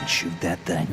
shoot that thing?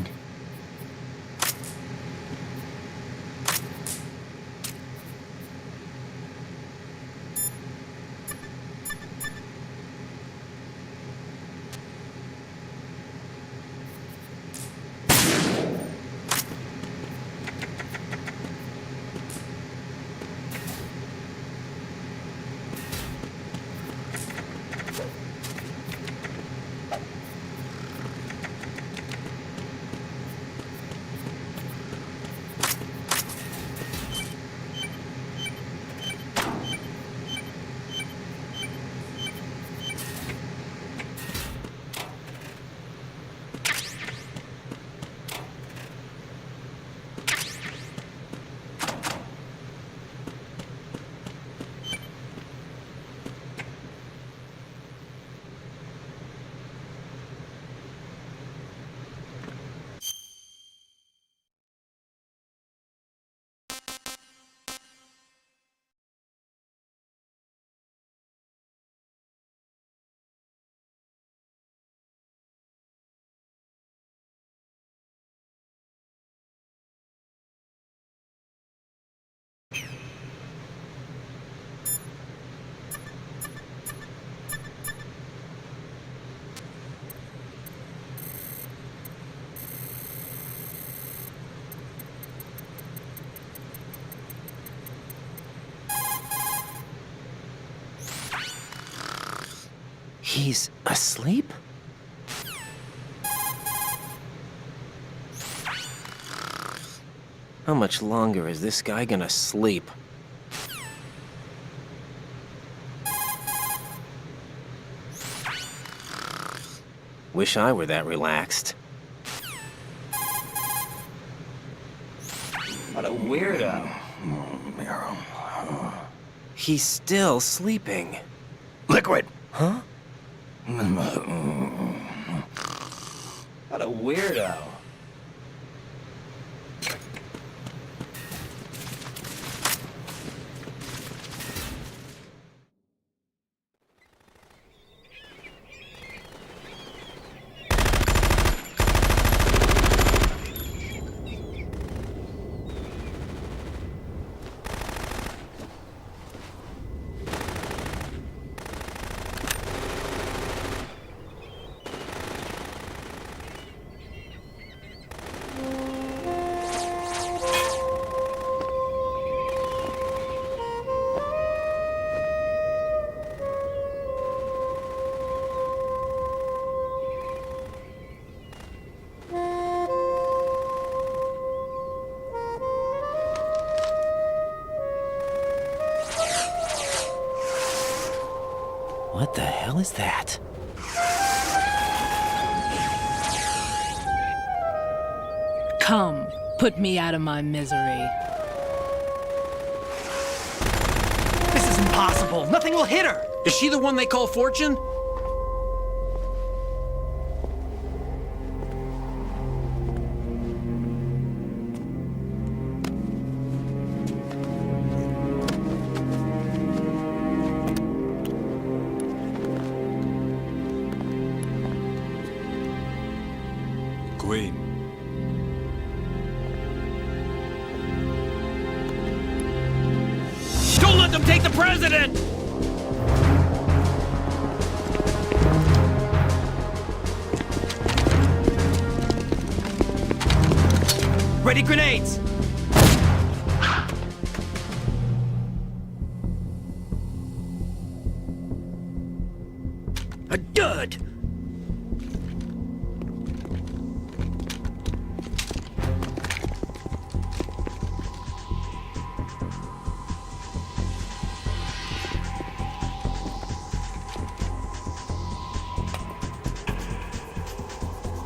He's asleep? How much longer is this guy gonna sleep? Wish I were that relaxed. What a weirdo. He's still sleeping. Liquid! Huh? What a weirdo. What the hell is that? Come, put me out of my misery. This is impossible. Nothing will hit her. Is she the one they call Fortune? Queen. Don't let them take the president! Ready grenades! A dud!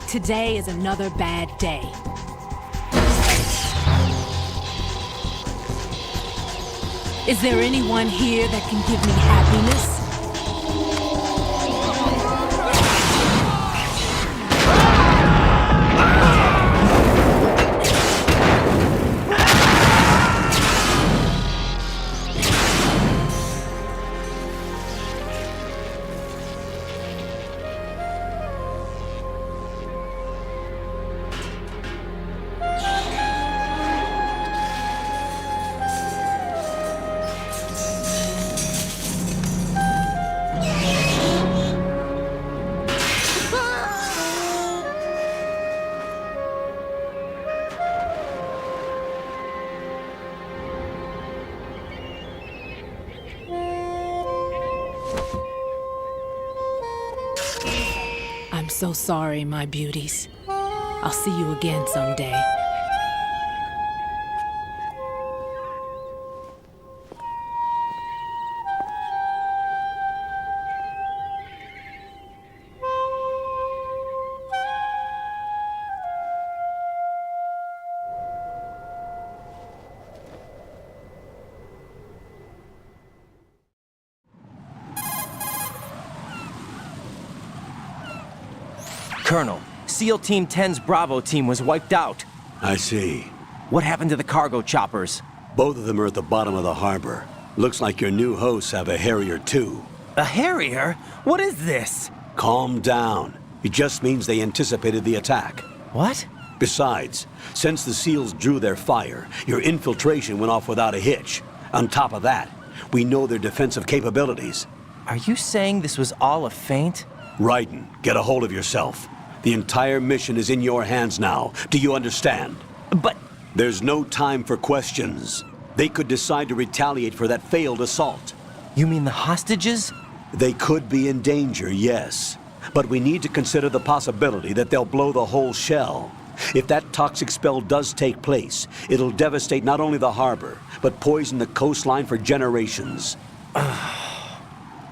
Today is another bad day. Is there anyone here that can give me happiness? I'm so sorry, my beauties. I'll see you again someday. Colonel, SEAL Team 10's Bravo team was wiped out. I see. What happened to the cargo choppers? Both of them are at the bottom of the harbor. Looks like your new hosts have a Harrier too. A Harrier? What is this? Calm down. It just means they anticipated the attack. What? Besides, since the SEALs drew their fire, your infiltration went off without a hitch. On top of that, we know their defensive capabilities. Are you saying this was all a feint? Raiden, get a hold of yourself. The entire mission is in your hands now. Do you understand? But... There's no time for questions. They could decide to retaliate for that failed assault. You mean the hostages? They could be in danger, yes. But we need to consider the possibility that they'll blow the whole shell. If that toxic spell does take place, it'll devastate not only the harbor, but poison the coastline for generations.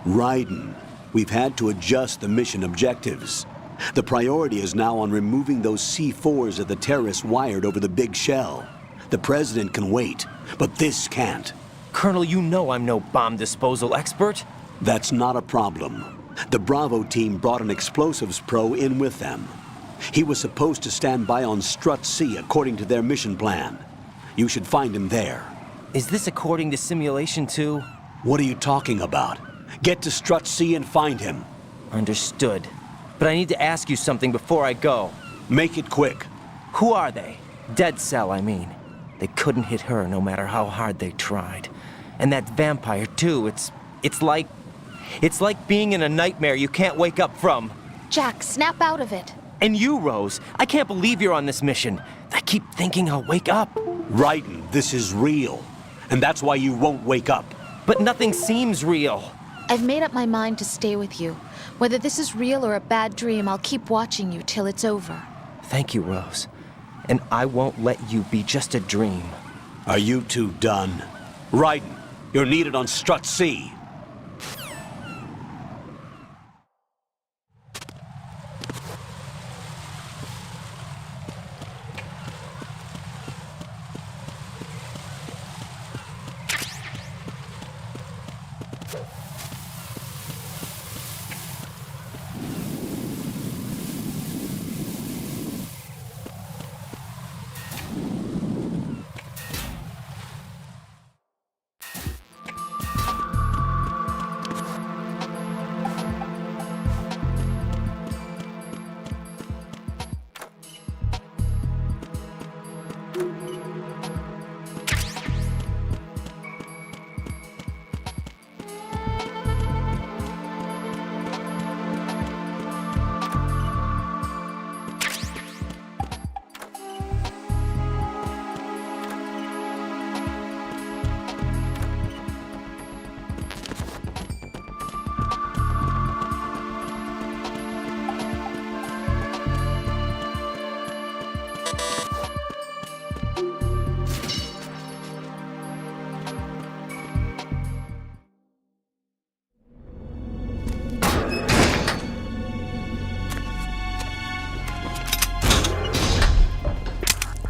Raiden, we've had to adjust the mission objectives. The priority is now on removing those C4s that the terrorists wired over the big shell. The President can wait, but this can't. Colonel, you know I'm no bomb disposal expert. That's not a problem. The Bravo team brought an explosives pro in with them. He was supposed to stand by on Strut C according to their mission plan. You should find him there. Is this according to Simulation 2? What are you talking about? Get to Strut C and find him. Understood. But I need to ask you something before I go. Make it quick. Who are they? Dead Cell, I mean. They couldn't hit her no matter how hard they tried. And that vampire, too, it's like being in a nightmare you can't wake up from. Jack, snap out of it. And you, Rose, I can't believe you're on this mission. I keep thinking I'll wake up. Raiden, this is real. And that's why you won't wake up. But nothing seems real. I've made up my mind to stay with you. Whether this is real or a bad dream, I'll keep watching you till it's over. Thank you, Rose. And I won't let you be just a dream. Are you two done? Raiden, you're needed on Strut C.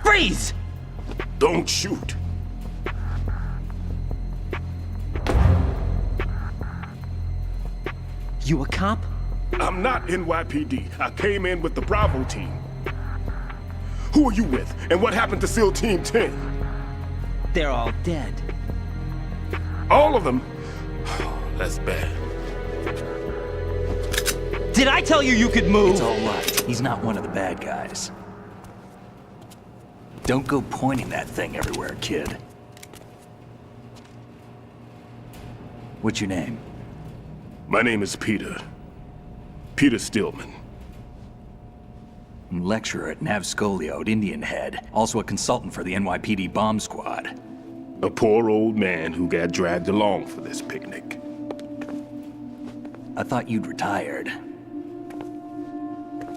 Freeze! Don't shoot. You a cop? I'm not NYPD. I came in with the Bravo team. Who are you with? And what happened to SEAL Team 10? They're all dead. All of them? That's bad. Did I tell you you could move? It's all right. He's not one of the bad guys. Don't go pointing that thing everywhere, kid. What's your name? My name is Peter. Peter Stillman. I'm lecturer at Nav Scolio at Indian Head, also a consultant for the NYPD bomb squad. A poor old man who got dragged along for this picnic. I thought you'd retired.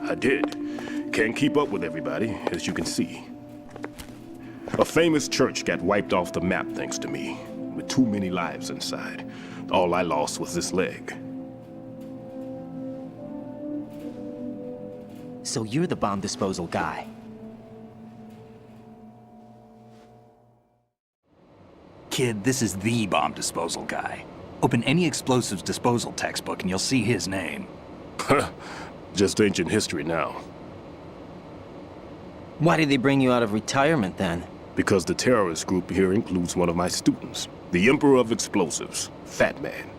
I did. Can't keep up with everybody, as you can see. A famous church got wiped off the map thanks to me, with too many lives inside. All I lost was this leg. So you're the bomb disposal guy. Kid, this is the bomb disposal guy. Open any explosives disposal textbook and you'll see his name. Just ancient history now. Why did they bring you out of retirement then? Because the terrorist group here includes one of my students, the Emperor of Explosives, Fat Man.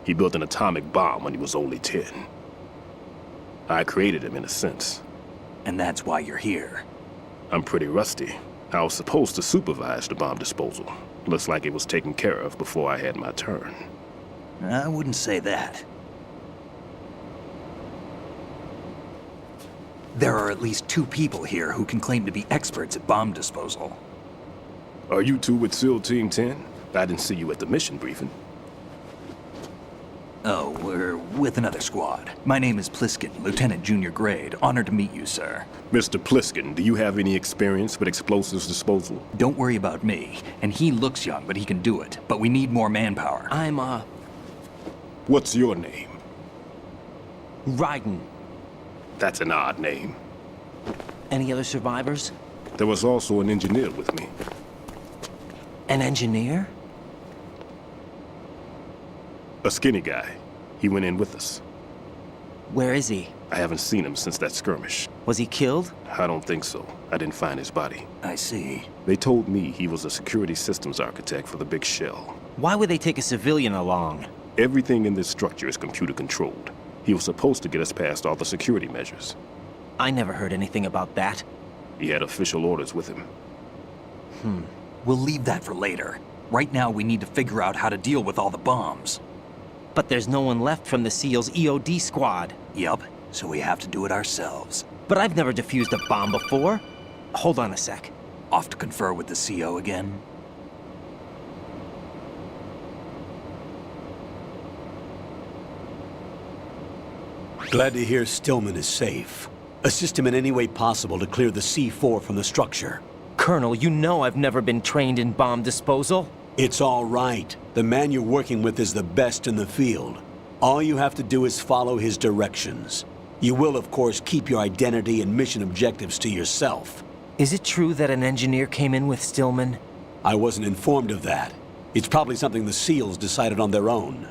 He built an atomic bomb when he was only 10. I created him in a sense. And that's why you're here. I'm pretty rusty. I was supposed to supervise the bomb disposal. Looks like it was taken care of before I had my turn. I wouldn't say that. There are at least 2 people here who can claim to be experts at bomb disposal. Are you two with SEAL Team 10? I didn't see you at the mission briefing. Oh, we're with another squad. My name is Pliskin, Lieutenant Junior Grade. Honored to meet you, sir. Mr. Pliskin, do you have any experience with explosives disposal? Don't worry about me. And he looks young, but he can do it. But we need more manpower. I'm, What's your name? Raiden. That's an odd name. Any other survivors? There was also an engineer with me. An engineer? A skinny guy. He went in with us. Where is he? I haven't seen him since that skirmish. Was he killed? I don't think so. I didn't find his body. I see. They told me he was a security systems architect for the big shell. Why would they take a civilian along? Everything in this structure is computer controlled. He was supposed to get us past all the security measures. I never heard anything about that. He had official orders with him. We'll leave that for later. Right now, we need to figure out how to deal with all the bombs. But there's no one left from the SEAL's EOD squad. Yup, so we have to do it ourselves. But I've never defused a bomb before. Hold on a sec. Off to confer with the CO again? Glad to hear Stillman is safe. Assist him in any way possible to clear the C4 from the structure. Colonel, you know I've never been trained in bomb disposal. It's all right. The man you're working with is the best in the field. All you have to do is follow his directions. You will, of course, keep your identity and mission objectives to yourself. Is it true that an engineer came in with Stillman? I wasn't informed of that. It's probably something the SEALs decided on their own.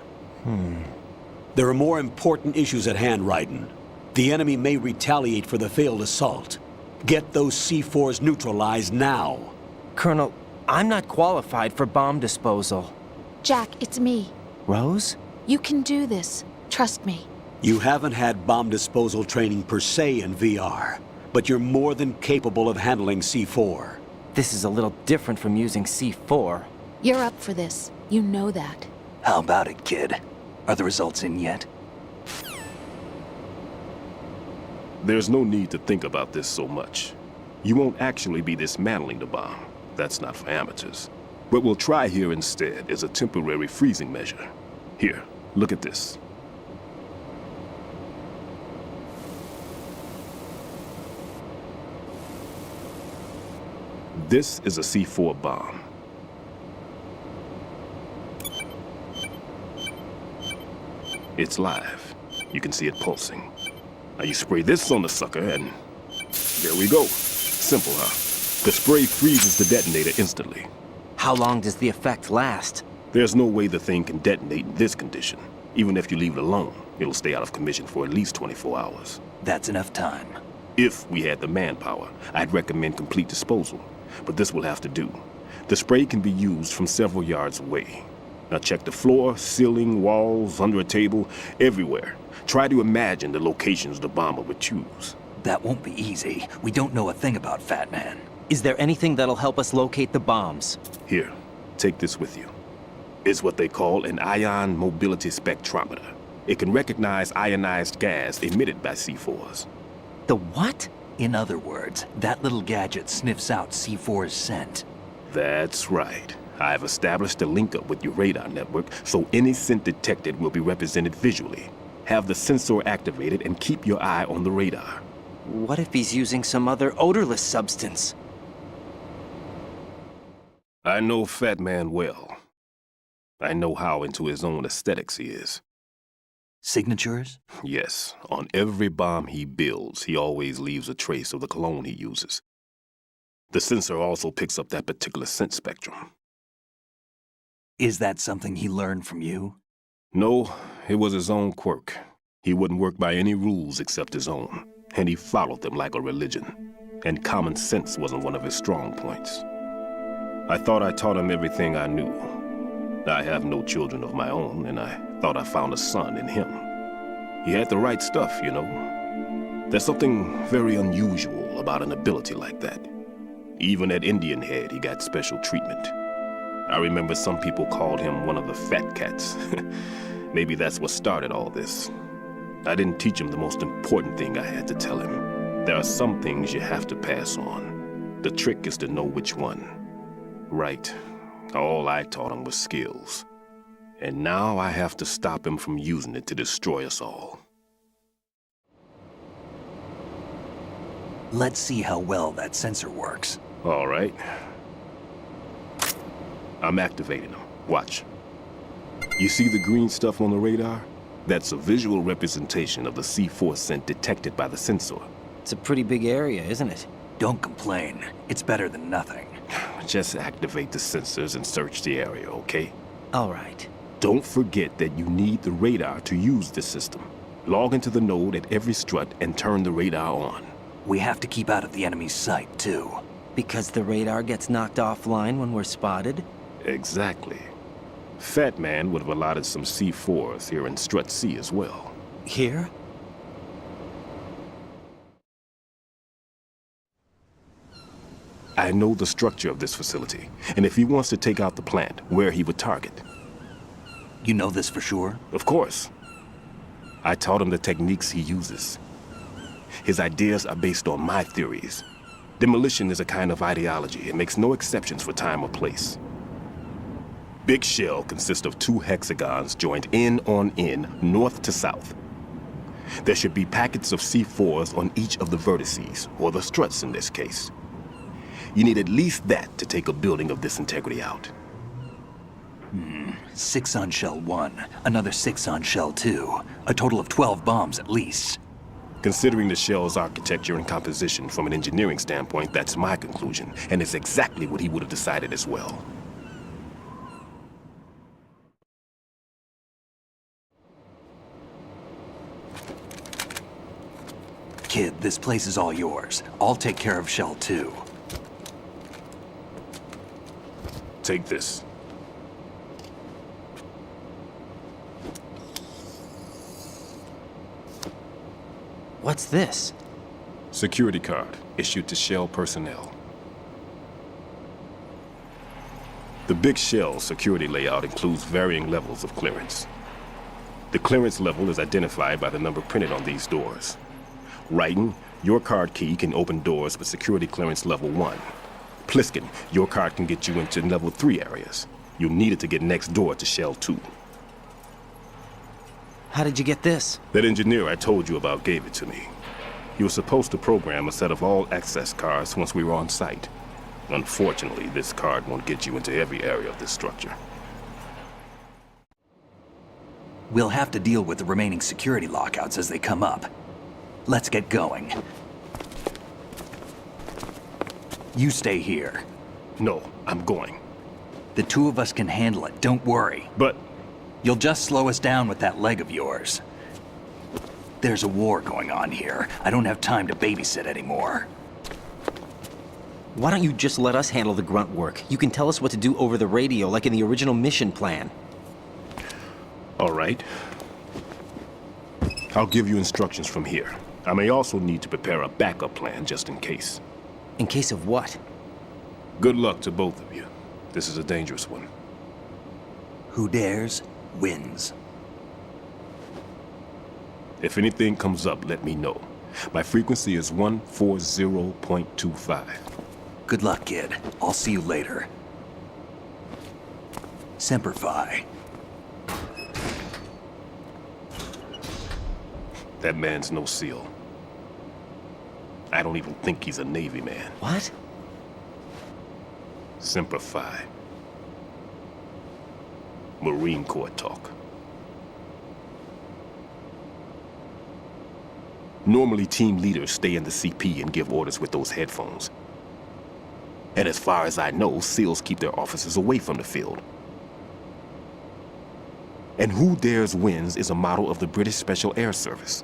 There are more important issues at hand, Raiden. The enemy may retaliate for the failed assault. Get those C4s neutralized now. Colonel, I'm not qualified for bomb disposal. Jack, it's me. Rose? You can do this. Trust me. You haven't had bomb disposal training per se in VR, but you're more than capable of handling C4. This is a little different from using C4. You're up for this. You know that. How about it, kid? Are the results in yet? There's no need to think about this so much. You won't actually be dismantling the bomb. That's not for amateurs. What we'll try here instead is a temporary freezing measure. Here, look at this. This is a C4 bomb. It's live. You can see it pulsing. Now you spray this on the sucker and there we go. Simple, huh? The spray freezes the detonator instantly. How long does the effect last? There's no way the thing can detonate in this condition. Even if you leave it alone, it'll stay out of commission for at least 24 hours. That's enough time. If we had the manpower, I'd recommend complete disposal. But this will have to do. The spray can be used from several yards away. Now check the floor, ceiling, walls, under a table, everywhere. Try to imagine the locations the bomber would choose. That won't be easy. We don't know a thing about Fat Man. Is there anything that'll help us locate the bombs? Here, take this with you. It's what they call an ion mobility spectrometer. It can recognize ionized gas emitted by C4s. The what? In other words, that little gadget sniffs out C4's scent. That's right. I've established a link up with your radar network, so any scent detected will be represented visually. have the sensor activated, and keep your eye on the radar. What if he's using some other odorless substance? I know Fat Man well. I know how into his own aesthetics he is. Signatures? Yes, on every bomb he builds, he always leaves a trace of the cologne he uses. The sensor also picks up that particular scent spectrum. Is that something he learned from you? No, it was his own quirk. He wouldn't work by any rules except his own, and he followed them like a religion. And common sense wasn't one of his strong points. I thought I taught him everything I knew. I have no children of my own, and I thought I found a son in him. He had the right stuff, you know. There's something very unusual about an ability like that. Even at Indian Head, he got special treatment. I remember some people called him one of the fat cats. Maybe that's what started all this. I didn't teach him the most important thing I had to tell him. There are some things you have to pass on. The trick is to know which one. Right. All I taught him was skills. And now I have to stop him from using it to destroy us all. Let's see how well that sensor works. All right. I'm activating them. Watch. You see the green stuff on the radar? That's a visual representation of the C4 scent detected by the sensor. It's a pretty big area, isn't it? Don't complain. It's better than nothing. Just activate the sensors and search the area, okay? All right. Don't forget that you need the radar to use this system. Log into the node at every strut and turn the radar on. We have to keep out of the enemy's sight, too. Because the radar gets knocked offline when we're spotted? Exactly. Fat Man would have allotted some C4s here in Strut C as well. Here? I know the structure of this facility, and if he wants to take out the plant, where he would target. You know this for sure? Of course. I taught him the techniques he uses. His ideas are based on my theories. Demolition is a kind of ideology. It makes no exceptions for time or place. Big Shell consists of 2 hexagons joined end on end, north to south. There should be packets of C4s on each of the vertices, or the struts in this case. You need at least that to take a building of this integrity out. 6 on Shell 1, another 6 on Shell 2. A total of 12 bombs at least. Considering the shell's architecture and composition from an engineering standpoint, that's my conclusion, and it's exactly what he would have decided as well. Kid, this place is all yours. I'll take care of Shell 2. Take this. What's this? Security card issued to Shell personnel. The Big Shell security layout includes varying levels of clearance. The clearance level is identified by the number printed on these doors. Raiden, your card key can open doors with security clearance level 1. Pliskin, your card can get you into level 3 areas. You'll need it to get next door to Shell 2. How did you get this? That engineer I told you about gave it to me. He was supposed to program a set of all access cards once we were on site. Unfortunately, this card won't get you into every area of this structure. We'll have to deal with the remaining security lockouts as they come up. Let's get going. You stay here. No, I'm going. The 2 of us can handle it, don't worry. But You'll just slow us down with that leg of yours. There's a war going on here. I don't have time to babysit anymore. Why don't you just let us handle the grunt work? You can tell us what to do over the radio, like in the original mission plan. all right. I'll give you instructions from here. I may also need to prepare a backup plan just in case. In case of what? Good luck to both of you. This is a dangerous one. Who dares, wins. If anything comes up, let me know. My frequency is 140.25. Good luck, kid. I'll see you later. Semper Fi. That man's no SEAL. I don't even think he's a Navy man. What? Semper Fi. Marine Corps talk. Normally, team leaders stay in the CP and give orders with those headphones. And as far as I know, SEALs keep their officers away from the field. And Who Dares Wins is a model of the British Special Air Service.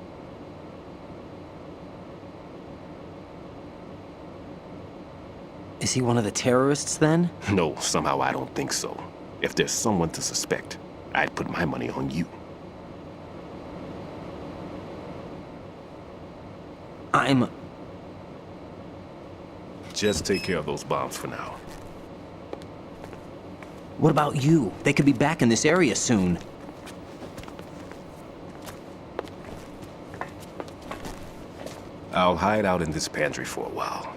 Is he one of the terrorists then? No, somehow I don't think so. If there's someone to suspect, I'd put my money on you. Just take care of those bombs for now. What about you? They could be back in this area soon. I'll hide out in this pantry for a while.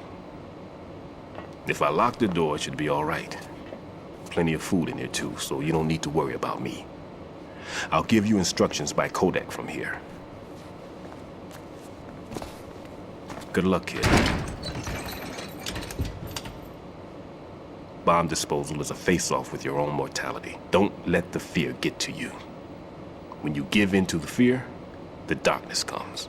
If I lock the door, it should be all right. Plenty of food in here too, so you don't need to worry about me. I'll give you instructions by Kodak from here. Good luck, kid. Bomb disposal is a face-off with your own mortality. Don't let the fear get to you. When you give in to the fear, the darkness comes.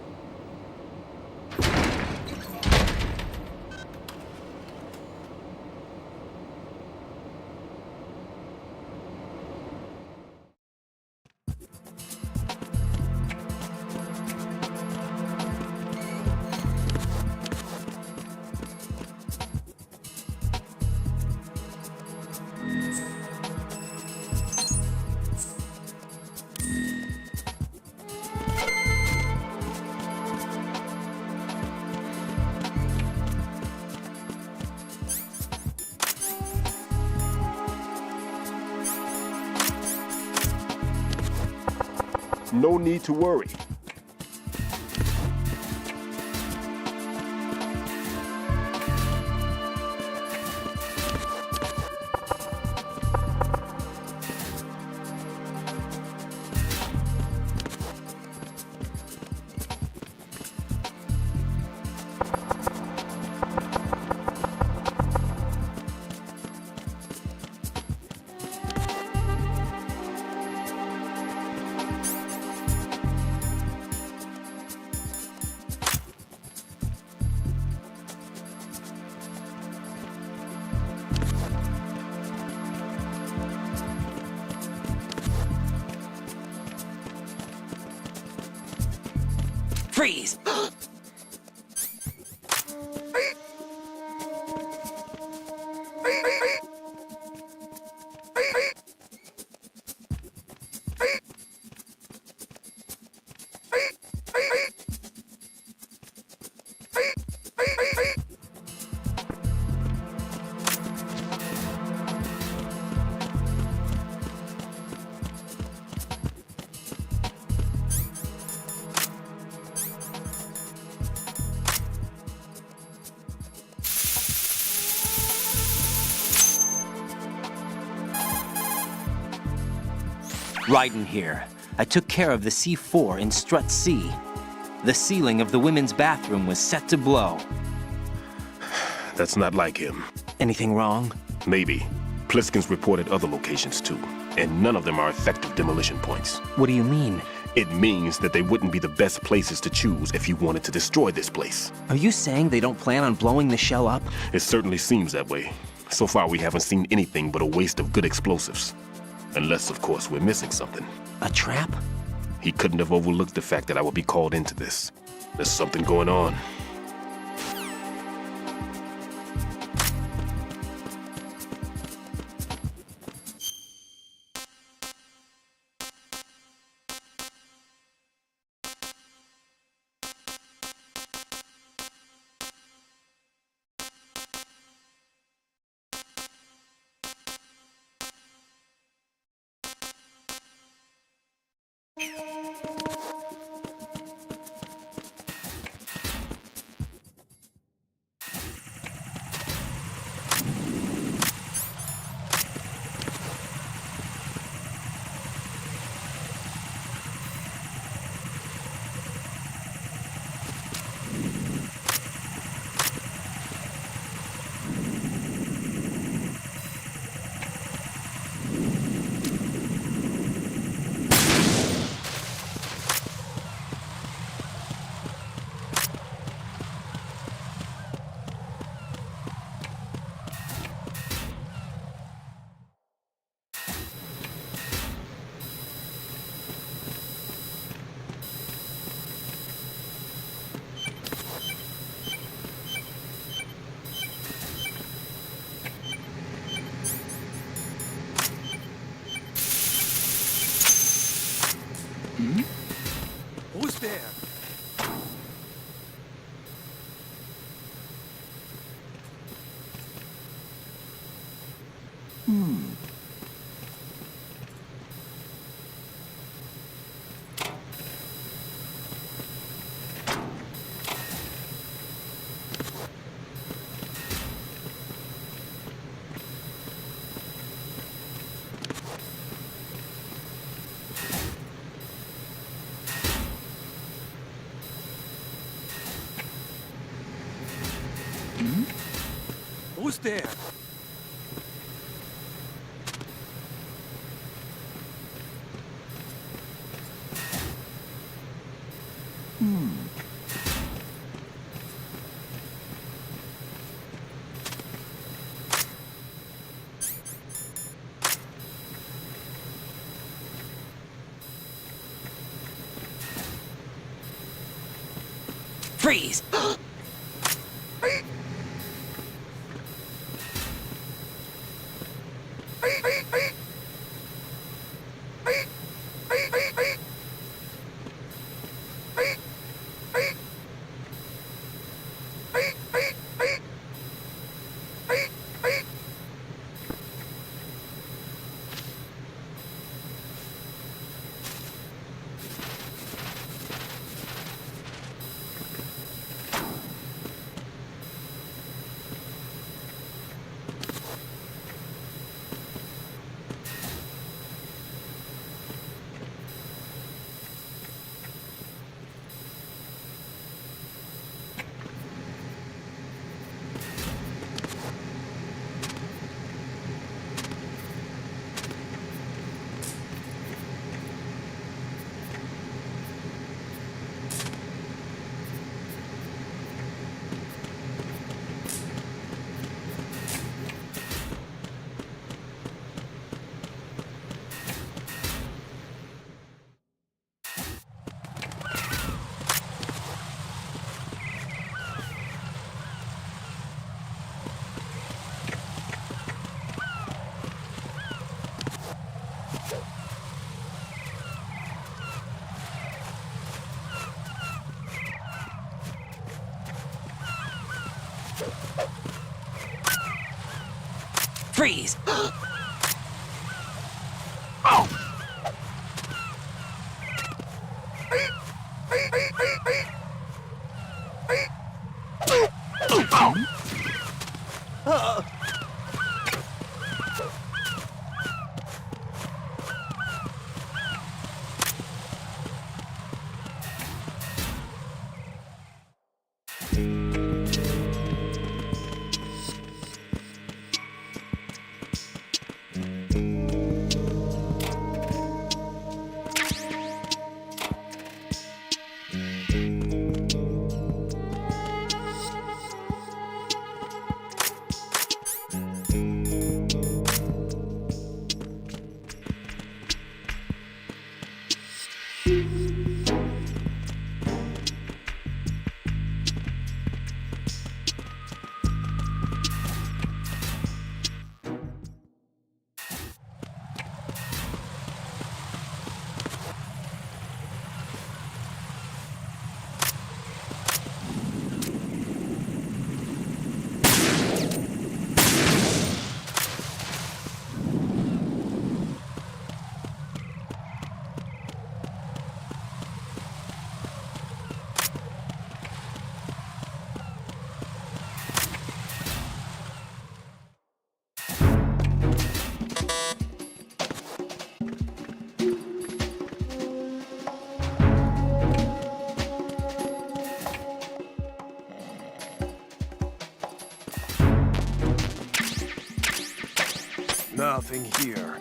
No need to worry. Freeze! Raiden here. I took care of the C4 in Strut C. The ceiling of the women's bathroom was set to blow. That's not like him. Anything wrong? Maybe. Pliskin's reported other locations too, and none of them are effective demolition points. What do you mean? It means that they wouldn't be the best places to choose if you wanted to destroy this place. Are you saying they don't plan on blowing the shell up? It certainly seems that way. So far, we haven't seen anything but a waste of good explosives. Unless, of course, we're missing something. A trap? He couldn't have overlooked the fact that I would be called into this. There's something going on. Who's there? Who's there? Freeze! Freeze! Nothing here.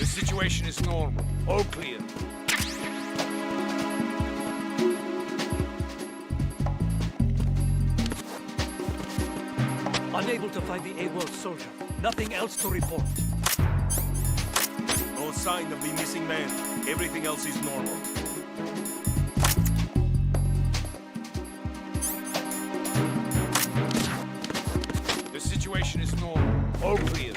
The situation is normal. All clear. Unable to find the AWOL soldier. Nothing else to report. No sign of the missing man. Everything else is normal. The situation is normal. All clear.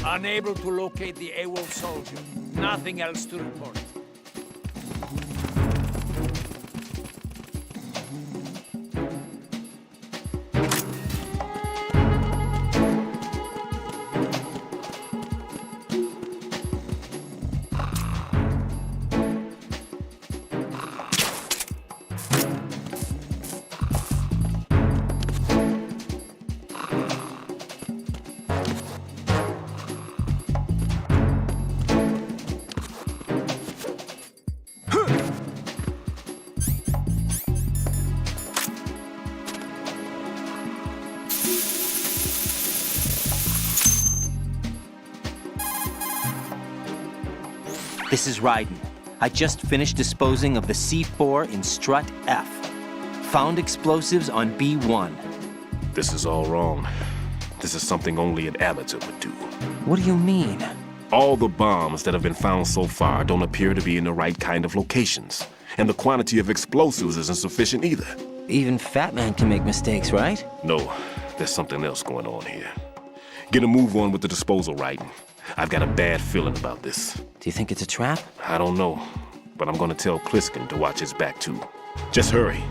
Unable to locate the AWOL soldier. Nothing else to report. This is Raiden. I just finished disposing of the C4 in Strut F. found explosives on B1. This is all wrong. This is something only an amateur would do. What do you mean? All the bombs that have been found so far don't appear to be in the right kind of locations. And the quantity of explosives isn't sufficient either. Even Fat Man can make mistakes, right? No, there's something else going on here. Get a move on with the disposal, Raiden. I've got a bad feeling about this. Do you think it's a trap? I don't know, but I'm gonna tell Pliskin to watch his back too. Just hurry.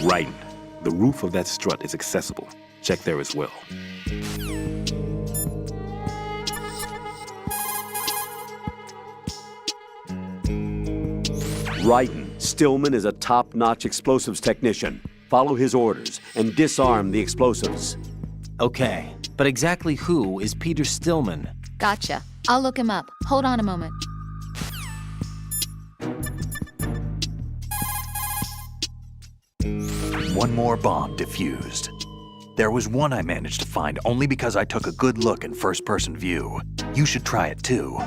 Raiden, the roof of that strut is accessible. Check there as well. Raiden, Stillman is a top-notch explosives technician. Follow his orders and disarm the explosives. Okay, but exactly who is Peter Stillman? Gotcha. I'll look him up. Hold on a moment. One more bomb defused. There was one I managed to find only because I took a good look in first-person view. You should try it too.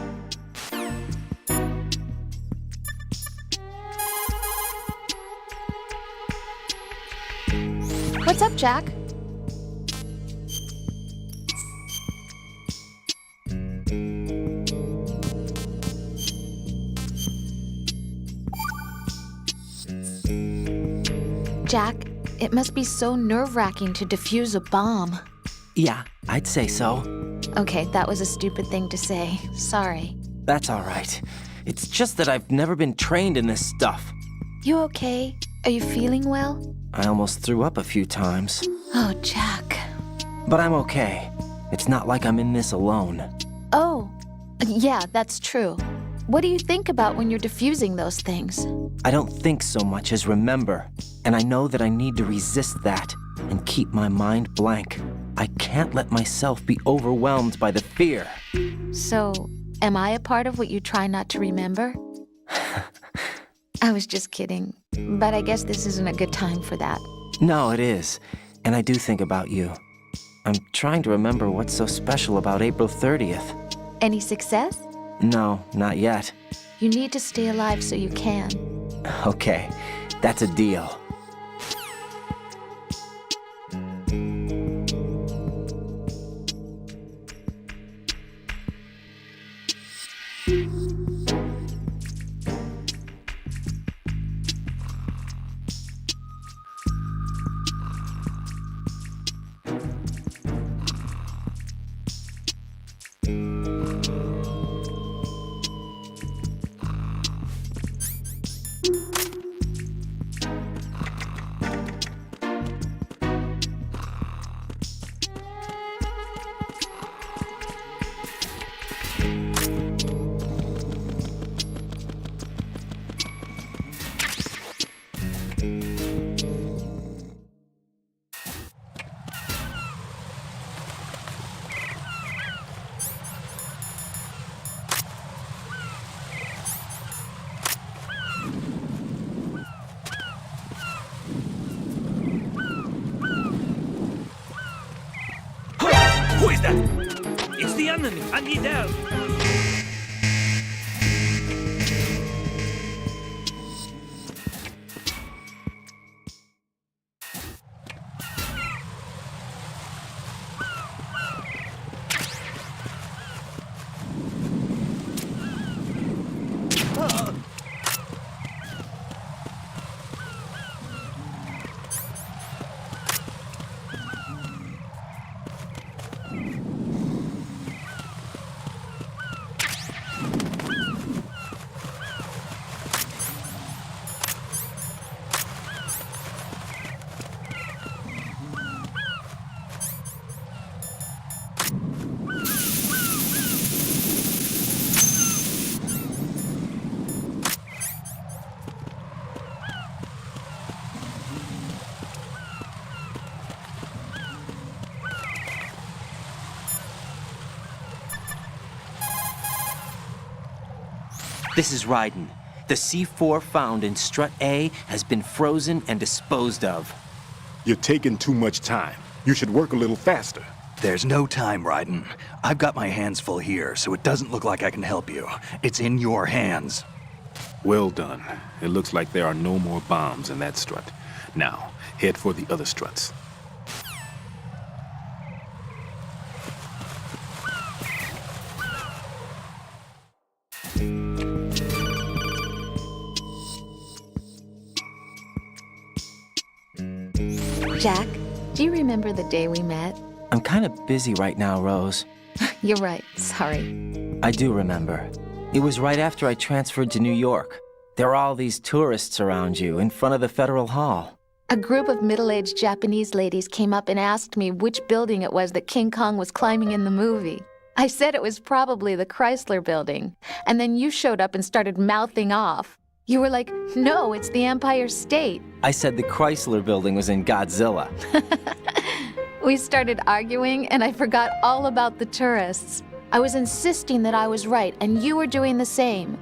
What's up, Jack? Jack, it must be so nerve-wracking to defuse a bomb. Yeah, I'd say so. Okay, that was a stupid thing to say. Sorry. That's all right. It's just that I've never been trained in this stuff. You okay? Are you feeling well? I almost threw up a few times. Oh, Jack. But I'm okay. It's not like I'm in this alone. Oh, yeah, that's true. What do you think about when you're defusing those things? I don't think so much as remember, and I know that I need to resist that and keep my mind blank. I can't let myself be overwhelmed by the fear. So, Am I a part of what you try not to remember? I was just kidding. But I guess this isn't a good time for that. No, it is. And I do think about you. I'm trying to remember what's so special about April 30th. Any success? No, not yet. You need to stay alive so you can. Okay, that's a deal. Who is that? It's the enemy. I need help. This is Raiden. The C4 found in Strut A has been frozen and disposed of. You're taking too much time. You should work a little faster. There's no time, Raiden. I've got my hands full here, so it doesn't look like I can help you. It's in your hands. Well done. It looks like there are no more bombs in that strut. Now, head for the other struts. Jack, do you remember the day we met? I'm kind of busy right now, Rose. You're right. Sorry. I do remember. It was right after I transferred to New York. There were all these tourists around you in front of the Federal Hall. A group of middle-aged Japanese ladies came up and asked me which building it was that King Kong was climbing in the movie. I said it was probably the Chrysler Building. And then you showed up and started mouthing off. You were like, no, it's the Empire State. I said the Chrysler Building was in Godzilla. We started arguing, and I forgot all about the tourists. I was insisting that I was right, and you were doing the same.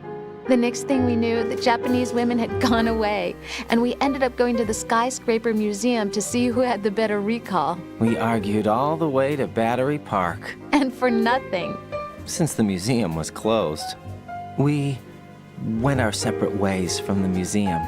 The next thing we knew, the Japanese women had gone away, and we ended up going to the Skyscraper Museum to see who had the better recall. We argued all the way to Battery Park. And for nothing. Since the museum was closed, we went our separate ways from the museum.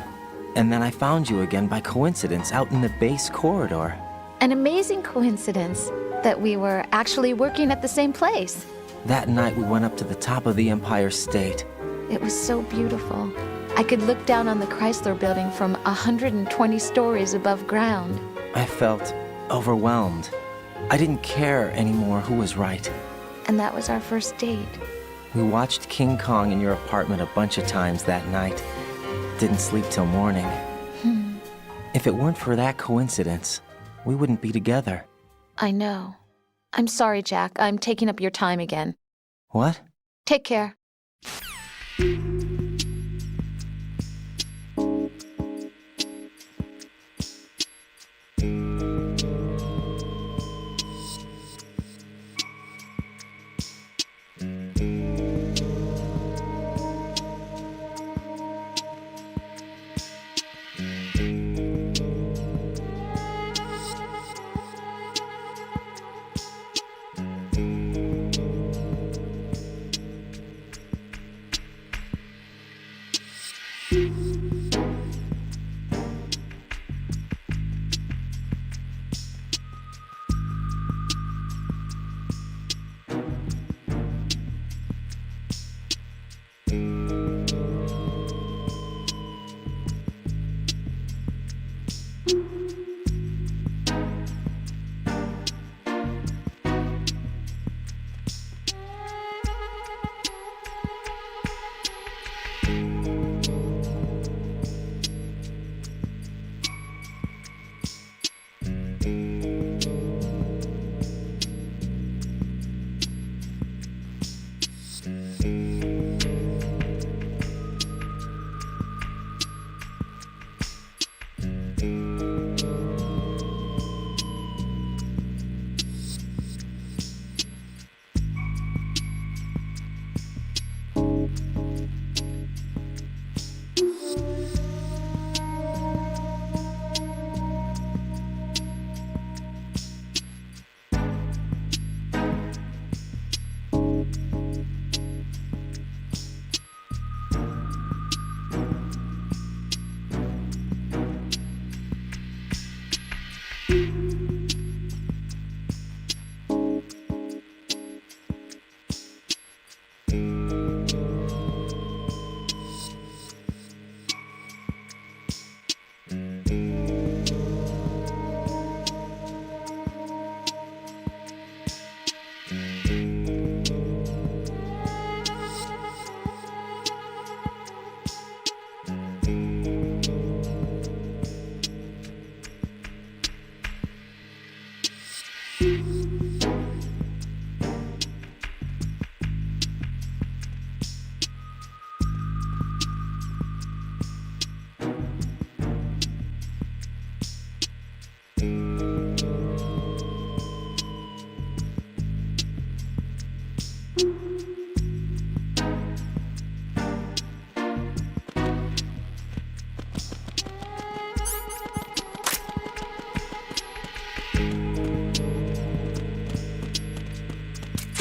And then I found you again by coincidence out in the base corridor. An amazing coincidence that we were actually working at the same place. That night we went up to the top of the Empire State. It was so beautiful. I could look down on the Chrysler Building from 120 stories above ground. I felt overwhelmed. I didn't care anymore who was right. And that was our first date. We watched King Kong in your apartment a bunch of times that night. Didn't sleep till morning. If it weren't for that coincidence, we wouldn't be together. I know. I'm sorry, Jack. I'm taking up your time again. What? Take care.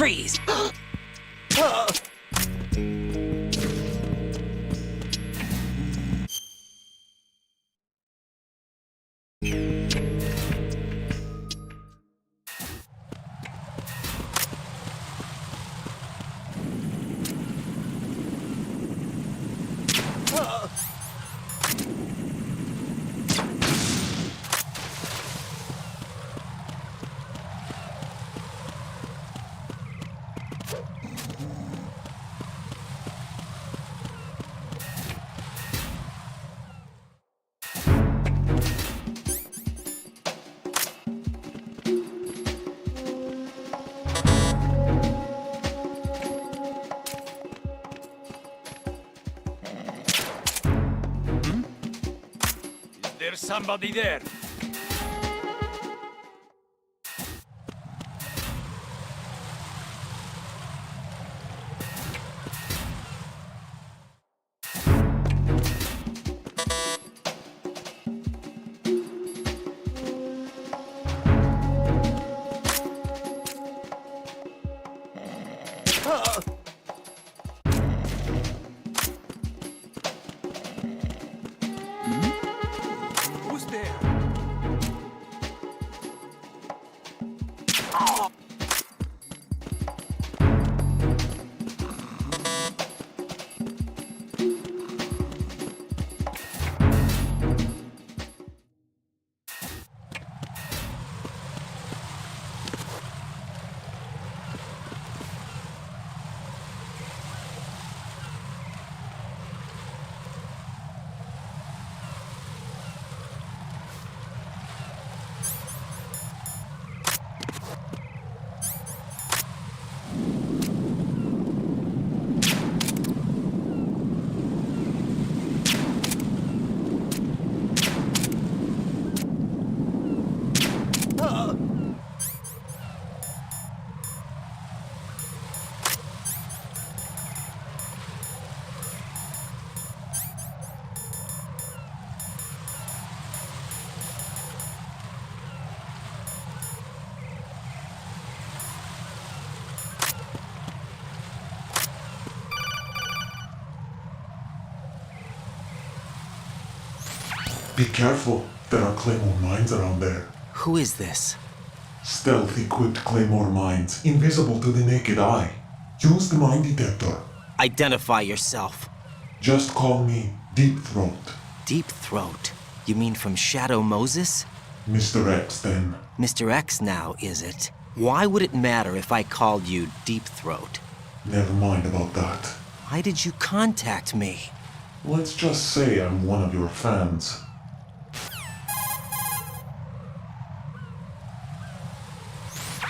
Freeze! There's somebody there. Who's there? Be careful, there are claymore mines around there. Who is this? Stealth-equipped claymore mines, invisible to the naked eye. Use the mine detector. Identify yourself. Just call me Deep Throat. Deep Throat? You mean from Shadow Moses? Mr. X, then. Mr. X now, is it? Why would it matter if I called you Deep Throat? Never mind about that. Why did you contact me? Let's just say I'm one of your fans.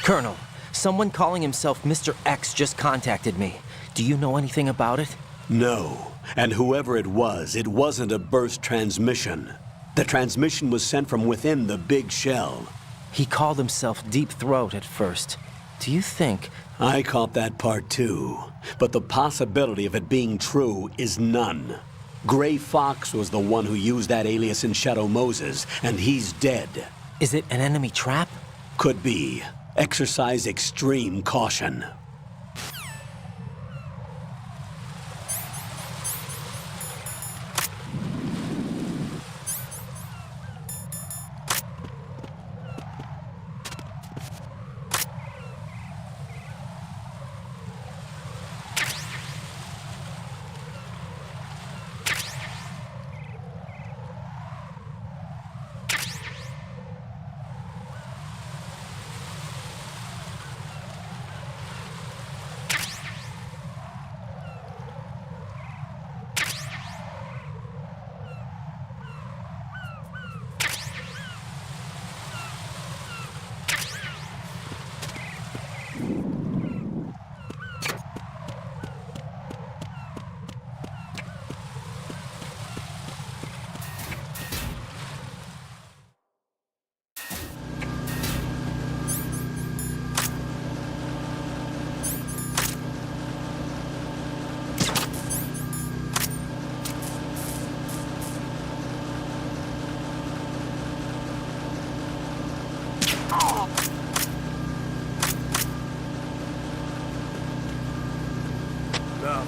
Colonel, someone calling himself Mr. X just contacted me. Do you know anything about it? No. And whoever it wasn't a burst transmission. The transmission was sent from within the big shell. He called himself Deep Throat at first. Do you think... I caught that part too. But the possibility of it being true is none. Gray Fox was the one who used that alias in Shadow Moses, and he's dead. Is it an enemy trap? Could be. Exercise extreme caution.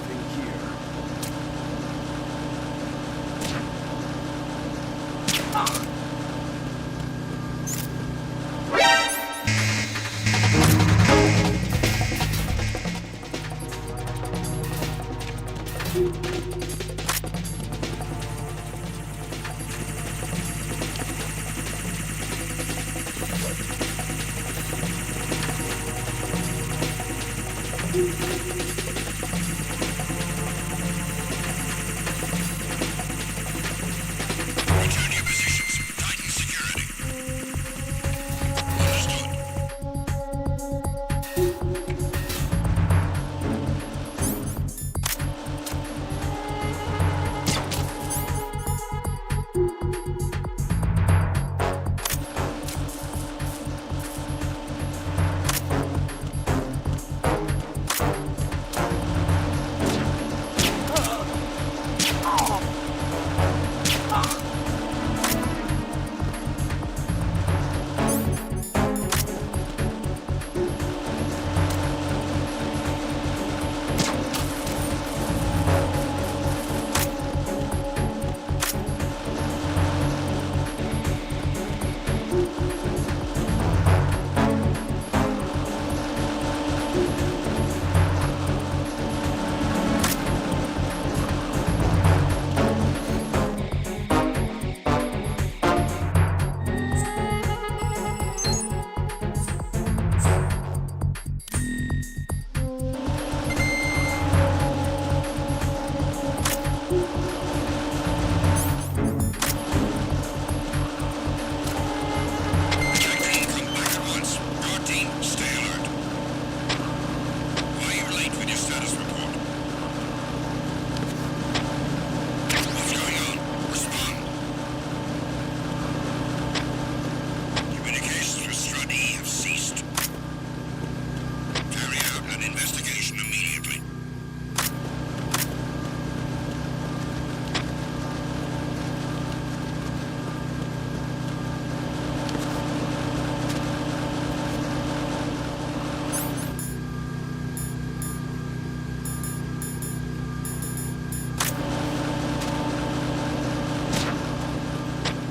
nothing here. Return to your positions. Tighten security. Understood.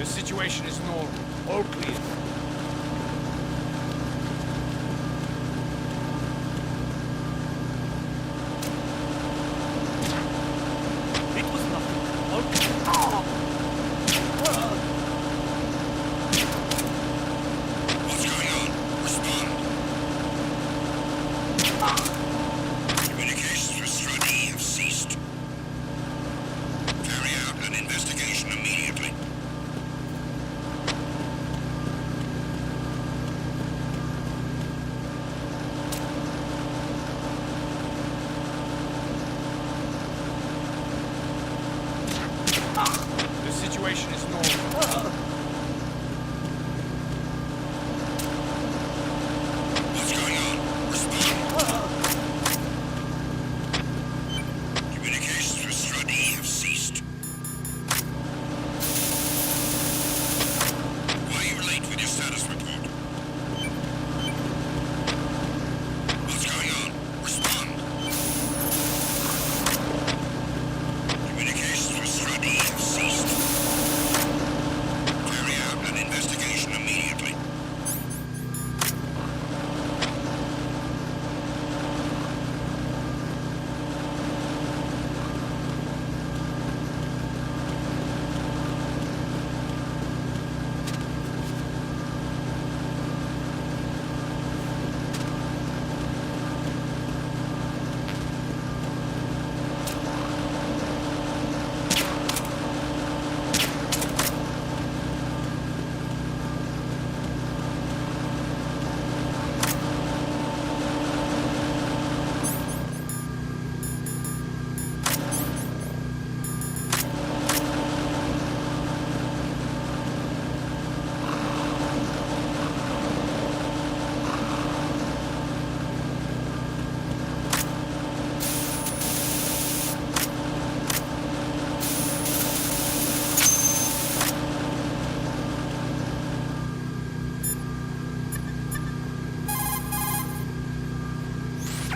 Situation is normal. All clear. It was nothing. All clear. What's going on? Respond. Communications with Stradi have ceased. Carry out an investigation immediately. The situation is normal. What's going on? Respond. Communications with Stradi have ceased. Why are you late with your status report? What's going on? Respond. Communications with Stradi have ceased. Carry out an investigation immediately.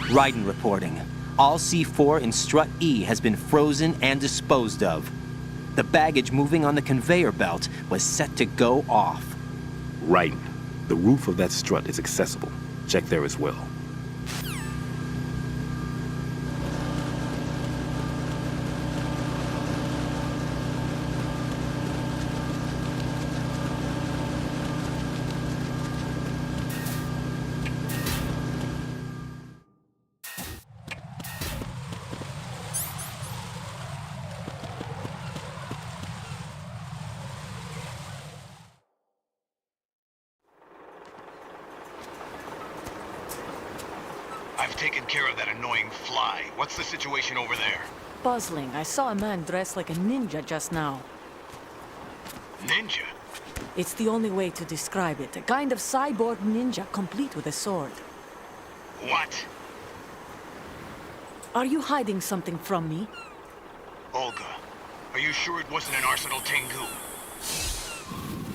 Raiden reporting. All C4 in Strut E has been frozen and disposed of. The baggage moving on the conveyor belt was set to go off. Right. The roof of that strut is accessible. Check there as well. I've taken care of that annoying fly. What's the situation over there? Puzzling. I saw a man dressed like a ninja just now. Ninja? It's the only way to describe it. A kind of cyborg ninja complete with a sword. What? Are you hiding something from me? Olga, are you sure it wasn't an Arsenal Tengu?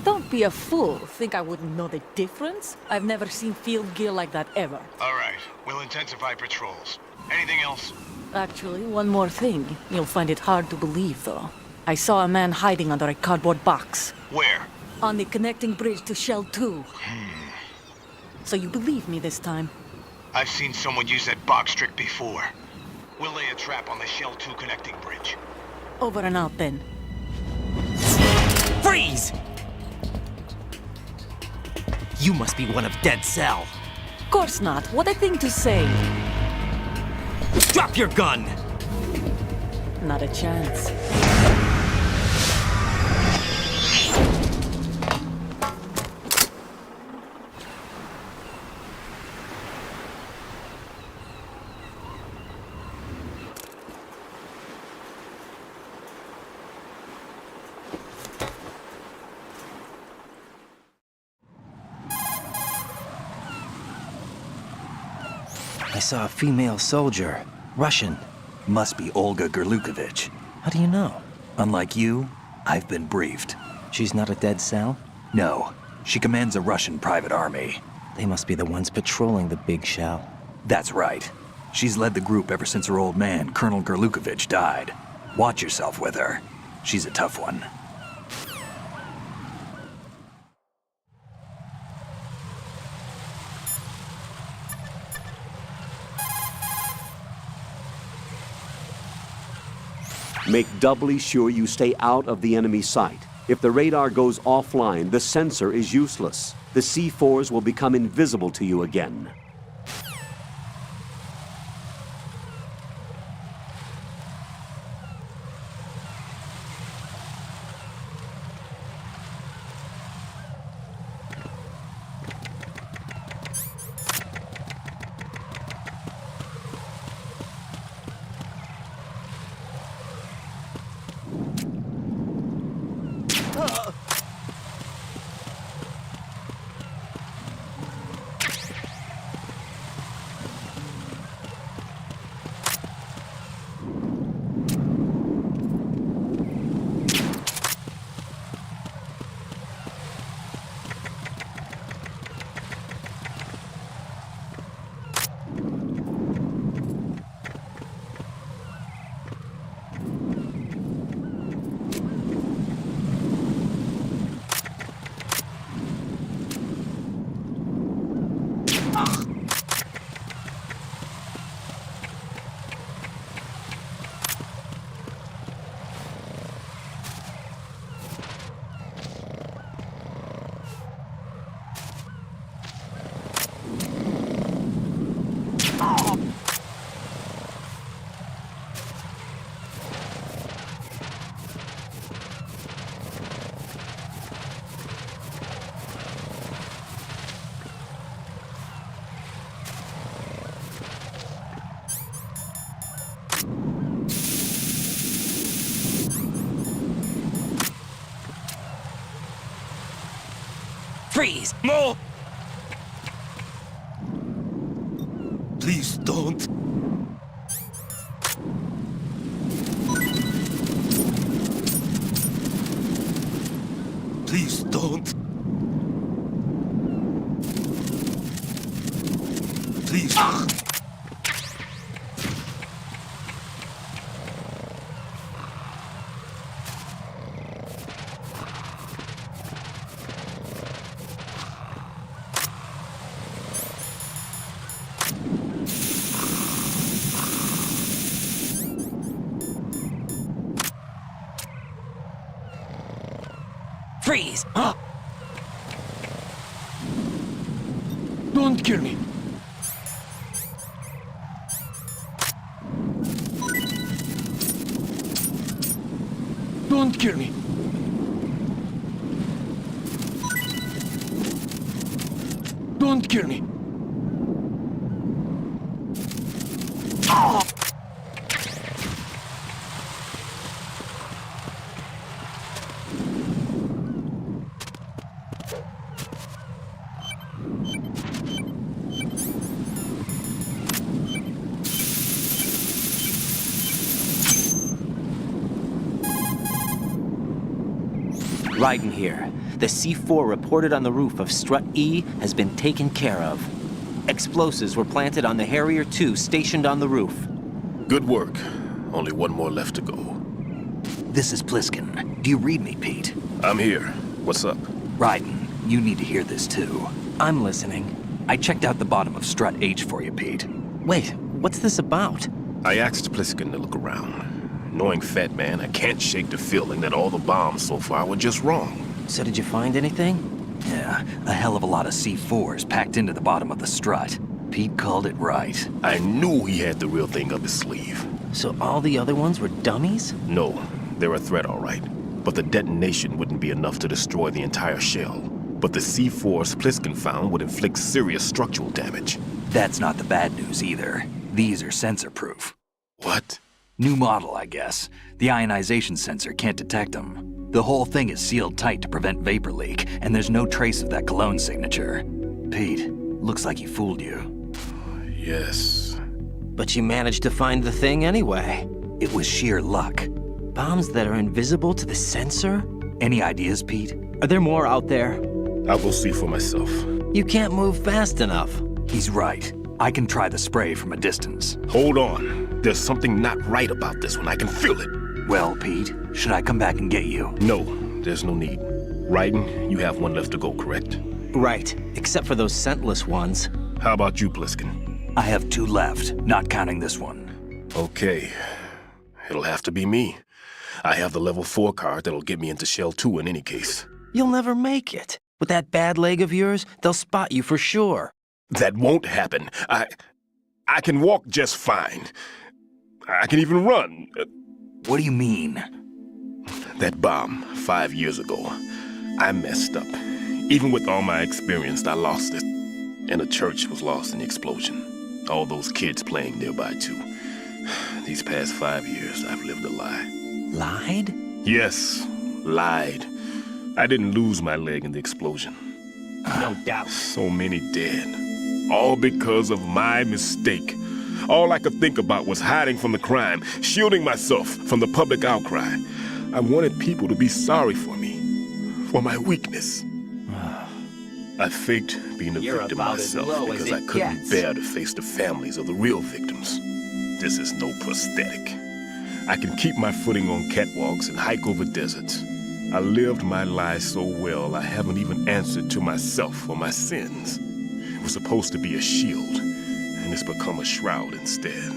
Don't be a fool. Think I wouldn't know the difference? I've never seen field gear like that ever. All right, we'll intensify patrols. Anything else? Actually, one more thing. You'll find it hard to believe, though. I saw a man hiding under a cardboard box. Where? On the connecting bridge to Shell 2. So you believe me this time? I've seen someone use that box trick before. We'll lay a trap on the Shell 2 connecting bridge. Over and out, then. Freeze! You must be one of Dead Cell. Course not. What a thing to say. Drop your gun! Not a chance. I saw a female soldier. Russian. Must be Olga Gerlukovich. How do you know? Unlike you, I've been briefed. She's not a Dead Cell? No, she commands a Russian private army. They must be the ones patrolling the big shell. That's right. She's led the group ever since her old man, Colonel Gerlukovich, died. Watch yourself with her. She's a tough one. Make doubly sure you stay out of the enemy sight. If the radar goes offline, the sensor is useless. The C4s will become invisible to you again. Freeze! More! Please don't. Please don't. Please. Freeze! Don't kill me. Don't kill me. Don't kill me. Raiden here. The C4 reported on the roof of Strut E has been taken care of. Explosives were planted on the Harrier 2 stationed on the roof. Good work. Only one more left to go. This is Pliskin. Do you read me, Pete? I'm here. What's up? Raiden, you need to hear this too. I'm listening. I checked out the bottom of Strut H for you, Pete. Wait, what's this about? I asked Pliskin to look around. Knowing Fat Man, I can't shake the feeling that all the bombs so far were just wrong. So did you find anything? Yeah, a hell of a lot of C4s packed into the bottom of the strut. Pete called it right. I knew he had the real thing up his sleeve. So all the other ones were dummies? No, they're a threat, all right. But the detonation wouldn't be enough to destroy the entire shell. But the C4s Pliskin found would inflict serious structural damage. That's not the bad news either. These are sensor-proof. What? New model, I guess. The ionization sensor can't detect them. The whole thing is sealed tight to prevent vapor leak, and there's no trace of that cologne signature. Pete, looks like he fooled you. Yes. But you managed to find the thing anyway. It was sheer luck. Bombs that are invisible to the sensor? Any ideas, Pete? Are there more out there? I'll go see for myself. You can't move fast enough. He's right. I can try the spray from a distance. Hold on. There's something not right about this one. I can feel it. Well, Pete, should I come back and get you? No, there's no need. Raiden, you have one left to go, correct? Right, except for those scentless ones. How about you, Pliskin? I have 2 left, not counting this one. Okay. It'll have to be me. I have the level 4 card that'll get me into Shell 2 in any case. You'll never make it. With that bad leg of yours, they'll spot you for sure. That won't happen. I can walk just fine. I can even run. What do you mean? That bomb, 5 years ago. I messed up. Even with all my experience, I lost it. And the church was lost in the explosion. All those kids playing nearby, too. These past 5 years, I've lived a lie. Lied? Yes, lied. I didn't lose my leg in the explosion. No doubt. So many dead. All because of my mistake. All I could think about was hiding from the crime, shielding myself from the public outcry. I wanted people to be sorry for me, for my weakness. I faked being a victim myself because I couldn't bear to face the families of the real victims. This is no prosthetic. I can keep my footing on catwalks and hike over deserts. I lived my lie so well I haven't even answered to myself for my sins. It was supposed to be a shield, and it's become a shroud instead.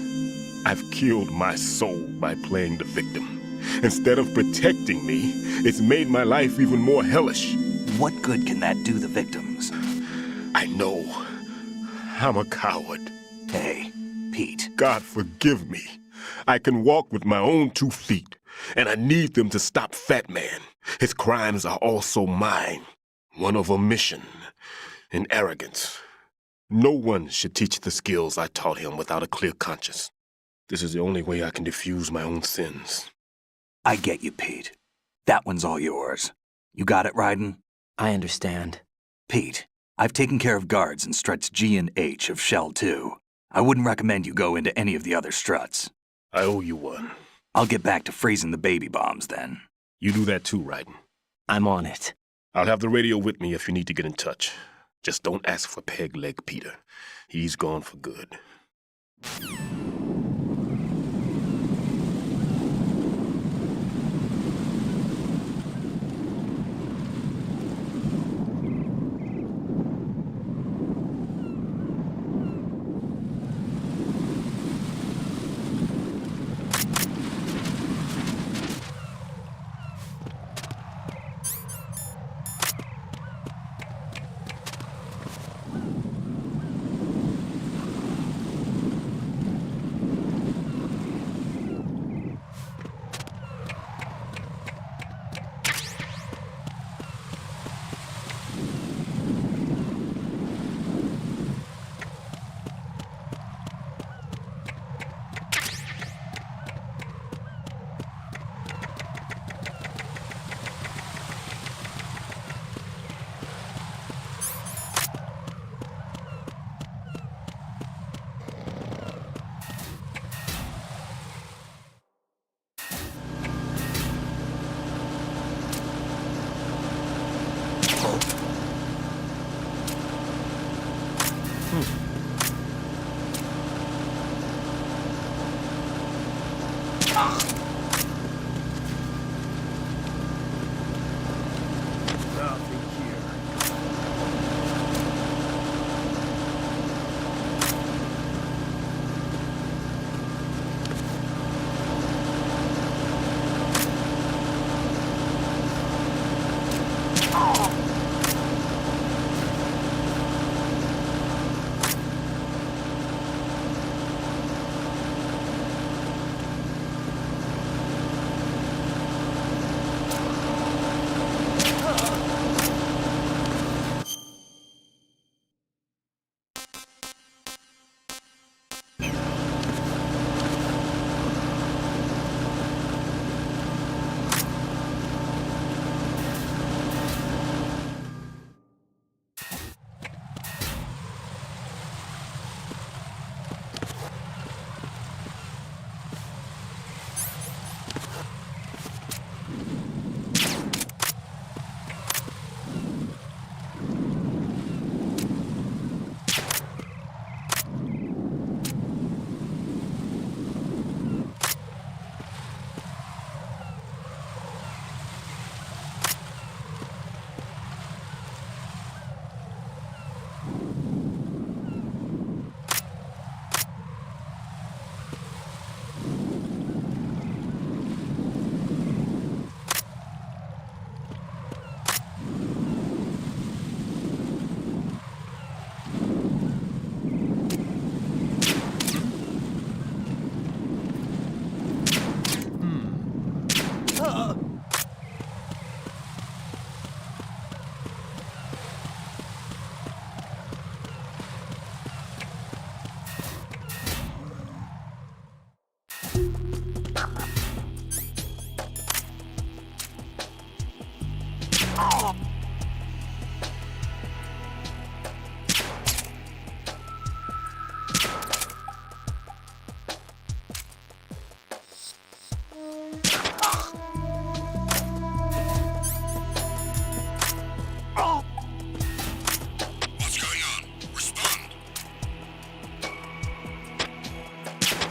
I've killed my soul by playing the victim. Instead of protecting me, it's made my life even more hellish. What good can that do the victims? I know. I'm a coward. Hey, Pete. God forgive me. I can walk with my own 2 feet, and I need them to stop Fat Man. His crimes are also mine. One of omission and arrogance. No one should teach the skills I taught him without a clear conscience. This is the only way I can diffuse my own sins. I get you, Pete. That one's all yours. You got it, Raiden? I understand. Pete, I've taken care of guards in struts G and H of Shell 2. I wouldn't recommend you go into any of the other struts. I owe you one. I'll get back to freezing the baby bombs then. You do that too, Raiden. I'm on it. I'll have the radio with me if you need to get in touch. Just don't ask for Peg Leg Peter. He's gone for good. Nothing here.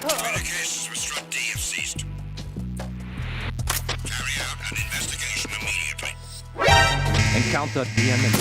Communications with Strut D have ceased. Carry out an investigation immediately. Encounter DMM.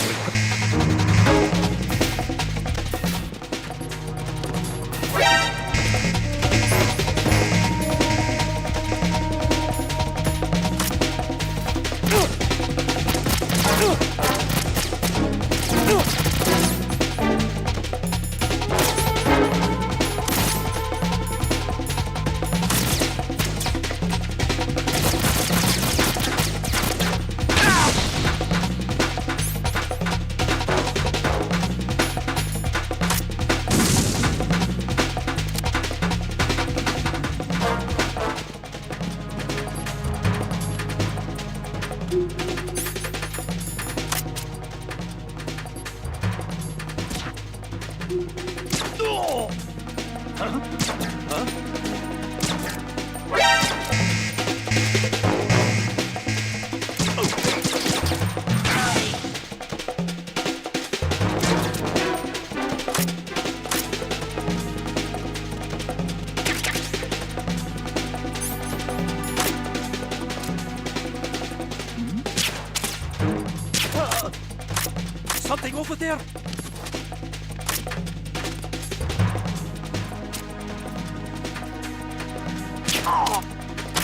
Something over there!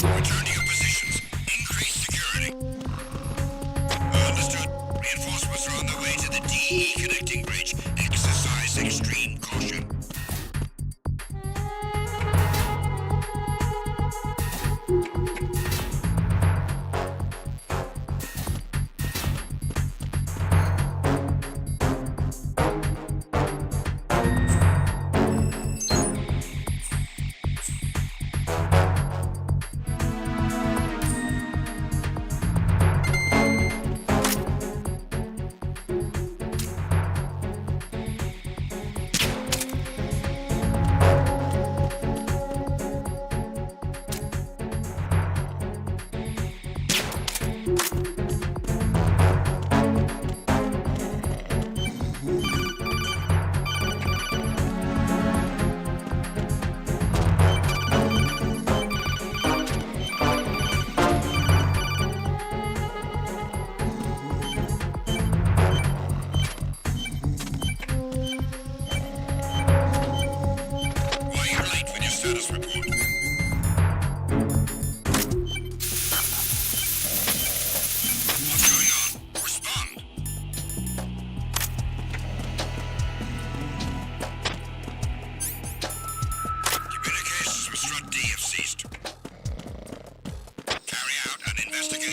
Return to your positions. Increase security. Understood. Reinforcements are on the way to the DE connecting bridge. Exercise extreme caution.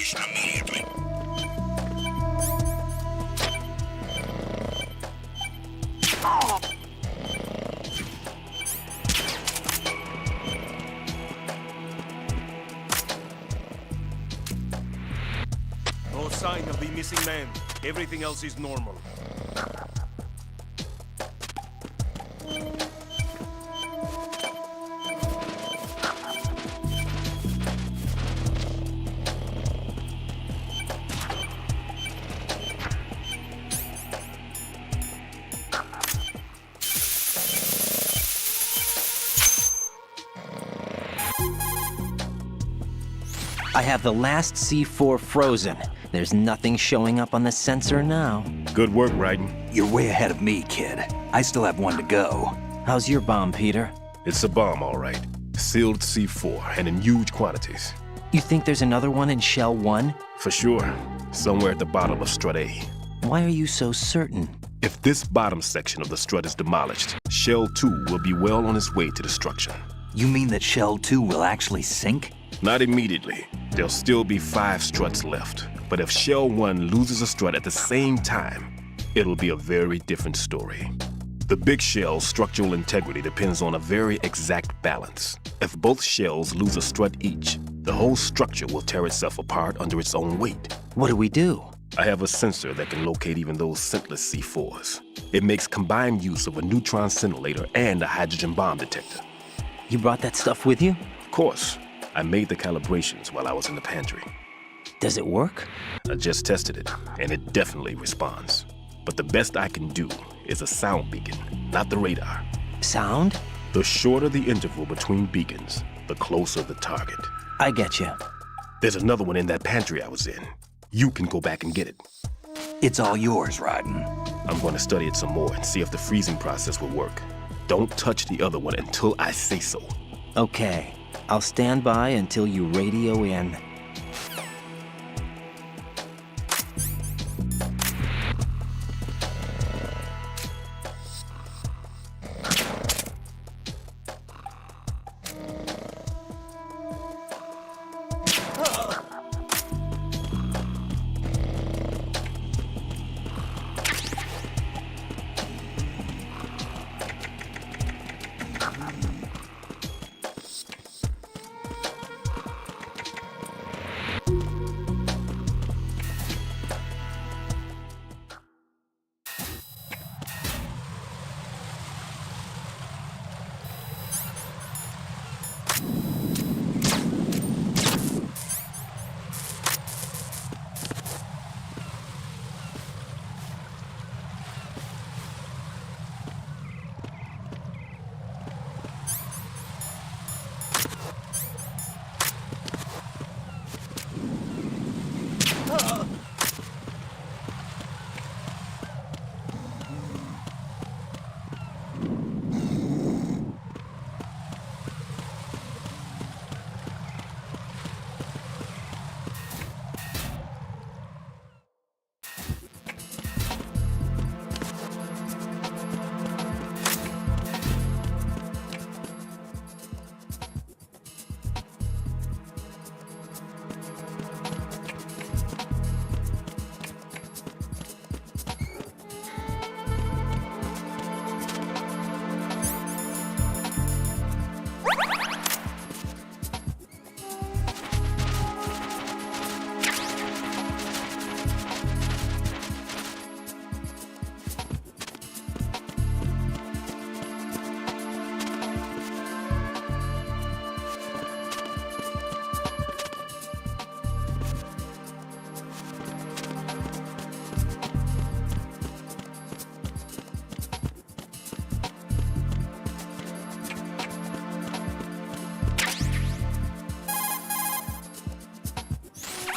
station immediately. No sign of the missing man. Everything else is normal. I have the last C4 frozen. There's nothing showing up on the sensor now. Good work, Raiden. You're way ahead of me, kid. I still have one to go. How's your bomb, Peter? It's a bomb, all right. Sealed C4, and in huge quantities. You think there's another one in Shell 1? For sure. Somewhere at the bottom of Strut A. Why are you so certain? If this bottom section of the strut is demolished, Shell 2 will be well on its way to destruction. You mean that Shell 2 will actually sink? Not immediately. There'll still be 5 struts left. But if Shell 1 loses a strut at the same time, it'll be a very different story. The big shell's structural integrity depends on a very exact balance. If both shells lose a strut each, the whole structure will tear itself apart under its own weight. What do we do? I have a sensor that can locate even those scentless C4s. It makes combined use of a neutron scintillator and a hydrogen bomb detector. You brought that stuff with you? Of course, I made the calibrations while I was in the pantry. Does it work? I just tested it, and it definitely responds. But the best I can do is a sound beacon, not the radar. Sound? The shorter the interval between beacons, the closer the target. I get you. There's another one in that pantry I was in. You can go back and get it. It's all yours, Raiden. I'm going to study it some more and see if the freezing process will work. Don't touch the other one until I say so. Okay. I'll stand by until you radio in.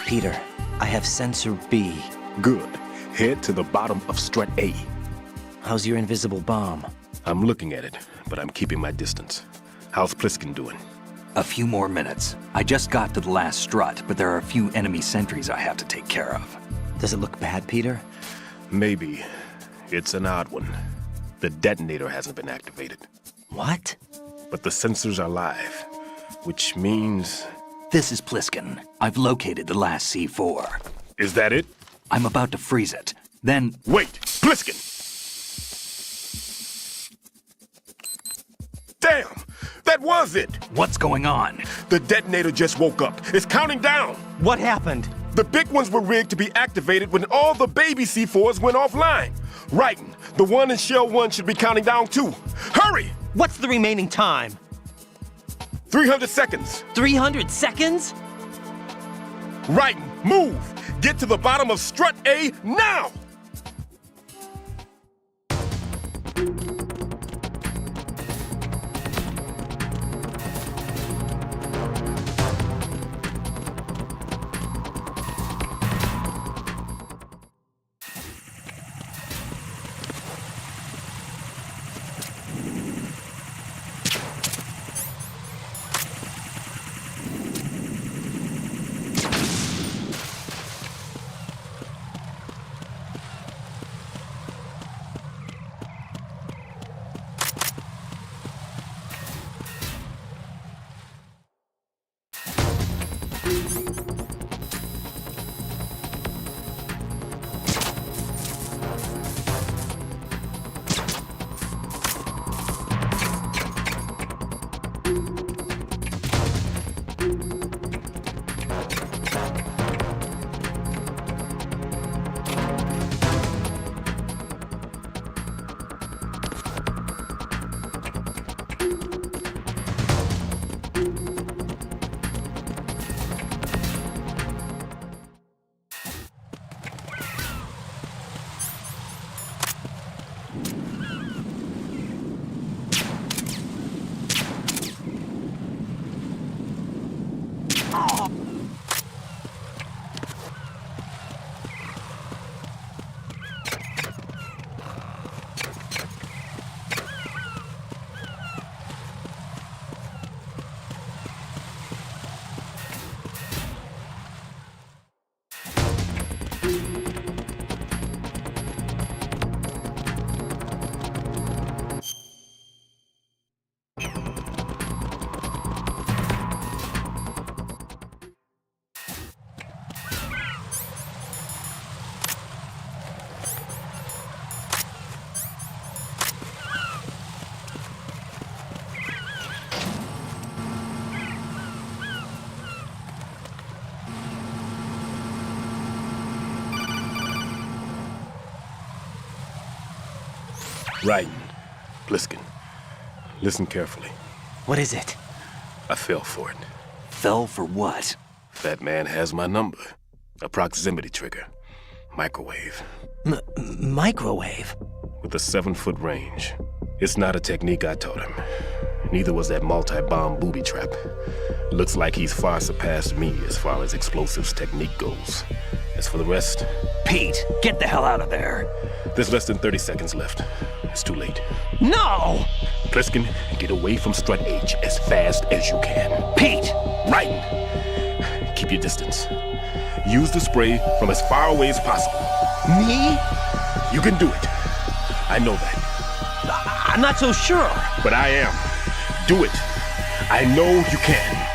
Peter, I have sensor B. Good. Head to the bottom of Strut A. How's your invisible bomb? I'm looking at it, but I'm keeping my distance. How's Pliskin doing? A few more minutes. I just got to the last strut, but there are a few enemy sentries I have to take care of. Does it look bad, Peter? Maybe. It's an odd one. The detonator hasn't been activated. What? But the sensors are live, which means This is Pliskin. I've located the last C4. Is that it? I'm about to freeze it. Then... Wait! Pliskin! Damn! That was it! What's going on? The detonator just woke up. It's counting down! What happened? The big ones were rigged to be activated when all the baby C4s went offline. Writing, the one in Shell 1 should be counting down too. Hurry! What's the remaining time? 300 seconds. 300 seconds? Writing, move! Get to the bottom of strut A now! Writing. Pliskin. Listen carefully. What is it? I fell for it. Fell for what? That man has my number. A proximity trigger. Microwave. Microwave? With a 7-foot range. It's not a technique I taught him. Neither was that multi-bomb booby trap. Looks like he's far surpassed me as far as explosives technique goes. As for the rest... Pete, get the hell out of there. There's less than 30 seconds left. It's too late. No! Pliskin, get away from Strut H as fast as you can. Pete! Writing. Keep your distance. Use the spray from as far away as possible. Me? You can do it. I know that. I'm not so sure. But I am. Do it. I know you can.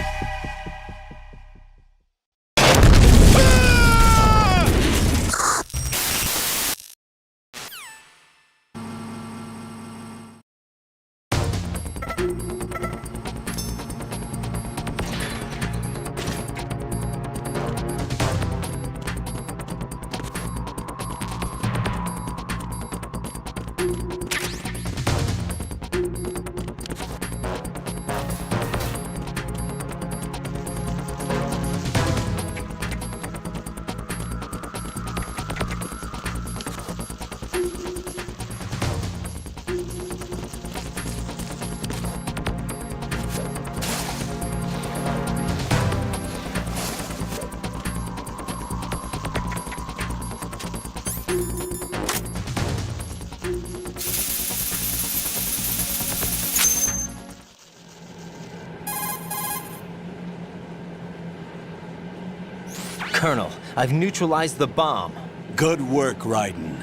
Colonel, I've neutralized the bomb. Good work, Raiden.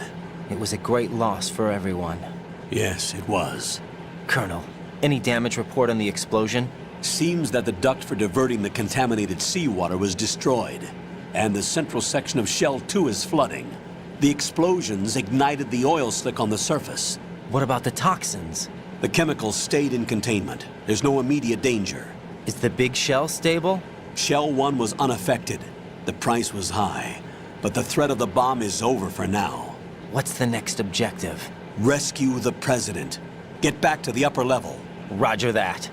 It was a great loss for everyone. Yes, it was. Colonel, any damage report on the explosion? Seems that the duct for diverting the contaminated seawater was destroyed, and the central section of Shell 2 is flooding. The explosions ignited the oil slick on the surface. What about the toxins? The chemicals stayed in containment. There's no immediate danger. Is the big shell stable? Shell 1 was unaffected. The price was high, but the threat of the bomb is over for now. What's the next objective? Rescue the President. Get back to the upper level. Roger that.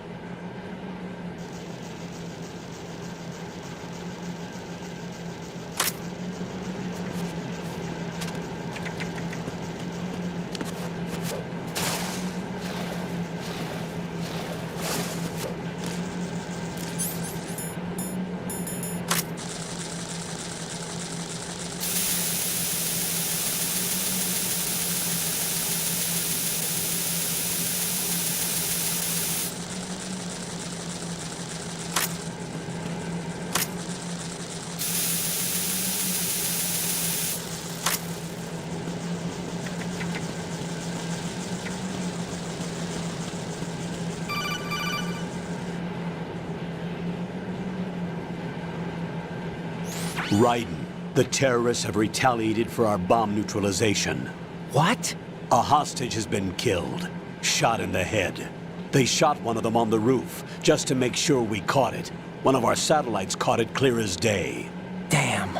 Raiden, the terrorists have retaliated for our bomb neutralization. What? A hostage has been killed, shot in the head. They shot one of them on the roof, just to make sure we caught it. One of our satellites caught it clear as day. Damn.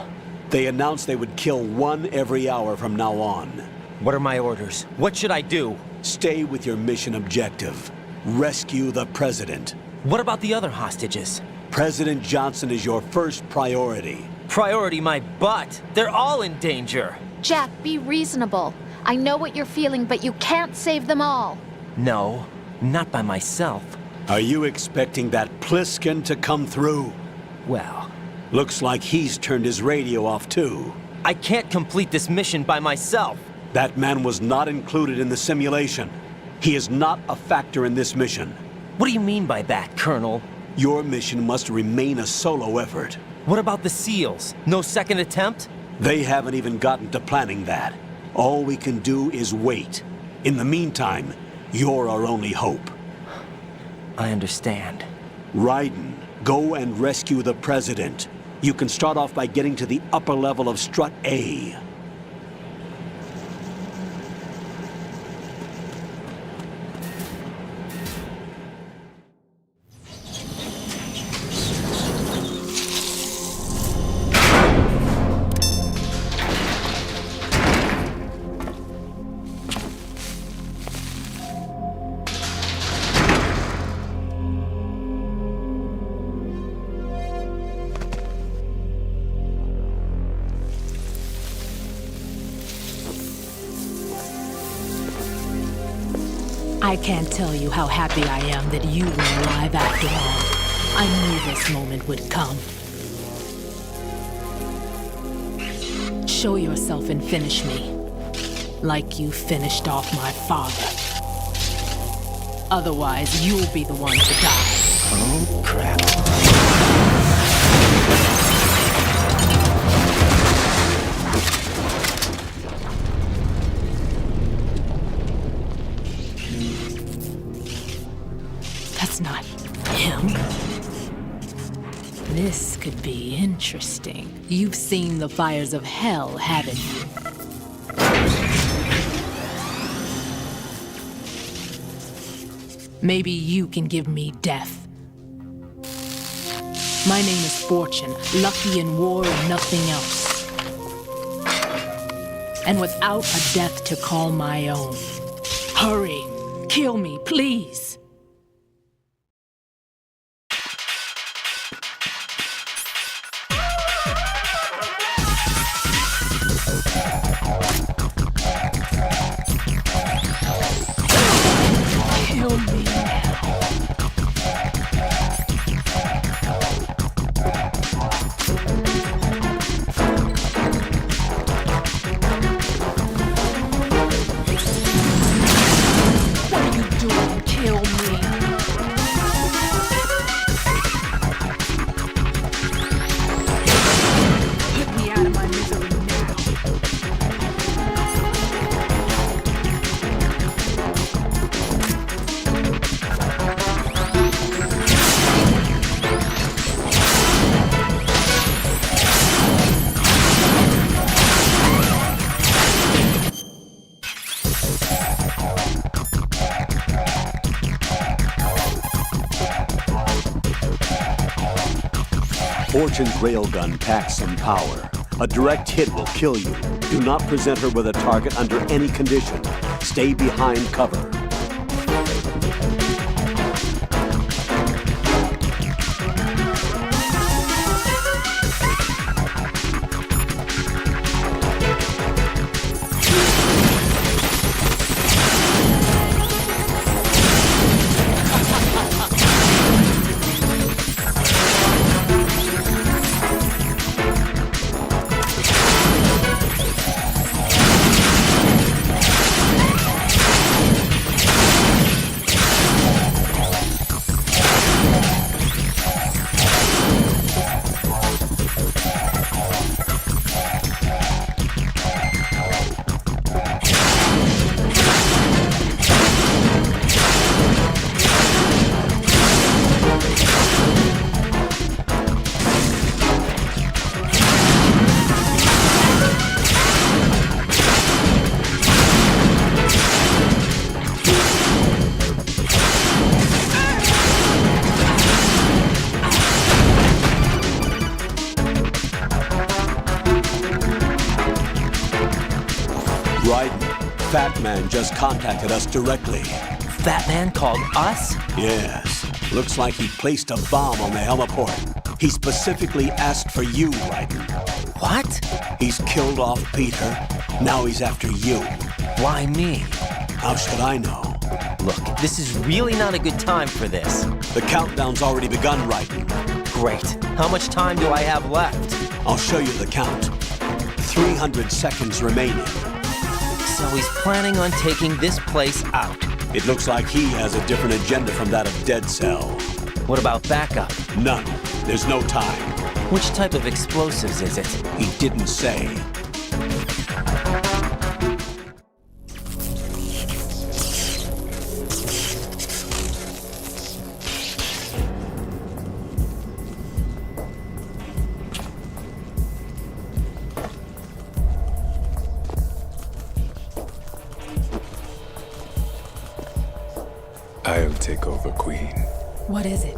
They announced they would kill one every hour from now on. What are my orders? What should I do? Stay with your mission objective. Rescue the President. What about the other hostages? President Johnson is your first priority. Priority my butt. They're all in danger. Jack, be reasonable. I know what you're feeling, but you can't save them all. No, not by myself. Are you expecting that Pliskin to come through? Well, Looks like he's turned his radio off too. I can't complete this mission by myself. That man was not included in the simulation. He is not a factor in this mission. What do you mean by that, Colonel? Your mission must remain a solo effort. What about the SEALs? No second attempt? They haven't even gotten to planning that. All we can do is wait. In the meantime, you're our only hope. I understand. Raiden, go and rescue the President. You can start off by getting to the upper level of Strut A. I can't tell you how happy I am that you were alive after all. I knew this moment would come. Show yourself and finish me. Like you finished off my father. Otherwise, you'll be the one to die. Oh, crap. That's not him. This could be interesting. You've seen the fires of hell, haven't you? Maybe you can give me death. My name is Fortune, lucky in war and nothing else. And without a death to call my own. Hurry, kill me, please. Kill me now. What are you doing? Kill me. Fortune's railgun packs some power. A direct hit will kill you. Do not present her with a target under any condition. Stay behind cover. Fat Man just contacted us directly. Fat Man called us? Yes. Looks like he placed a bomb on the heliport. He specifically asked for you, Raiden. What? He's killed off Peter. Now he's after you. Why me? How should I know? Look, this is really not a good time for this. The countdown's already begun, Raiden. Great. How much time do I have left? I'll show you the count. 300 seconds remaining. So he's planning on taking this place out. It looks like he has a different agenda from that of Dead Cell. What about backup? None. There's no time. Which type of explosives is it? He didn't say. I'll take over, Queen. What is it?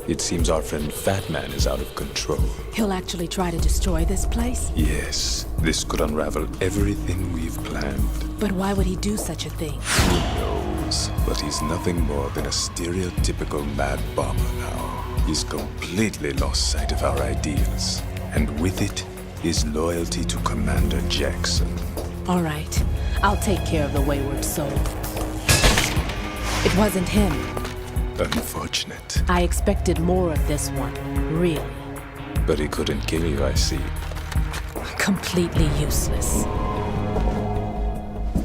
It seems our friend Fat Man is out of control. He'll actually try to destroy this place? Yes, this could unravel everything we've planned. But why would he do such a thing? Who knows? But he's nothing more than a stereotypical mad bomber now. He's completely lost sight of our ideals. And with it, his loyalty to Commander Jackson. All right. I'll take care of the wayward soul. It wasn't him. Unfortunate. I expected more of this one, really. But he couldn't kill you, I see. Completely useless.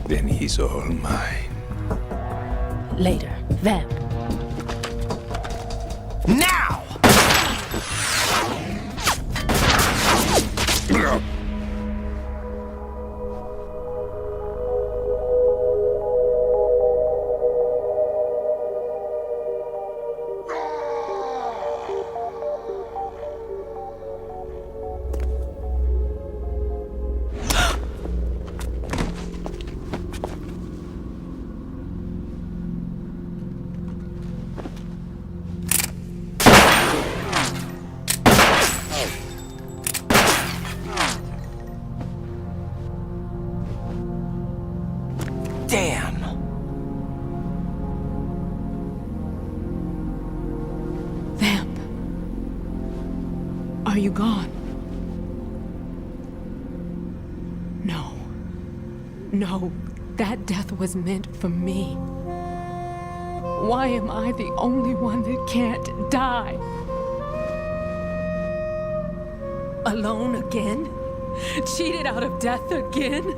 Then he's all mine. Later, Vamp. Now! Damn! Vamp. Are you gone? No. No, that death was meant for me. Why am I the only one that can't die? Alone again? Cheated out of death again?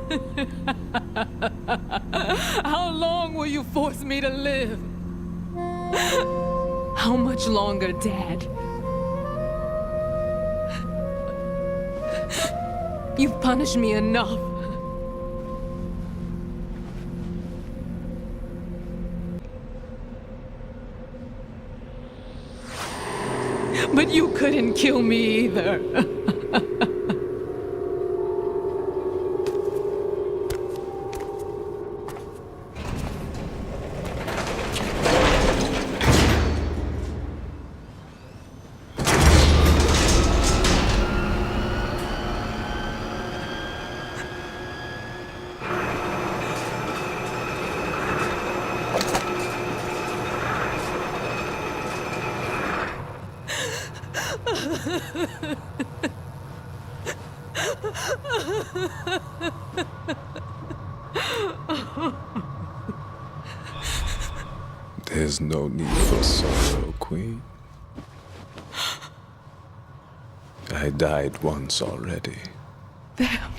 How long will you force me to live? How much longer, Dad? You've punished me enough. But you couldn't kill me either. There's no need for sorrow, Queen. I died once already. Vamp.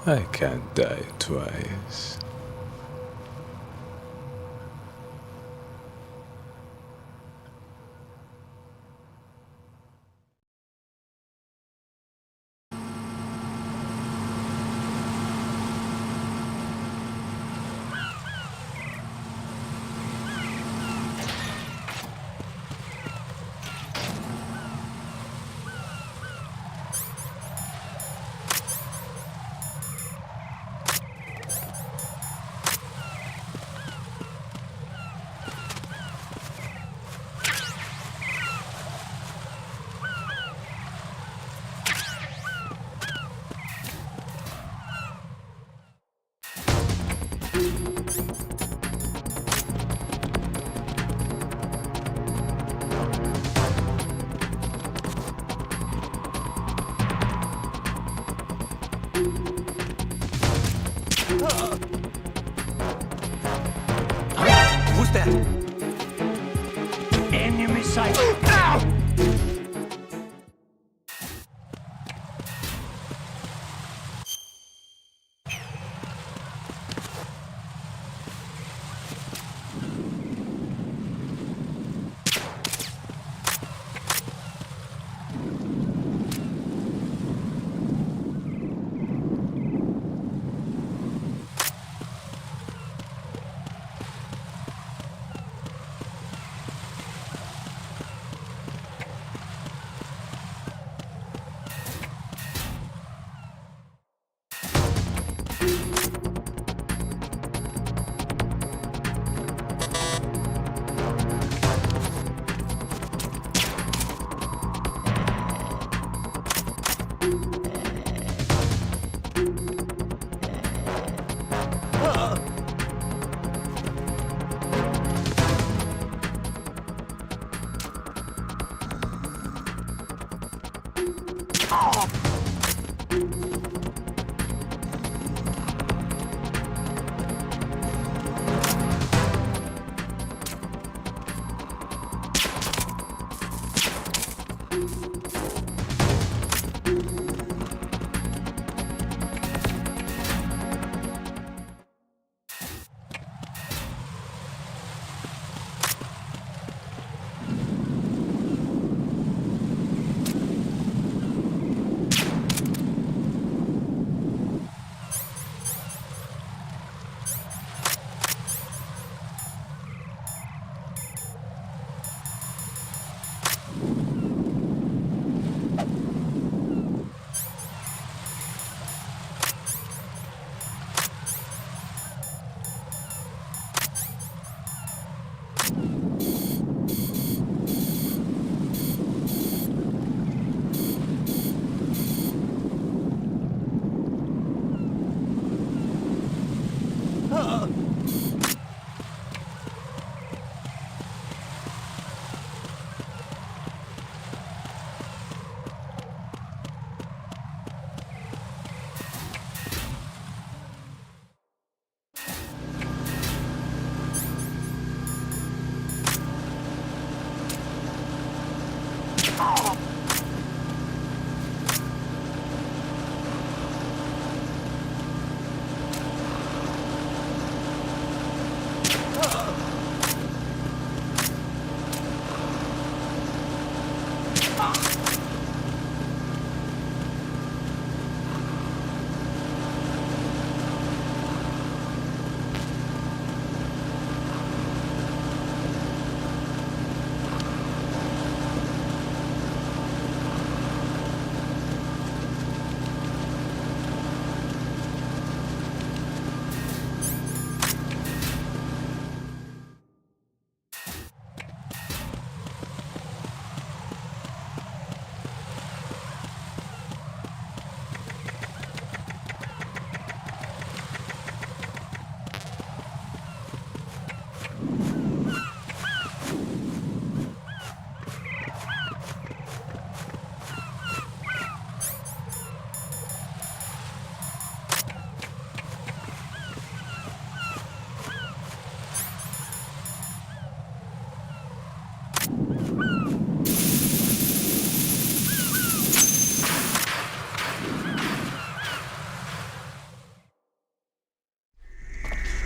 I can't die twice. Who's that? Enemy sight.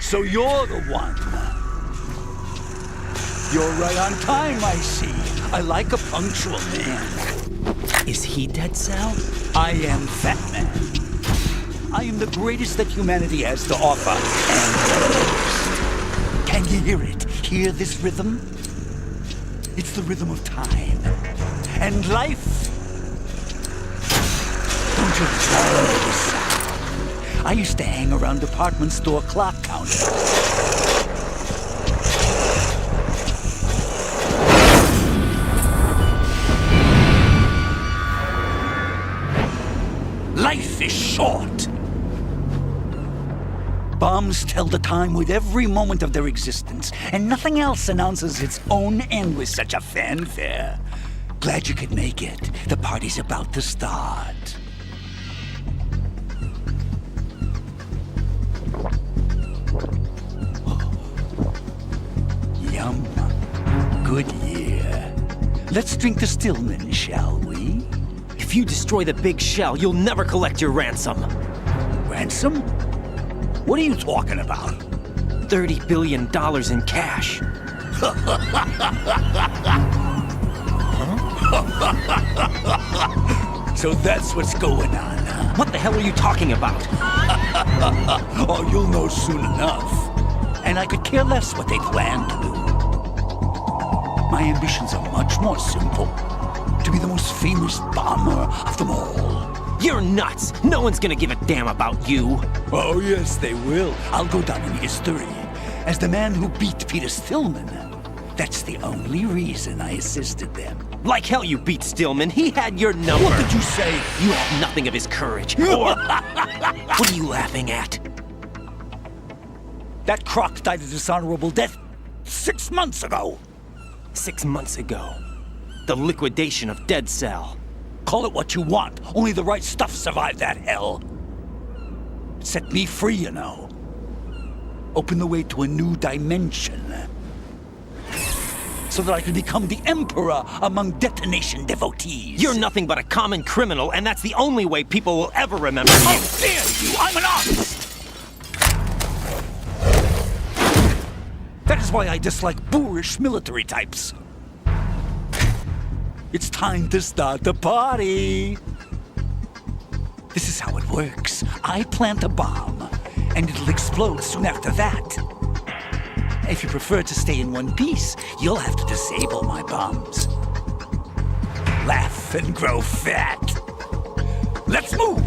So you're the one. You're right on time, I see. I like a punctual man. Is he Dead Cell? I am Fat Man. I am the greatest that humanity has to offer, and can you hear it? Hear this rhythm? It's the rhythm of time and life. Don't you love this sound? I used to hang around department store clock counters. Life is short. Bombs tell the time with every moment of their existence, and nothing else announces its own end with such a fanfare. Glad you could make it. The party's about to start. Yum. Good year. Let's drink to Stillman, shall we? If you destroy the big shell, you'll never collect your ransom. Ransom? What are you talking about? $30 billion in cash. So that's what's going on, huh? What the hell are you talking about? Oh, you'll know soon enough. And I could care less what they plan to do. My ambitions are much more simple. To be the most famous bomber of them all. You're nuts! No one's gonna give a damn about you! Oh, yes, they will. I'll go down in history as the man who beat Peter Stillman. That's the only reason I assisted them. Like hell you beat Stillman. He had your number. What did you say? You have nothing of his courage. Or... What are you laughing at? That croc died a dishonorable death 6 months ago. 6 months ago. The liquidation of Dead Cell. Call it what you want. Only the right stuff survived that hell. It set me free, you know. Opened the way to a new dimension. So that I could become the emperor among detonation devotees. You're nothing but a common criminal, and that's the only way people will ever remember you. How dare you! I'm an artist! That is why I dislike boorish military types. It's time to start the party. This is how it works. I plant a bomb, and it'll explode soon after that. If you prefer to stay in one piece, you'll have to disable my bombs. Laugh and grow fat. Let's move!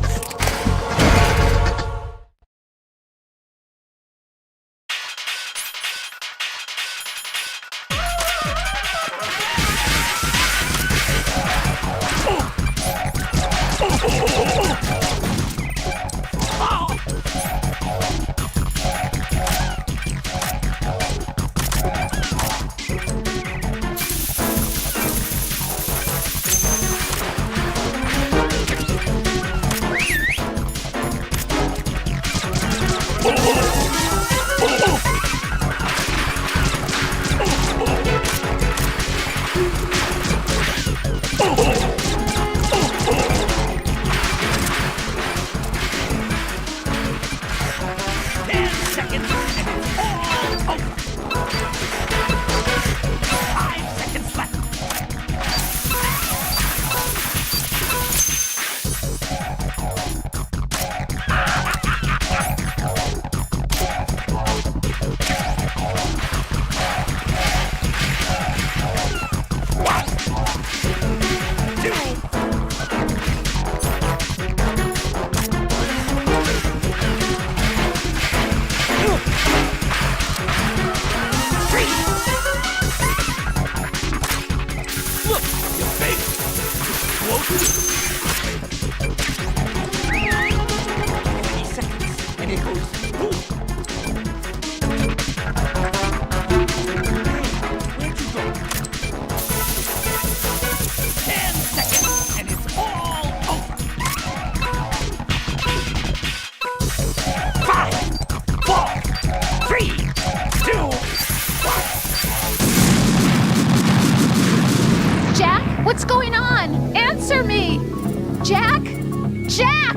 What's going on? Answer me! Jack? Jack!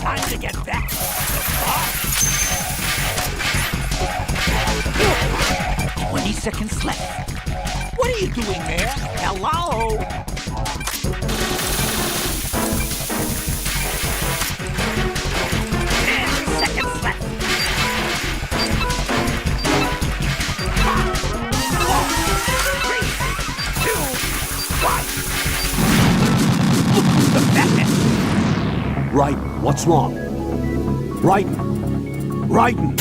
Time to get back. 20 seconds left. What are you doing there? Hello? 10 seconds left. 5, 4, 3, 2, 1. Look who's the fattest. Right, what's wrong? Raiden! Raiden!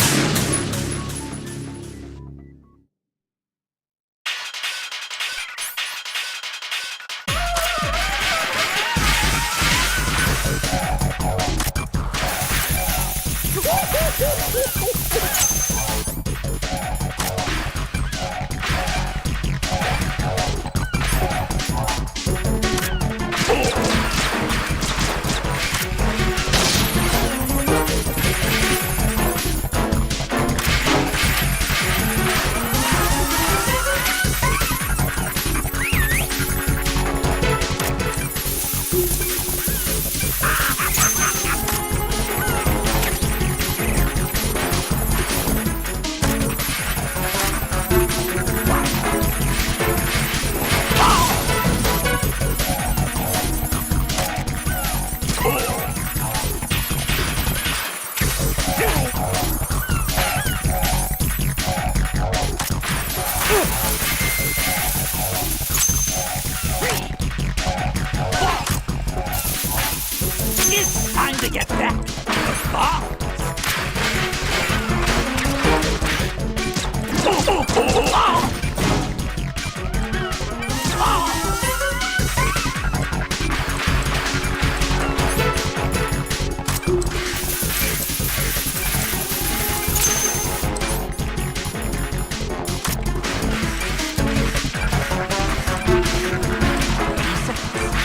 It's time to get back to the bombs.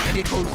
And it goes.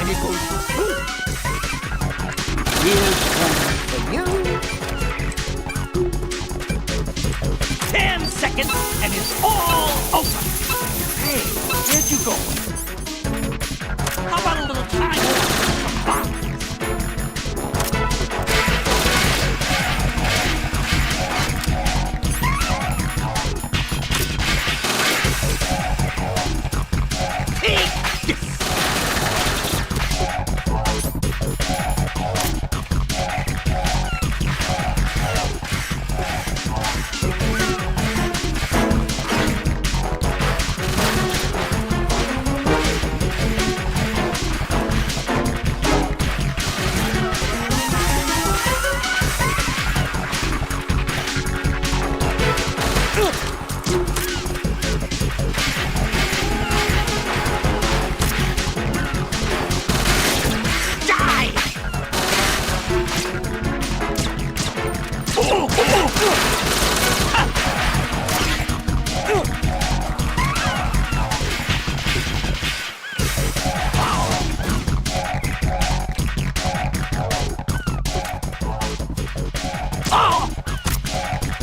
barnacles. Here's one for you. 10 seconds, and it's all over. Hey, where'd you go? How about a little time for some bombs?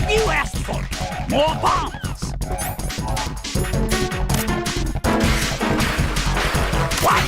You asked for it. More bombs. What?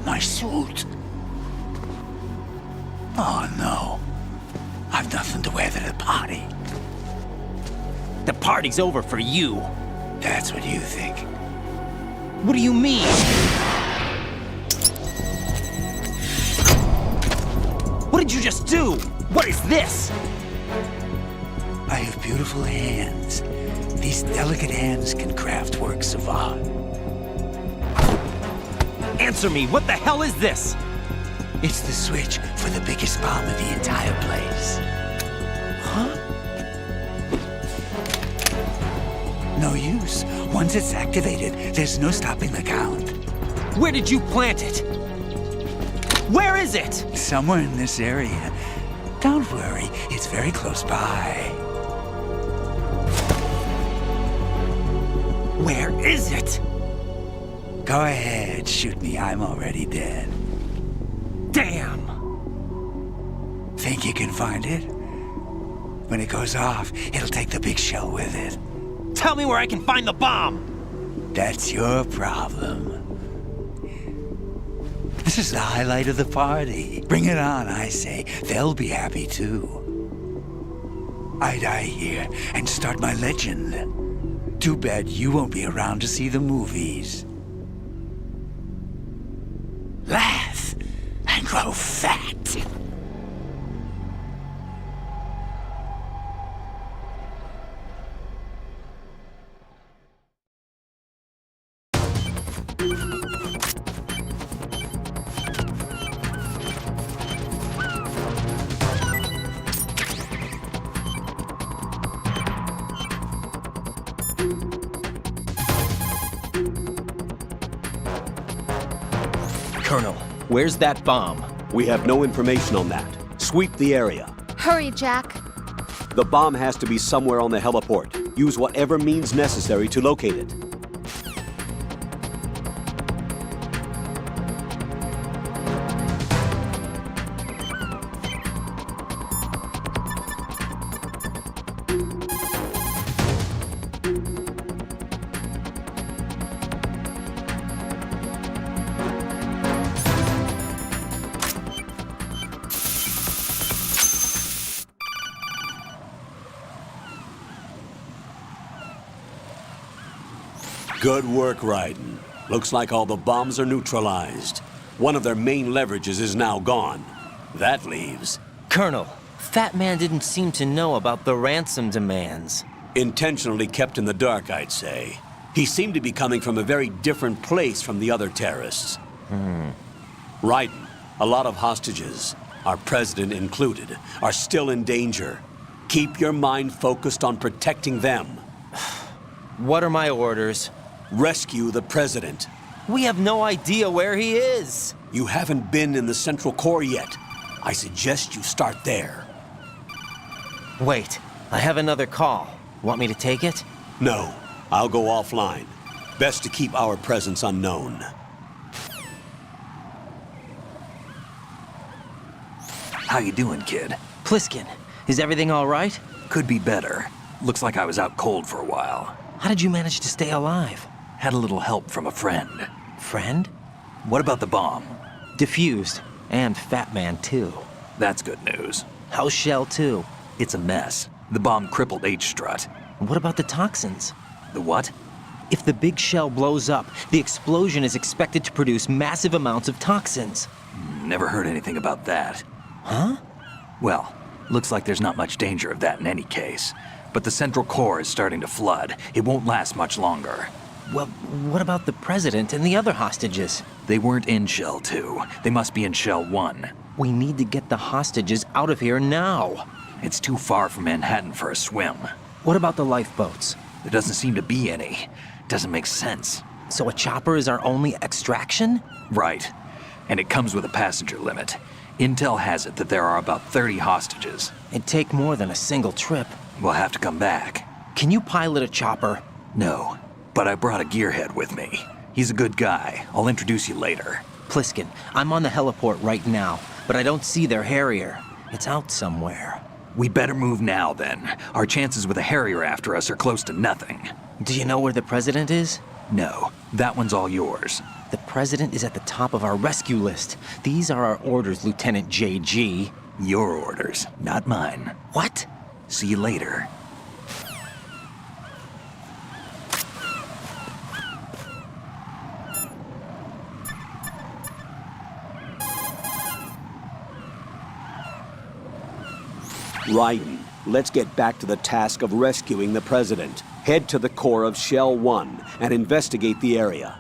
My suit. Oh, no. I've nothing to wear to the party. The party's over for you. That's what you think. What do you mean? What did you just do? What is this? I have beautiful hands. These delicate hands can craft works of art. Answer me, what the hell is this? It's the switch for the biggest bomb in the entire place. Huh? No use. Once it's activated, there's no stopping the count. Where did you plant it? Where is it? Somewhere in this area. Don't worry, it's very close by. Where is it? Go ahead, shoot me. I'm already dead. Damn! Think you can find it? When it goes off, it'll take the big shell with it. Tell me where I can find the bomb! That's your problem. This is the highlight of the party. Bring it on, I say. They'll be happy too. I die here and start my legend. Too bad you won't be around to see the movies. Laugh and grow fat. Colonel, where's that bomb? We have no information on that. Sweep the area. Hurry, Jack. The bomb has to be somewhere on the heliport. Use whatever means necessary to locate it. Good work, Raiden. Looks like all the bombs are neutralized. One of their main leverages is now gone. That leaves Colonel, Fat Man didn't seem to know about the ransom demands. intentionally kept in the dark, I'd say. He seemed to be coming from a very different place from the other terrorists. Raiden, a lot of hostages, our president included, are still in danger. Keep your mind focused on protecting them. What are my orders? Rescue the president. We have no idea where he is. You haven't been in the Central Core yet. I suggest you start there. Wait, I have another call. Want me to take it? No, I'll go offline. Best to keep our presence unknown. How you doing, kid? Pliskin, is everything all right? Could be better. Looks like I was out cold for a while. How did you manage to stay alive? Had a little help from a friend. Friend? What about the bomb? Diffused. And Fat Man, too. That's good news. How's Shell 2? It's a mess. The bomb crippled H-Strut. What about the toxins? The what? If the big shell blows up, the explosion is expected to produce massive amounts of toxins. Never heard anything about that. Huh? Well, looks like there's not much danger of that in any case. But the Central Core is starting to flood. It won't last much longer. Well, what about the president and the other hostages? They weren't in Shell 2. They must be in Shell 1. We need to get the hostages out of here now. It's too far from Manhattan for a swim. What about the lifeboats? There doesn't seem to be any. Doesn't make sense. So a chopper is our only extraction? Right. And it comes with a passenger limit. Intel has it that there are about 30 hostages. It'd take more than a single trip. We'll have to come back. Can you pilot a chopper? No, but I brought a gearhead with me. He's a good guy. I'll introduce you later. Pliskin, I'm on the heliport right now, but I don't see their Harrier. It's out somewhere. We better move now, then. Our chances with a Harrier after us are close to nothing. Do you know where the president is? No, that one's all yours. The president is at the top of our rescue list. These are our orders, Lieutenant JG. Your orders, not mine. What? See you later. Raiden, let's get back to the task of rescuing the president. Head to the core of Shell 1 and investigate the area.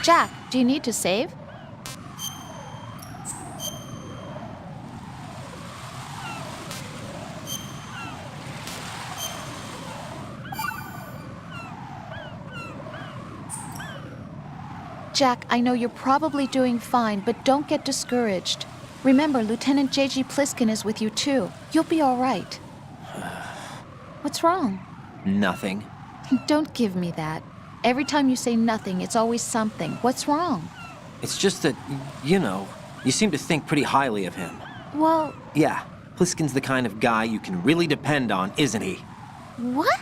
Jack, do you need to save? Jack, I know you're probably doing fine, but don't get discouraged. Remember, Lieutenant J.G. Pliskin is with you too. You'll be all right. What's wrong? Nothing. Don't give me that. Every time you say nothing, it's always something. What's wrong? It's just that, you know, you seem to think pretty highly of him. Well, Yeah, Pliskin's the kind of guy you can really depend on, isn't he? what?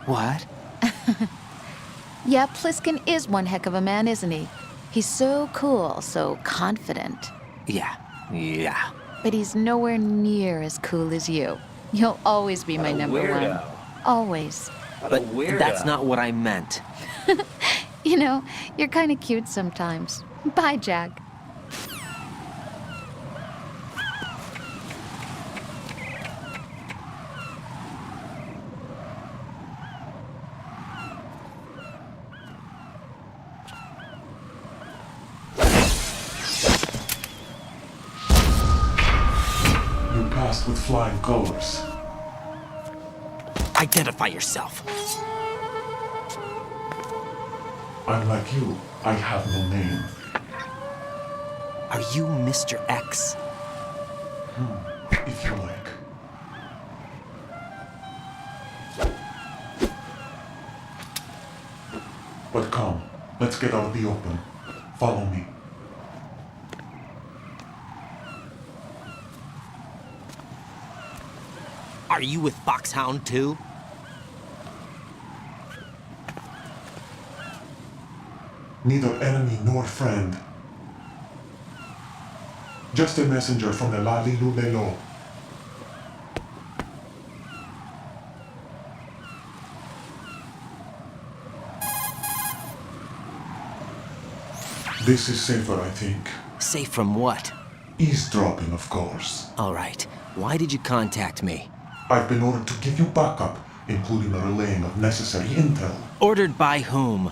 What? Yeah, Pliskin is one heck of a man, isn't he? He's so cool, so confident. Yeah. But he's nowhere near as cool as you. You'll always be my number one. Always. But that's not what I meant. You know, you're kind of cute sometimes. Bye, Jack. You passed with flying colors. Identify yourself. Unlike you, I have no name. Are you Mr. X? If you like. But come, let's get out the open. Follow me. Are you with Foxhound too? Neither enemy nor friend. Just a messenger from the Lali Lulelo. This is safer, I think. Safe from what? Eavesdropping, of course. All right. Why did you contact me? I've been ordered to give you backup, including the relaying of necessary intel. Ordered by whom?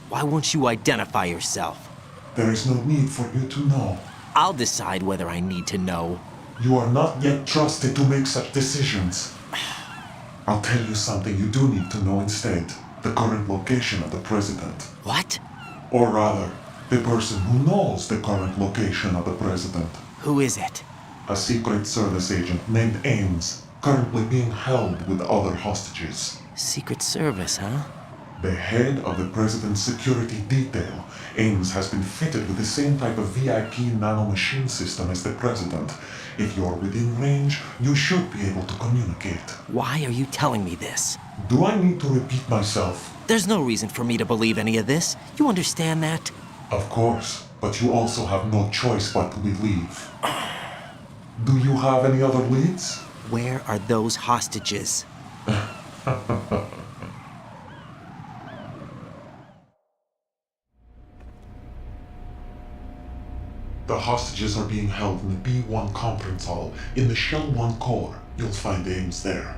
Why won't you identify yourself? There is no need for you to know. I'll decide whether I need to know. You are not yet trusted to make such decisions. I'll tell you something you do need to know instead. The current location of the president. What? Or rather, the person who knows the current location of the president. Who is it? A Secret Service agent named Ames, currently being held with other hostages. Secret Service, huh? The head of the president's security detail, Ames has been fitted with the same type of VIP nanomachine system as the president. If you're within range, you should be able to communicate. Why are you telling me this? Do I need to repeat myself? There's no reason for me to believe any of this. You understand that? Of course, but you also have no choice but to believe. Do you have any other leads? Where are those hostages? The hostages are being held in the B1 conference hall in the Shell 1 core. You'll find Ames there.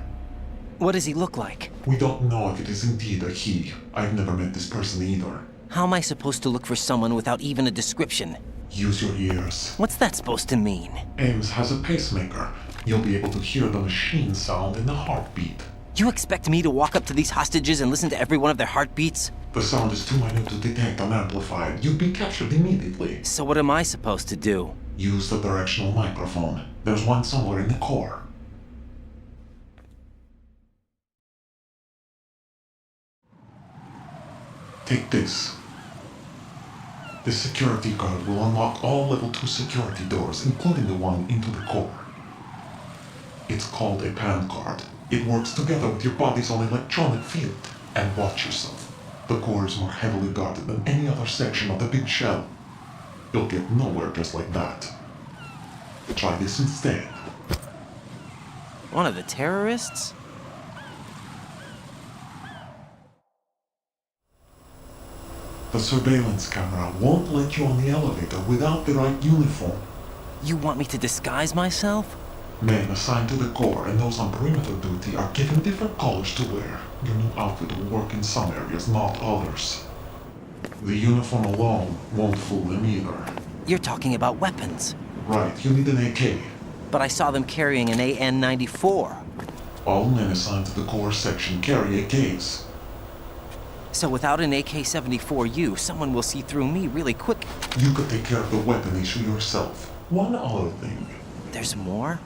What does he look like? We don't know if it is indeed a he. I've never met this person either. How am I supposed to look for someone without even a description? Use your ears. What's that supposed to mean? Ames has a pacemaker. You'll be able to hear the machine sound in the heartbeat. You expect me to walk up to these hostages and listen to every one of their heartbeats? The sound is too minute to detect unamplified. You'd be captured immediately. So what am I supposed to do? Use the directional microphone. There's one somewhere in the core. Take this. This security card will unlock all level 2 security doors, including the one into the core. It's called a PAN card. It works together with your body's own electronic field. And watch yourself. The core is more heavily guarded than any other section of the big shell. You'll get nowhere just like that. Try this instead. One of the terrorists? The surveillance camera won't let you on the elevator without the right uniform. You want me to disguise myself? Men assigned to the core and those on perimeter duty are given different colors to wear. Your new outfit will work in some areas, not others. The uniform alone won't fool them either. You're talking about weapons. Right, you need an AK. But I saw them carrying an AN-94. All men assigned to the core section carry AKs. So without an AK-74U, someone will see through me really quick. You could take care of the weapon issue yourself. One other thing. There's more?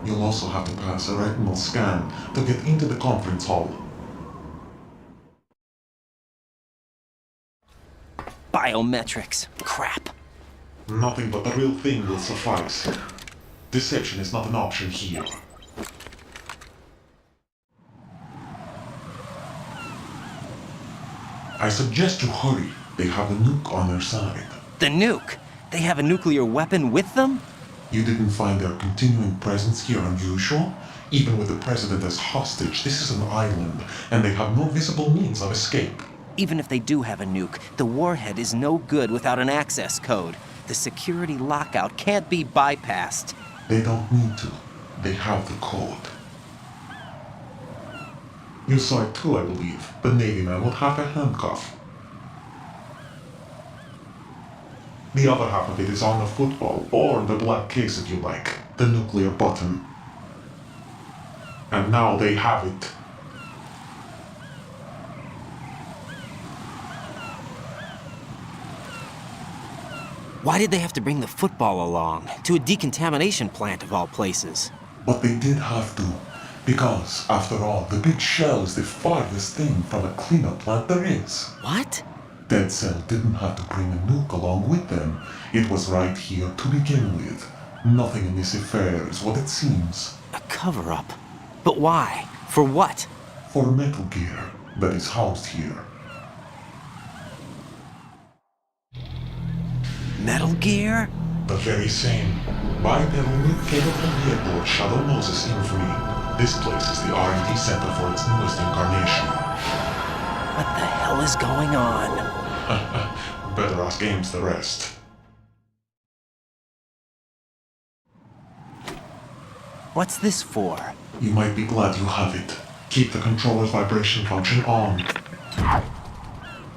You'll also have to pass a retinal scan to get into the conference hall. Biometrics. Crap. Nothing but the real thing will suffice. Deception is not an option here. I suggest you hurry. They have a nuke on their side. The nuke? They have a nuclear weapon with them? You didn't find their continuing presence here unusual? Even with the president as hostage, this is an island, and they have no visible means of escape. Even if they do have a nuke, the warhead is no good without an access code. The security lockout can't be bypassed. They don't need to. They have the code. You saw it too, I believe. The Navy man with half a handcuff. The other half of it is on the football, or the black case if you like. The nuclear button. And now they have it. Why did they have to bring the football along? To a decontamination plant of all places. But they did have to. Because, after all, the big shell is the farthest thing from a cleanup plant there is. What? Dead Cell didn't have to bring a nuke along with them. It was right here to begin with. Nothing in this affair is what it seems. A cover-up? But why? For what? For Metal Gear that is housed here. Metal Gear? The very same. Bipedal nuke-capable vehicle of Shadow Moses Infamy. This place is the R&D center for its newest incarnation. What the hell is going on? Better ask Ames the rest. What's this for? You might be glad you have it. Keep the controller's vibration function on.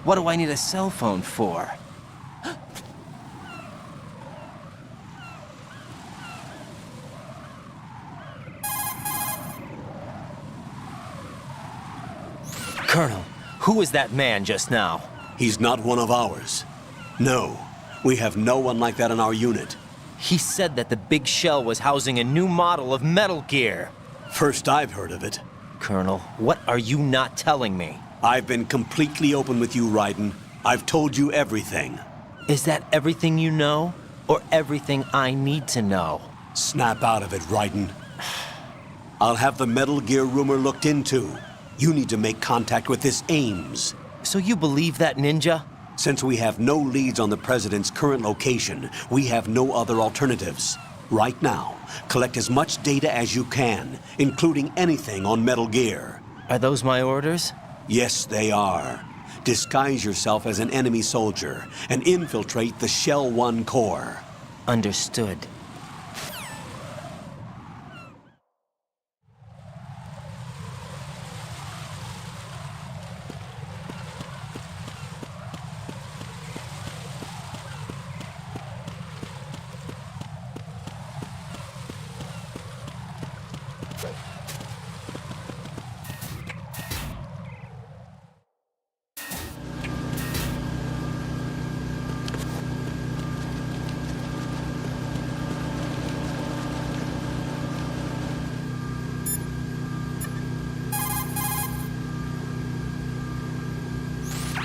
What do I need a cell phone for? Colonel, who was that man just now? He's not one of ours. No, we have no one like that in our unit. He said that the big shell was housing a new model of Metal Gear. First I've heard of it. Colonel, what are you not telling me? I've been completely open with you, Raiden. I've told you everything. Is that everything you know? Or everything I need to know? Snap out of it, Raiden. I'll have the Metal Gear rumor looked into. You need to make contact with this Ames. So you believe that ninja? Since we have no leads on the President's current location, we have no other alternatives. Right now, collect as much data as you can, including anything on Metal Gear. Are those my orders? Yes, they are. Disguise yourself as an enemy soldier and infiltrate the Shell 1 core. Understood.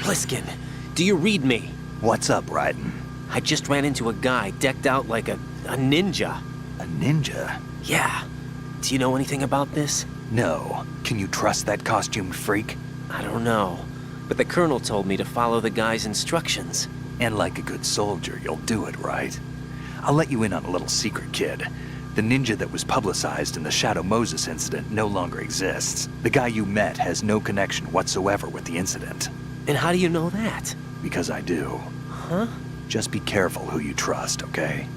Pliskin, do you read me? What's up, Raiden? I just ran into a guy decked out like a ninja. A ninja? Yeah. Do you know anything about this? No. Can you trust that costumed freak? I don't know. But the colonel told me to follow the guy's instructions. And like a good soldier, you'll do it, right? I'll let you in on a little secret, kid. The ninja that was publicized in the Shadow Moses incident no longer exists. The guy you met has no connection whatsoever with the incident. And how do you know that? Because I do. Huh? Just be careful who you trust, okay?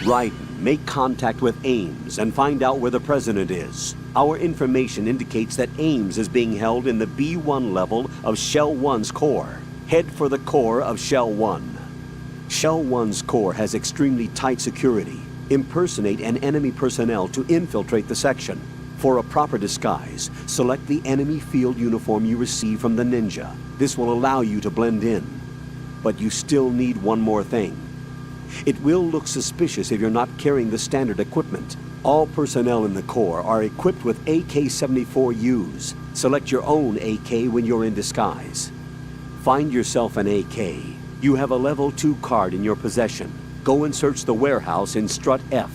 Raiden, make contact with Ames and find out where the President is. Our information indicates that Ames is being held in the B1 level of Shell 1's core. Head for the core of Shell 1. Shell 1's core has extremely tight security. Impersonate an enemy personnel to infiltrate the section. For a proper disguise, select the enemy field uniform you receive from the ninja. This will allow you to blend in. But you still need one more thing. It will look suspicious if you're not carrying the standard equipment. All personnel in the Corps are equipped with AK-74Us. Select your own AK when you're in disguise. Find yourself an AK. You have a level 2 card in your possession. Go and search the warehouse in Strut F.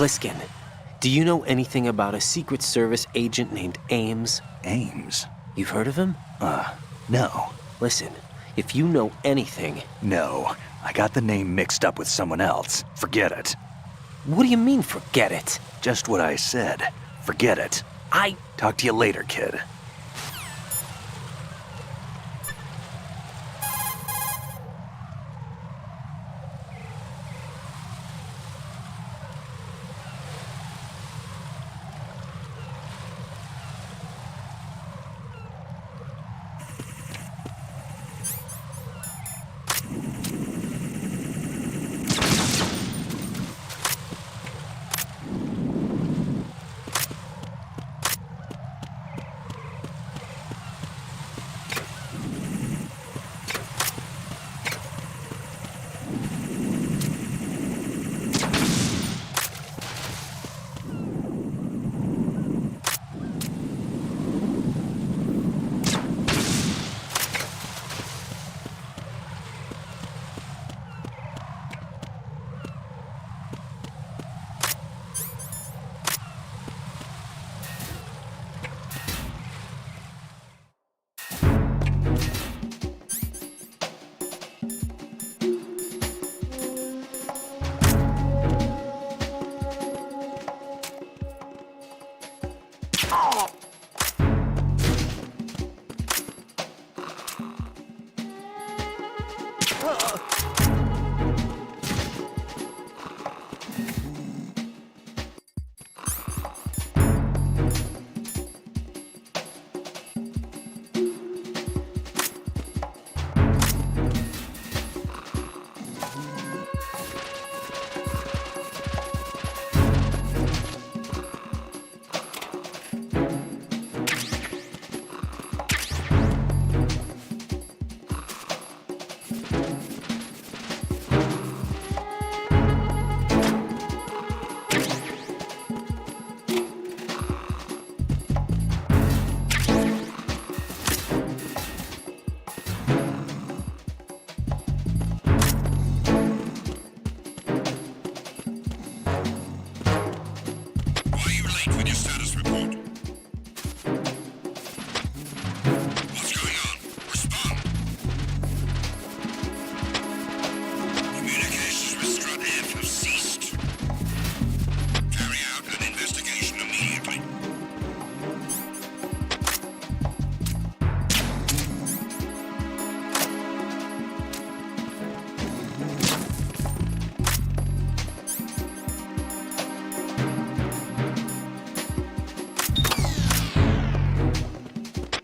Pliskin, do you know anything about a Secret Service agent named Ames? Ames? You've heard of him? No. Listen, if you know anything... No. I got the name mixed up with someone else. Forget it. What do you mean, forget it? Just what I said. Forget it. Talk to you later, kid.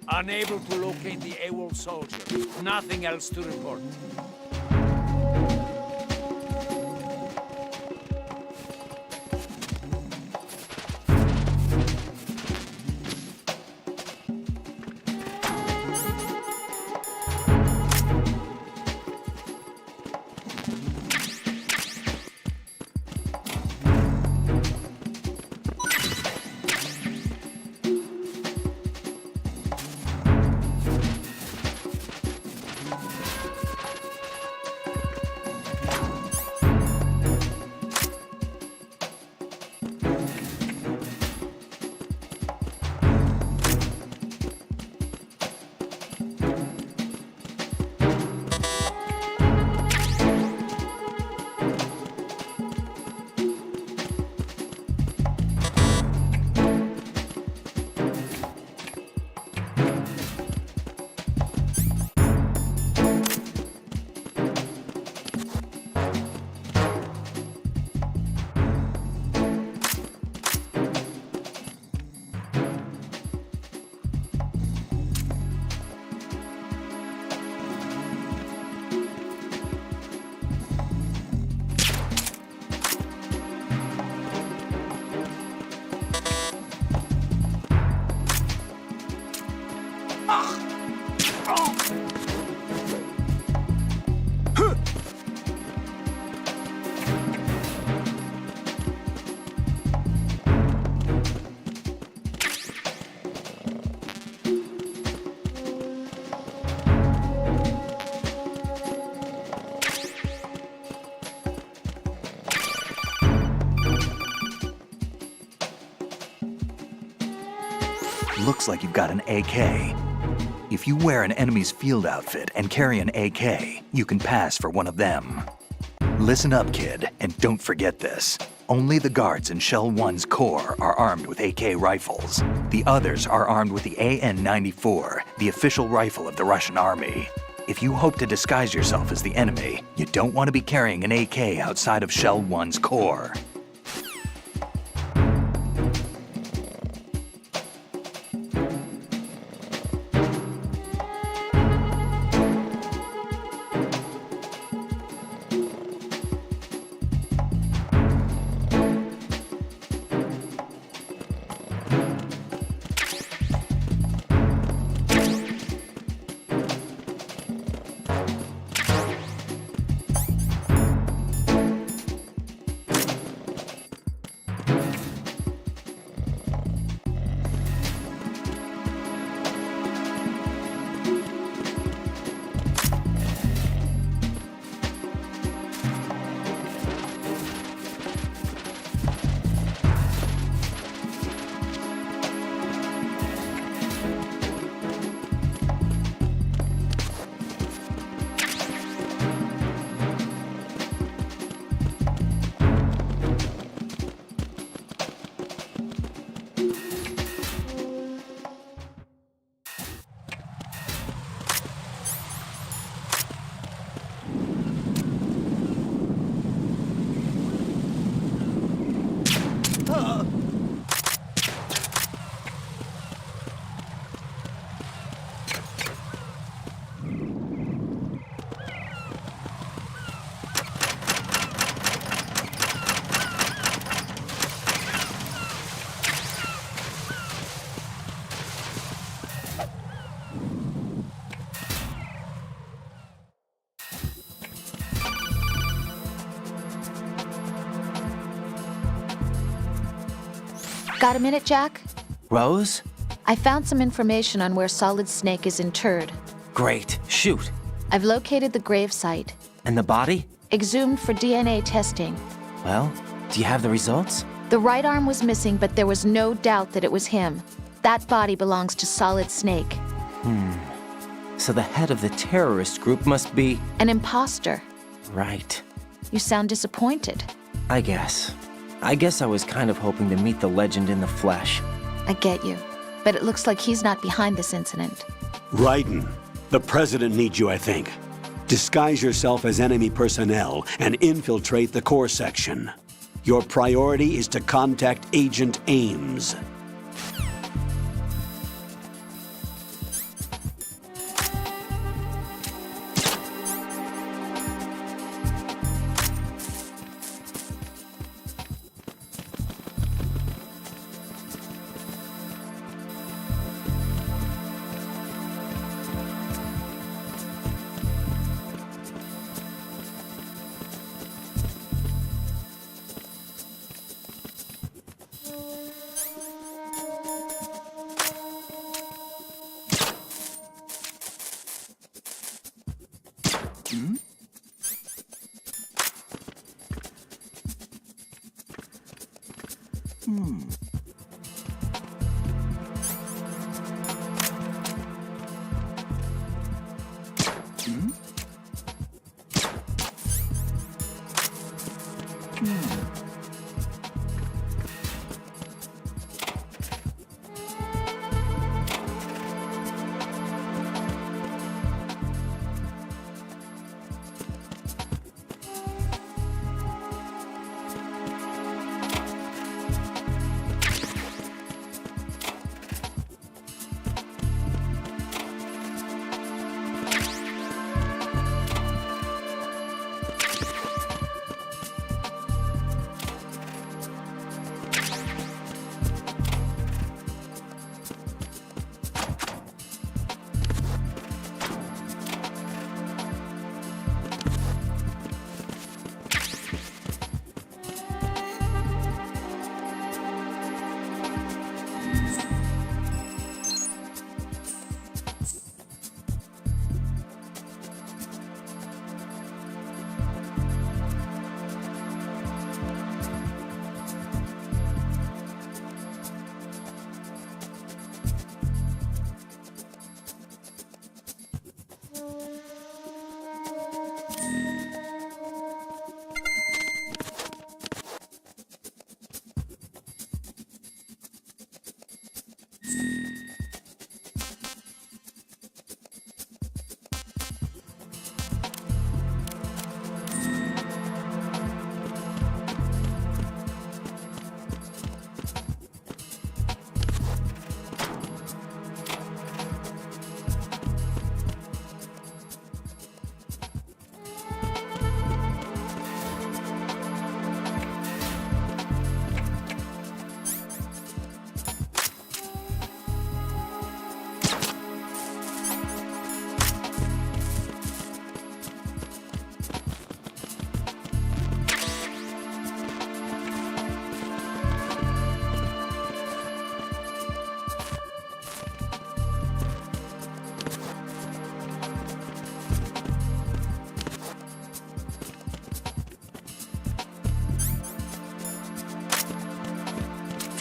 Unable to locate the AWOL soldier. Nothing else to report. Looks like you've got an AK. If you wear an enemy's field outfit and carry an AK, you can pass for one of them. Listen up, kid, and don't forget this. Only the guards in Shell 1's core are armed with AK rifles. The others are armed with the AN-94, the official rifle of the Russian army. If you hope to disguise yourself as the enemy, you don't want to be carrying an AK outside of Shell 1's core. Got a minute, Jack? Rose? I found some information on where Solid Snake is interred. Great. Shoot. I've located the grave site. And the body? Exhumed for DNA testing. Well, do you have the results? The right arm was missing, but there was no doubt that it was him. That body belongs to Solid Snake. So the head of the terrorist group must be... An imposter. Right. You sound disappointed. I guess I was kind of hoping to meet the legend in the flesh. I get you. But it looks like he's not behind this incident. Raiden, the president needs you, I think. Disguise yourself as enemy personnel and infiltrate the core section. Your priority is to contact Agent Ames.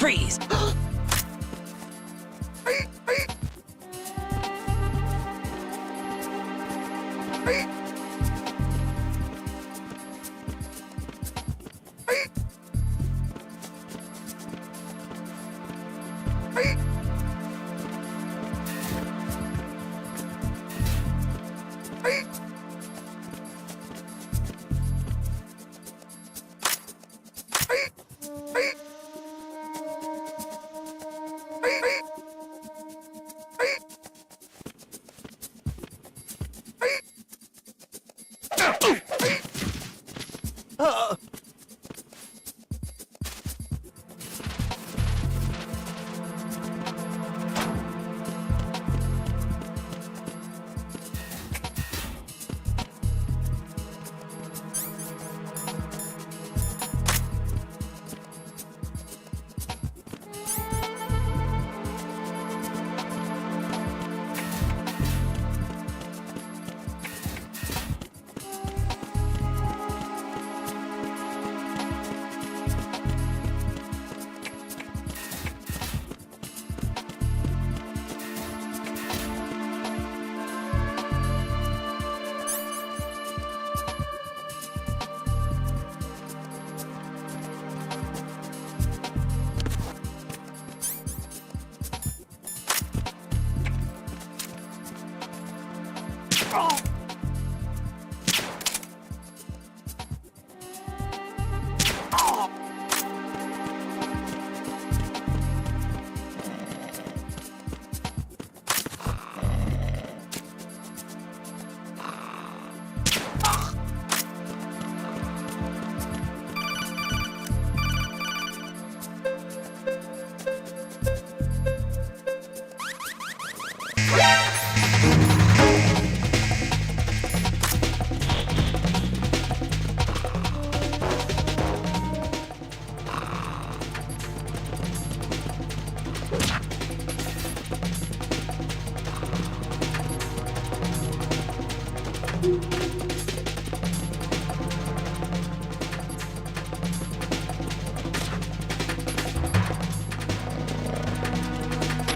Freeze!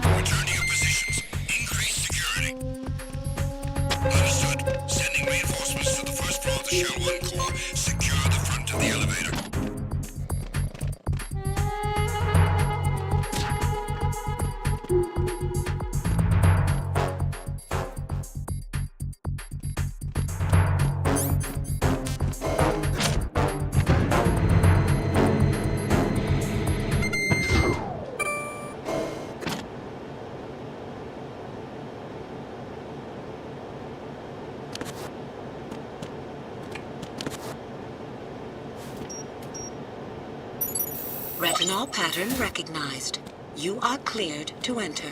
Return to your positions. Increase security. Understood. Sending reinforcements to the first floor of the Shell 1 core. Secure the front of the elevator. Retinol pattern recognized. You are cleared to enter.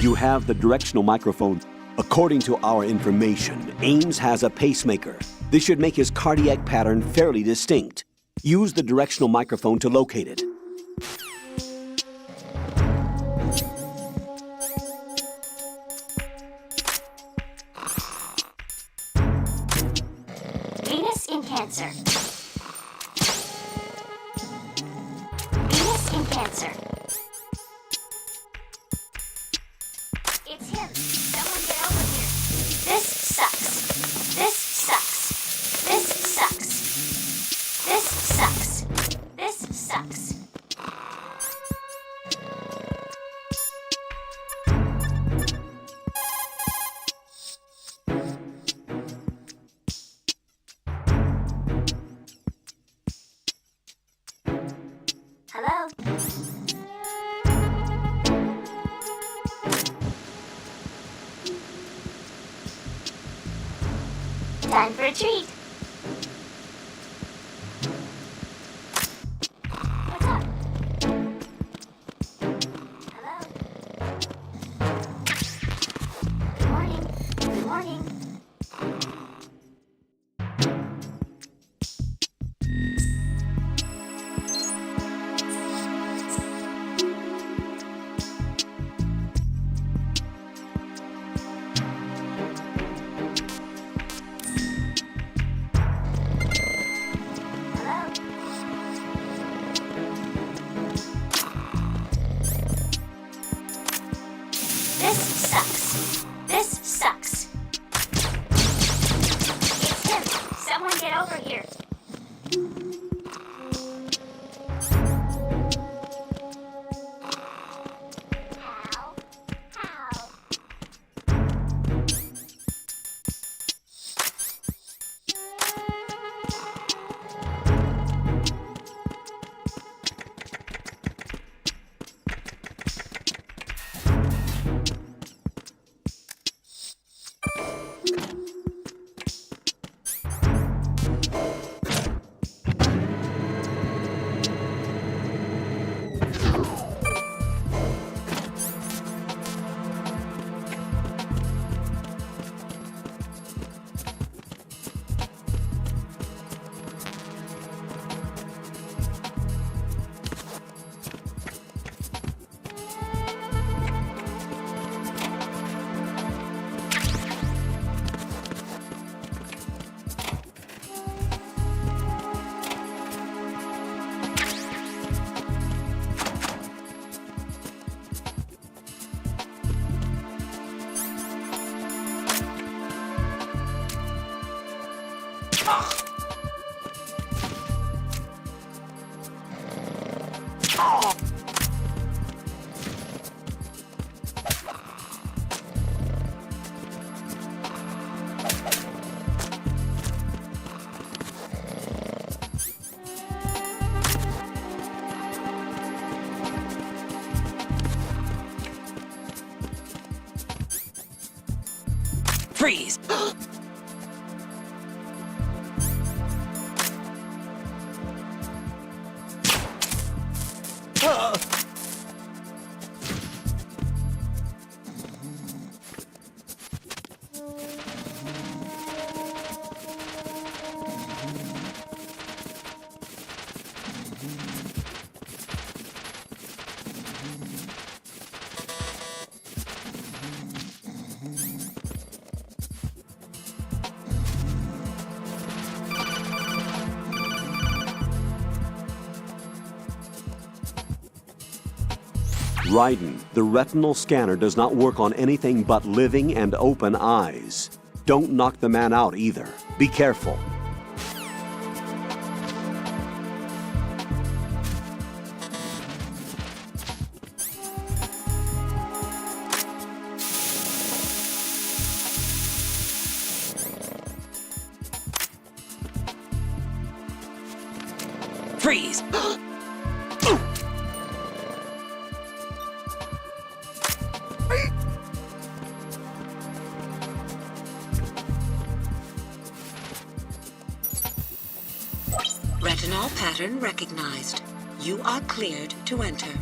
You have the directional microphone. According to our information, Ames has a pacemaker. This should make his cardiac pattern fairly distinct. Use the directional microphone to locate it. Venus in Cancer. Venus in Cancer. It's him. Someone get over here. This sucks. This sucks. This sucks. This sucks. This sucks. Hello? Time for a treat. What's up? Hello? Good morning. Good morning. This sucks. This sucks. It's him. Someone get over here. How? How? Freeze! Raiden, the retinal scanner does not work on anything but living and open eyes. Don't knock the man out either. Be careful. Freeze! Retinol pattern recognized. You are cleared to enter.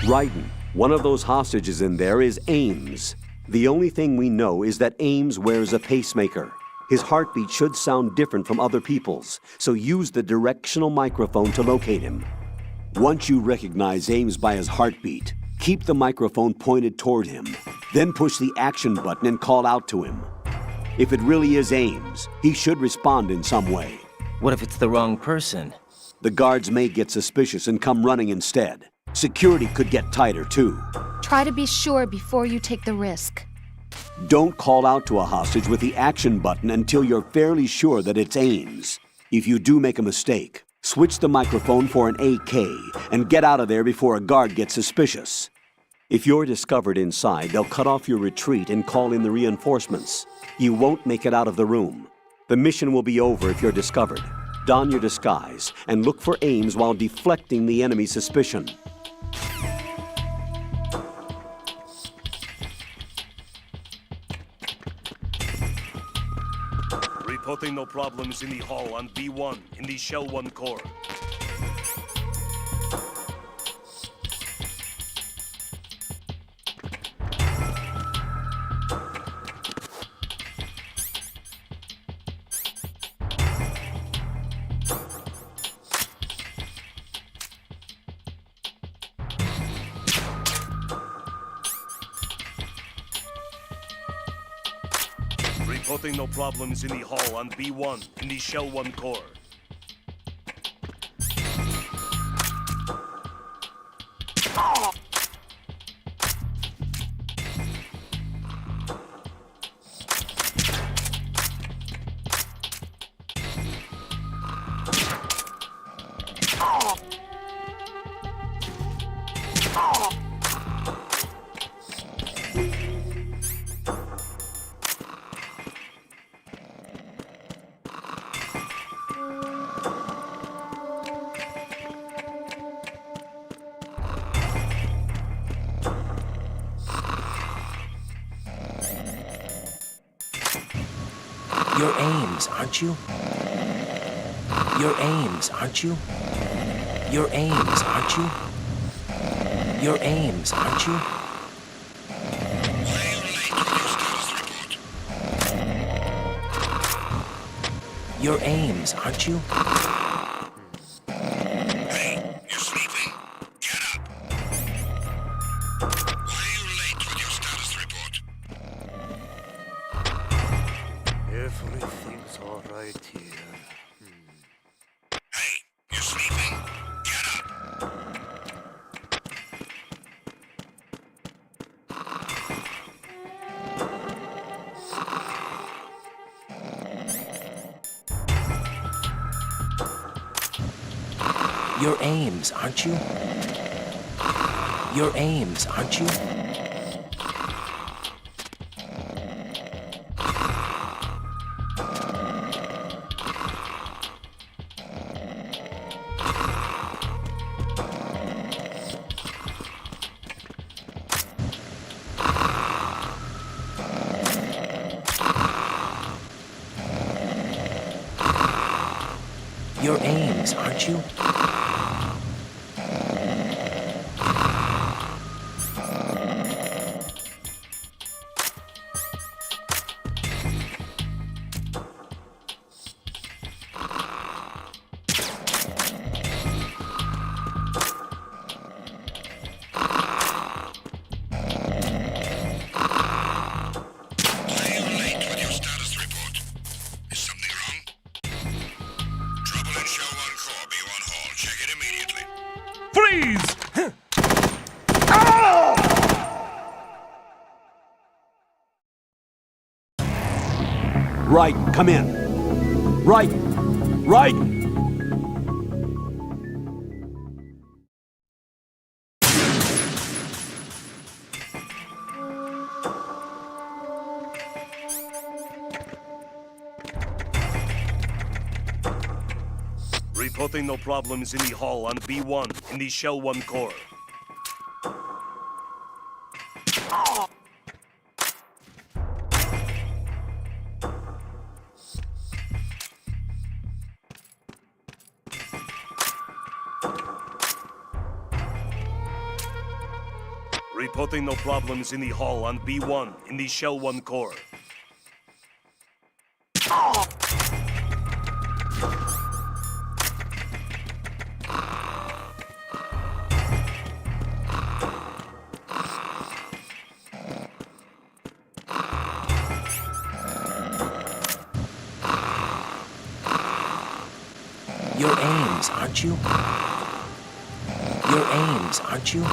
Raiden, one of those hostages in there is Ames. The only thing we know is that Ames wears a pacemaker. His heartbeat should sound different from other people's, so use the directional microphone to locate him. Once you recognize Ames by his heartbeat, keep the microphone pointed toward him. Then push the action button and call out to him. If it really is Ames, he should respond in some way. What if it's the wrong person? The guards may get suspicious and come running instead. Security could get tighter, too. Try to be sure before you take the risk. Don't call out to a hostage with the action button until you're fairly sure that it's Ames. If you do make a mistake, switch the microphone for an AK and get out of there before a guard gets suspicious. If you're discovered inside, they'll cut off your retreat and call in the reinforcements. You won't make it out of the room. The mission will be over if you're discovered. Don your disguise and look for Ames while deflecting the enemy's suspicion. Reporting no problems in the hall on B1 in the Shell 1 core. Reporting no problems in the hall on B1 in the Shell 1 core. You're Ames, aren't you? You're Ames, aren't you? You're Ames, aren't you? You're Ames, aren't you? You're Ames, aren't you? Hey, you sleeping? Get up. Why are you late with your status report? Everything's all right here. Hey, you sleeping? Get up. You're Ames, aren't you? You're Ames, aren't you? You're Ames, aren't you? Trouble in Shell 1 core, B1 hall. Raiden, come in. Raiden! Raiden! Reporting no problems in the hall on B1 in the Shell 1 core. Reporting no problems in the hall on B1 in the Shell 1 core. You're Ames, aren't you? You're Ames, aren't you?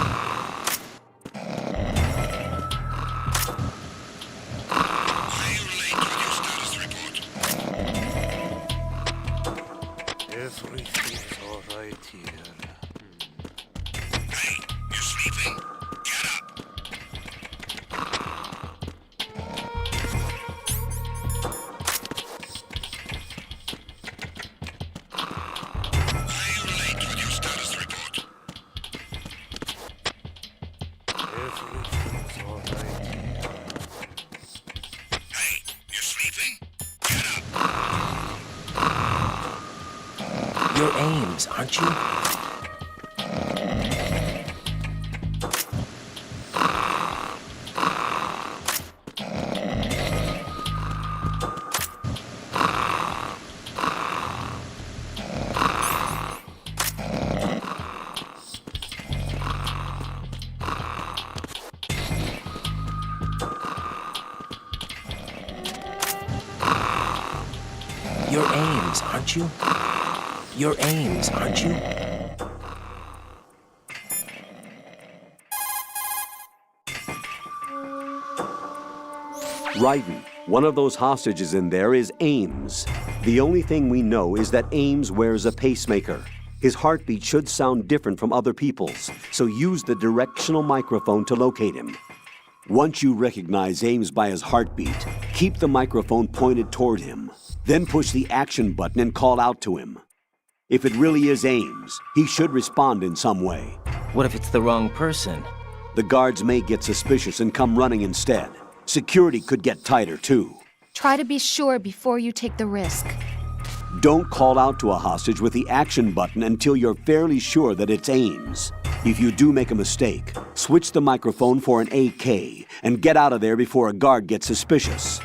Everything's all right here. Hey, you sleeping? Get up! Why are you late with your status report? Everything's all right here. Hey, you sleeping? Get up! You're Ames, aren't you? You're Ames, aren't you? You're Ames, aren't you? Raiden, one of those hostages in there is Ames. The only thing we know is that Ames wears a pacemaker. His heartbeat should sound different from other people's, so use the directional microphone to locate him. Once you recognize Ames by his heartbeat, keep the microphone pointed toward him. Then push the action button and call out to him. If it really is Ames, he should respond in some way. What if it's the wrong person? The guards may get suspicious and come running instead. Security could get tighter, too. Try to be sure before you take the risk. Don't call out to a hostage with the action button until you're fairly sure that it's Ames. If you do make a mistake, switch the microphone for an AK and get out of there before a guard gets suspicious.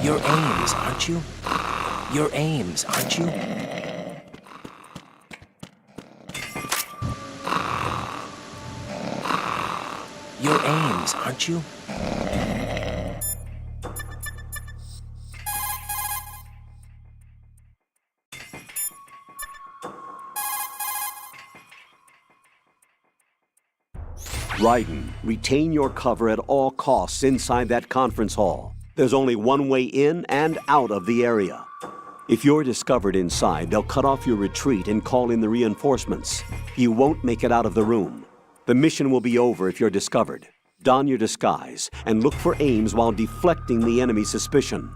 You're Ames, aren't you? You're Ames, aren't you? You're Ames, aren't you? Raiden, retain your cover at all costs inside that conference hall. There's only one way in and out of the area. If you're discovered inside, they'll cut off your retreat and call in the reinforcements. You won't make it out of the room. The mission will be over if you're discovered. Don your disguise and look for Ames while deflecting the enemy's suspicion.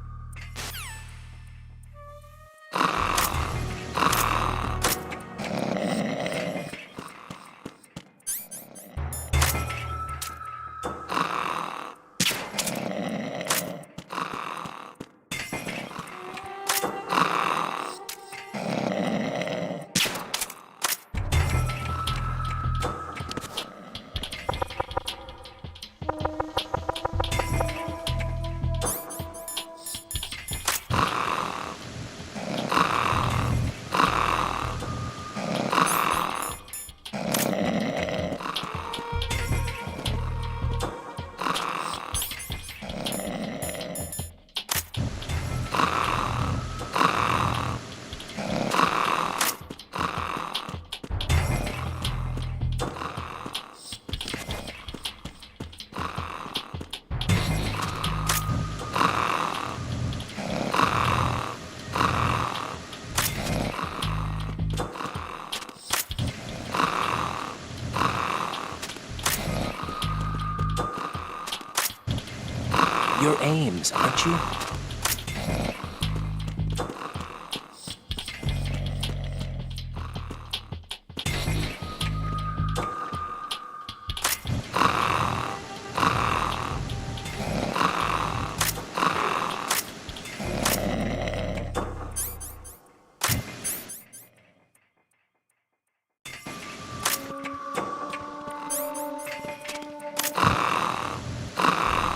You're Ames, aren't you?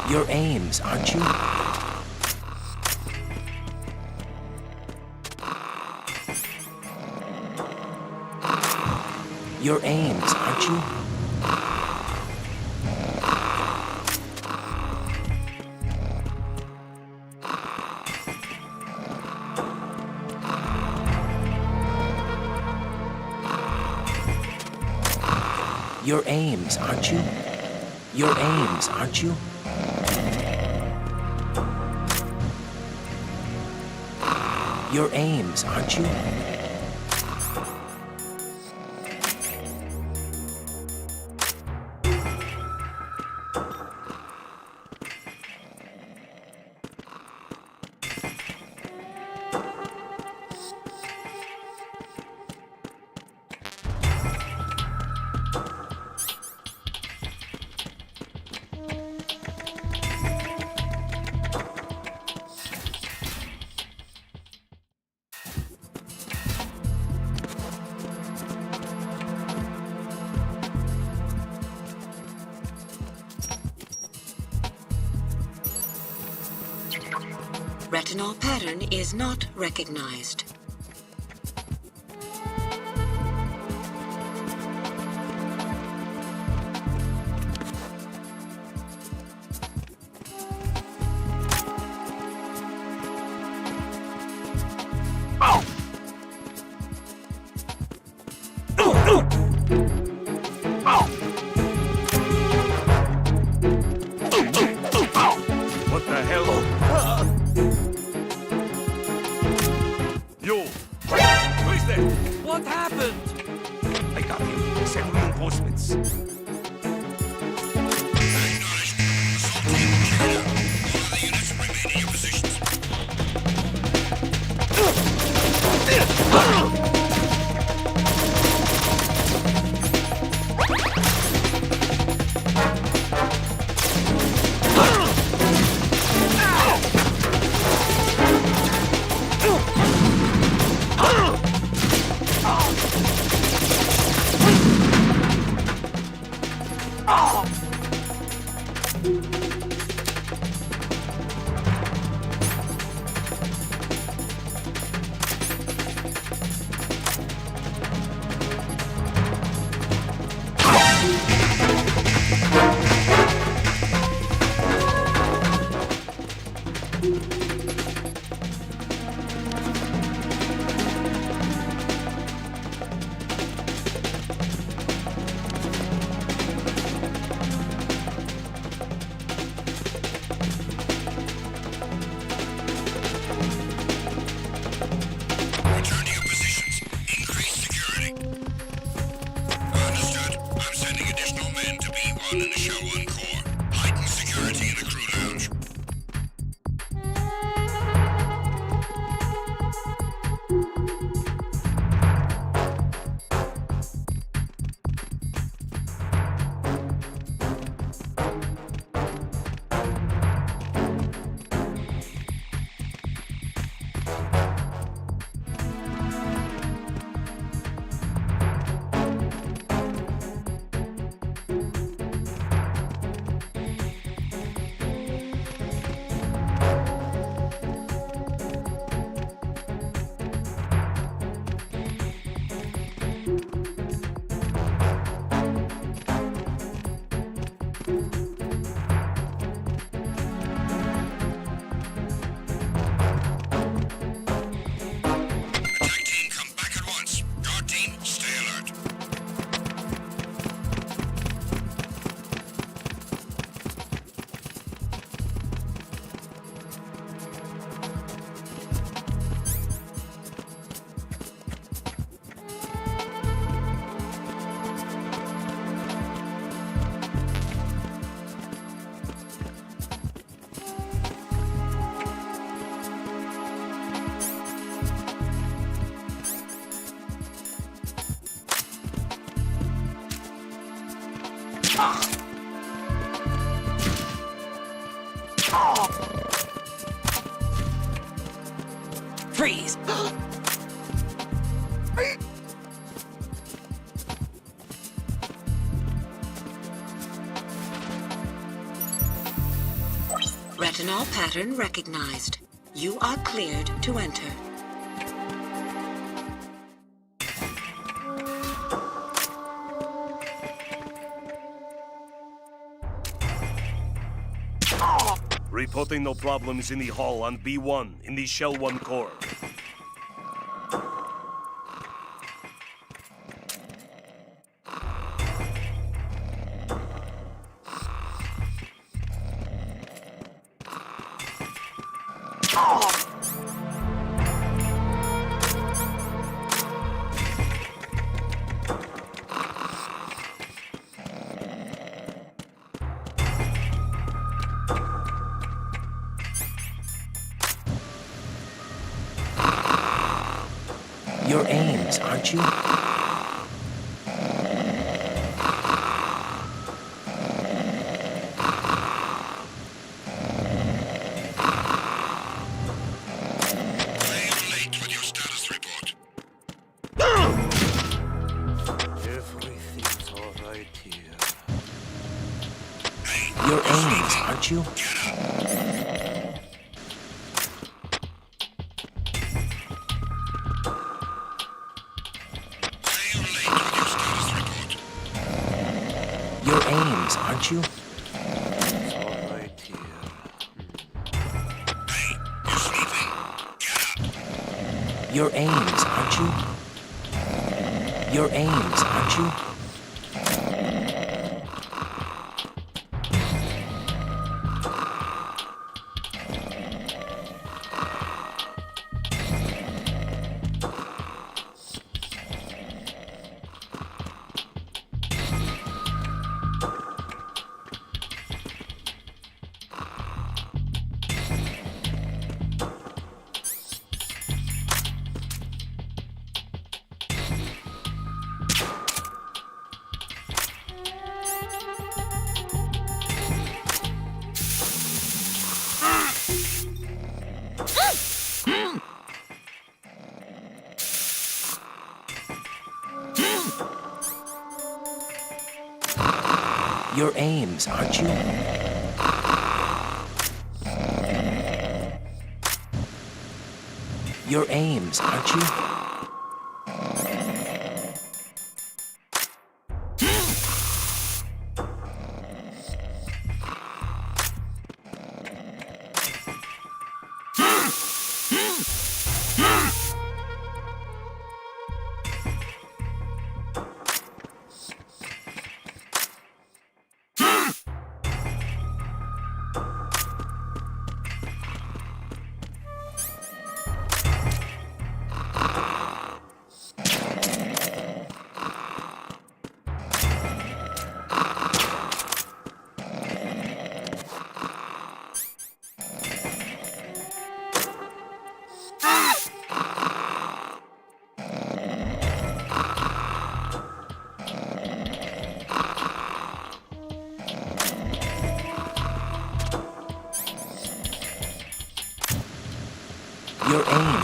You're Ames, aren't you? You're Ames, aren't you? You're Ames, aren't you? You're Ames, aren't you? You're Ames, aren't you? Retinol pattern is not recognized. What the hell? Yo! Who is there? What happened? I got you. Send reinforcements. Shell 1 core. Heighten security in the crew lounge. Attack team, come back at once. Guard team, stay alert. Freeze! Retinol pattern recognized. You are cleared to enter. Reporting no problems in the hall on B1 in the Shell 1 core. You're Ames, aren't you? Late with your status report. Everything's all right here. You're Ames, aren't you? You're Ames, aren't you? It's all right here. You're Ames, aren't you? You're Ames, aren't you? You're Ames, aren't you? You're Ames, aren't you?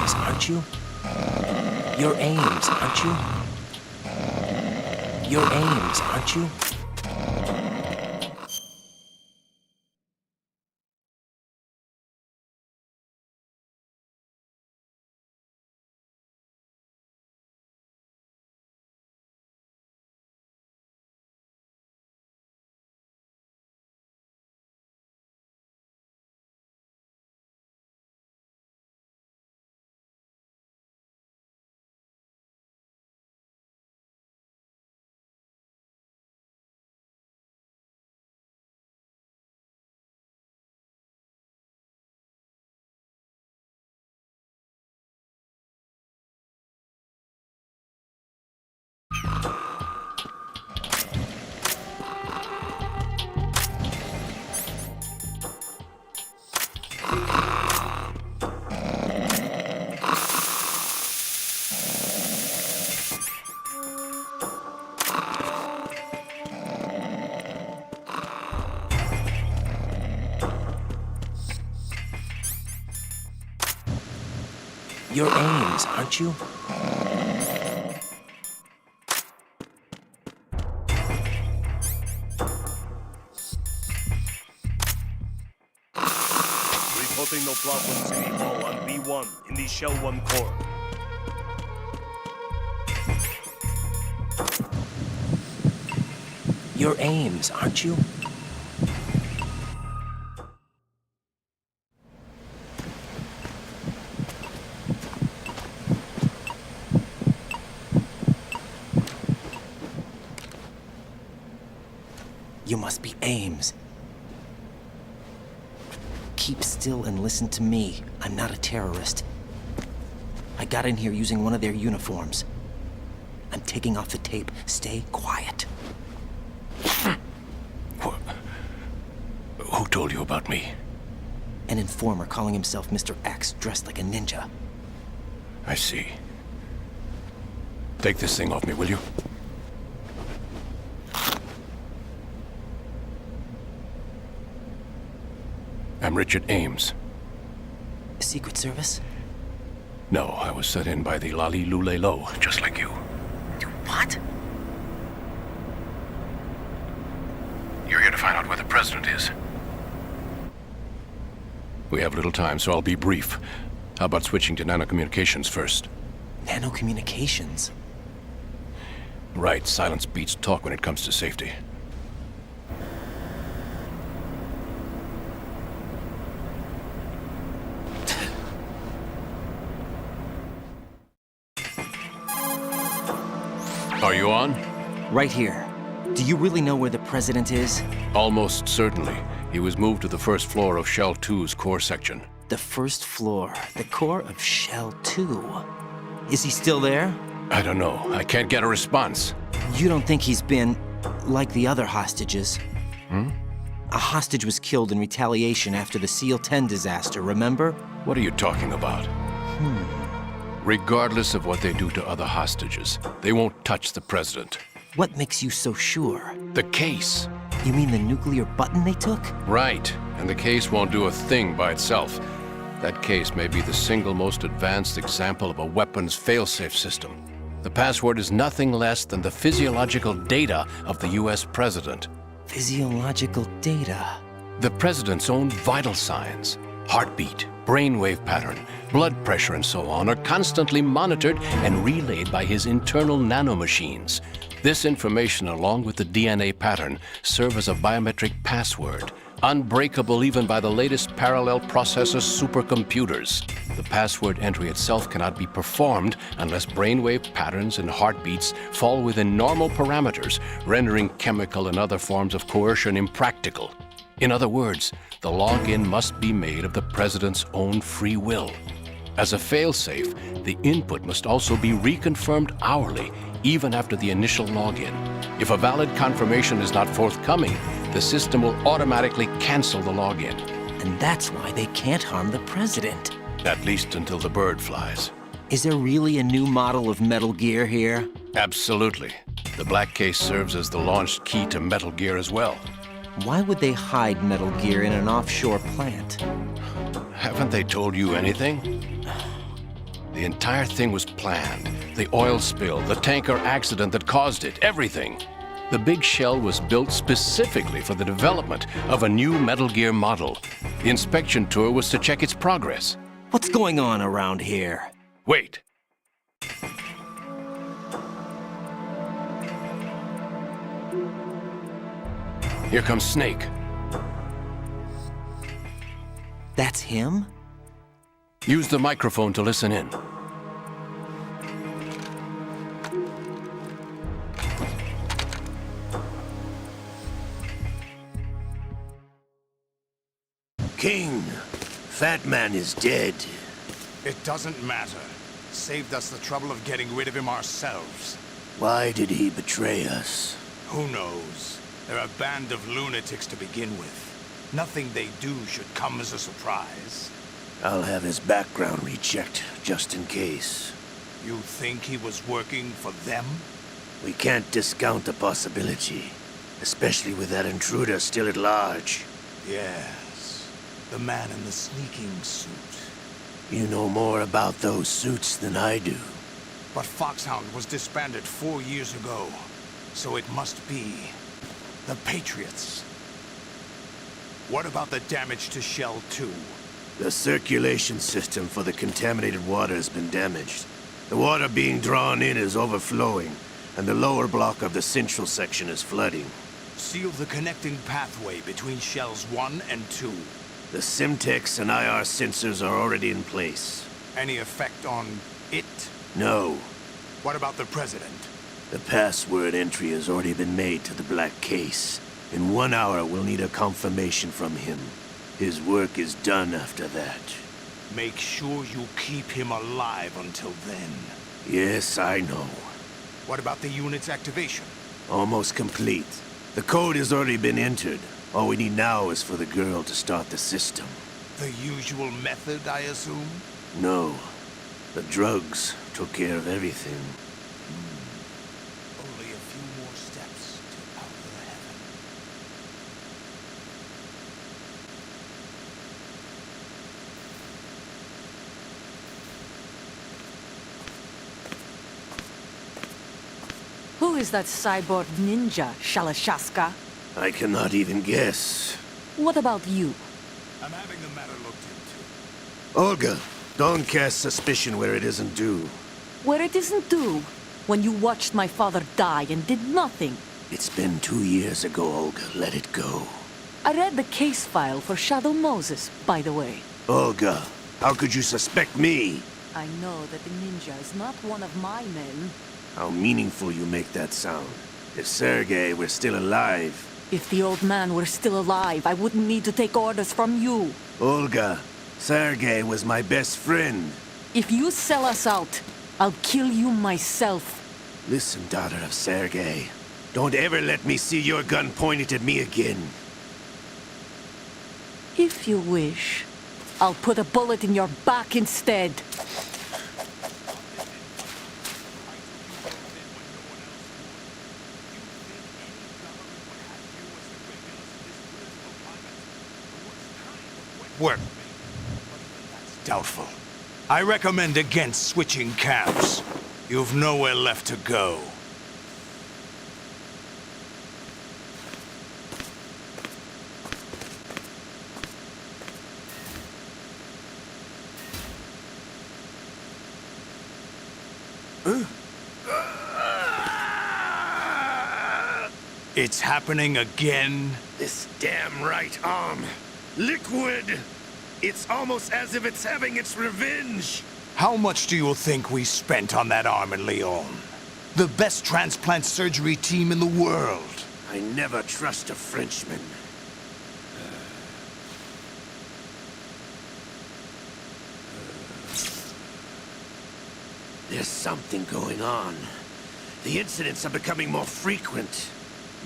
Ames, aren't you? You're Ames, aren't you? You're Ames, aren't you? You're Ames, aren't you? Reporting no problems in the hall on B1 in the Shell 1 core. You're Ames, aren't you? You must be Ames. Keep still and listen to me. I'm not a terrorist. I got in here using one of their uniforms. I'm taking off the tape. Stay quiet. Who told you about me? An informer calling himself Mr. X, dressed like a ninja. I see. Take this thing off me, will you? I'm Richard Ames. Secret Service? No, I was set in by the Lali Lule Lo, just like you. What? You're here to find out where the president is. We have little time, so I'll be brief. How about switching to nanocommunications first? Nanocommunications? Right, silence beats talk when it comes to safety. Are you on? Right here. Do you really know where the president is? Almost certainly. He was moved to the first floor of Shell 2's core section. The first floor, the core of Shell 2. Is he still there? I don't know. I can't get a response. You don't think he's been like the other hostages? Hmm? A hostage was killed in retaliation after the SEAL 10 disaster, remember? What are you talking about? Regardless of what they do to other hostages, they won't touch the president. What makes you so sure? The case. You mean the nuclear button they took? Right. And the case won't do a thing by itself. That case may be the single most advanced example of a weapons failsafe system. The password is nothing less than the physiological data of the US president. Physiological data? The president's own vital signs, heartbeat, brainwave pattern, blood pressure, and so on, are constantly monitored and relayed by his internal nanomachines. This information, along with the DNA pattern, serve as a biometric password, unbreakable even by the latest parallel processor supercomputers. The password entry itself cannot be performed unless brainwave patterns and heartbeats fall within normal parameters, rendering chemical and other forms of coercion impractical. In other words, the login must be made of the president's own free will. As a failsafe, the input must also be reconfirmed hourly, even after the initial login. If a valid confirmation is not forthcoming, the system will automatically cancel the login. And that's why they can't harm the president. At least until the bird flies. Is there really a new model of Metal Gear here? Absolutely. The black case serves as the launch key to Metal Gear as well. Why would they hide Metal Gear in an offshore plant? Haven't they told you anything? The entire thing was planned. The oil spill, the tanker accident that caused it, everything. The big shell was built specifically for the development of a new Metal Gear model. The inspection tour was to check its progress. What's going on around here? Wait. Here comes Snake. That's him? Use the microphone to listen in. King, Fat Man is dead. It doesn't matter. Saved us the trouble of getting rid of him ourselves. Why did he betray us? Who knows? They're a band of lunatics to begin with. Nothing they do should come as a surprise. I'll have his background rechecked, just in case. You think he was working for them? We can't discount the possibility, especially with that intruder still at large. Yes, the man in the sneaking suit. You know more about those suits than I do. But Foxhound was disbanded 4 years ago, so it must be the Patriots. What about the damage to Shell 2? The circulation system for the contaminated water has been damaged. The water being drawn in is overflowing, and the lower block of the central section is flooding. Seal the connecting pathway between Shells 1 and 2. The Simtex and IR sensors are already in place. Any effect on it? No. What about the President? The password entry has already been made to the black case. In 1 hour, we'll need a confirmation from him. His work is done after that. Make sure you keep him alive until then. Yes, I know. What about the unit's activation? Almost complete. The code has already been entered. All we need now is for the girl to start the system. The usual method, I assume? No. The drugs took care of everything. Only a few more steps to outer heaven. Who is that cyborg ninja, Shalashaska? I cannot even guess. What about you? I'm having the matter looked into. Olga, don't cast suspicion where it isn't due. Where it isn't due? When you watched my father die and did nothing. It's been 2 years ago, Olga. Let it go. I read the case file for Shadow Moses, by the way. Olga, how could you suspect me? I know that the ninja is not one of my men. How meaningful you make that sound. If Sergei were still alive... If the old man were still alive, I wouldn't need to take orders from you. Olga, Sergei was my best friend. If you sell us out, I'll kill you myself. Listen, daughter of Sergei. Don't ever let me see your gun pointed at me again. If you wish, I'll put a bullet in your back instead. Work. Doubtful. I recommend against switching camps. You've nowhere left to go. It's happening again? This damn right arm. Liquid! It's almost as if it's having its revenge! How much do you think we spent on that arm in Lyon? The best transplant surgery team in the world. I never trust a Frenchman. There's something going on. The incidents are becoming more frequent.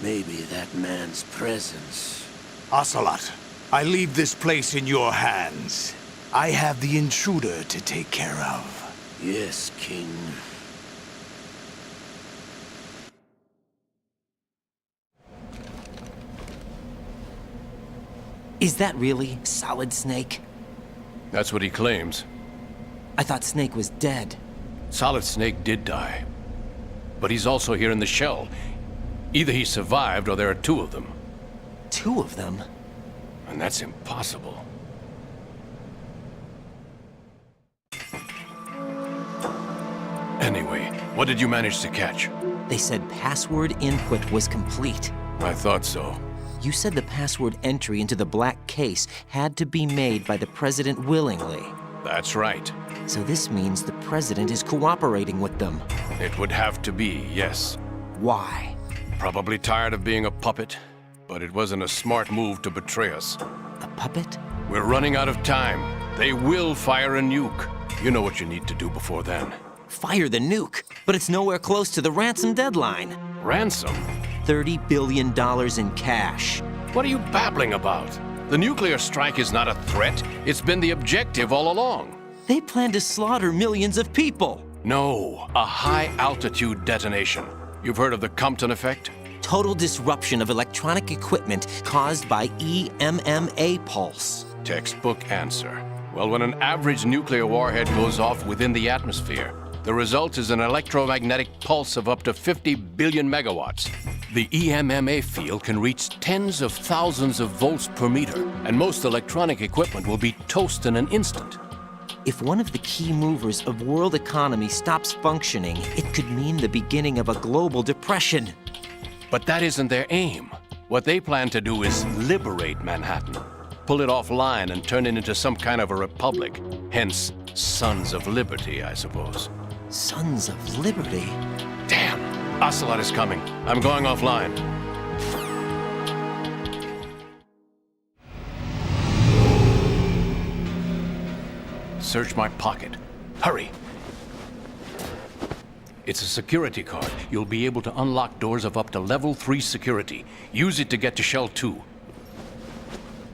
Maybe that man's presence. Ocelot, I leave this place in your hands. I have the intruder to take care of. Yes, King. Is that really Solid Snake? That's what he claims. I thought Snake was dead. Solid Snake did die. But he's also here in the shell. Either he survived or there are two of them. Two of them? And that's impossible. Anyway, what did you manage to catch? They said password input was complete. I thought so. You said the password entry into the black case had to be made by the president willingly. That's right. So this means the president is cooperating with them. It would have to be, yes. Why? Probably tired of being a puppet, but it wasn't a smart move to betray us. A puppet? We're running out of time. They will fire a nuke. You know what you need to do before then. Fire the nuke, but it's nowhere close to the ransom deadline. Ransom? $30 billion in cash. What are you babbling about? The nuclear strike is not a threat. It's been the objective all along. They plan to slaughter millions of people. No, a high-altitude detonation. You've heard of the Compton effect? Total disruption of electronic equipment caused by EMMA pulse. Textbook answer. Well, when an average nuclear warhead goes off within the atmosphere, the result is an electromagnetic pulse of up to 50 billion megawatts. The EMMA field can reach tens of thousands of volts per meter, and most electronic equipment will be toast in an instant. If one of the key movers of world economy stops functioning, it could mean the beginning of a global depression. But that isn't their aim. What they plan to do is liberate Manhattan, pull it offline and turn it into some kind of a republic. Hence, Sons of Liberty, I suppose. Sons of Liberty? Damn! Ocelot is coming. I'm going offline. Search my pocket. Hurry! It's a security card. You'll be able to unlock doors of up to level 3 security. Use it to get to Shell 2.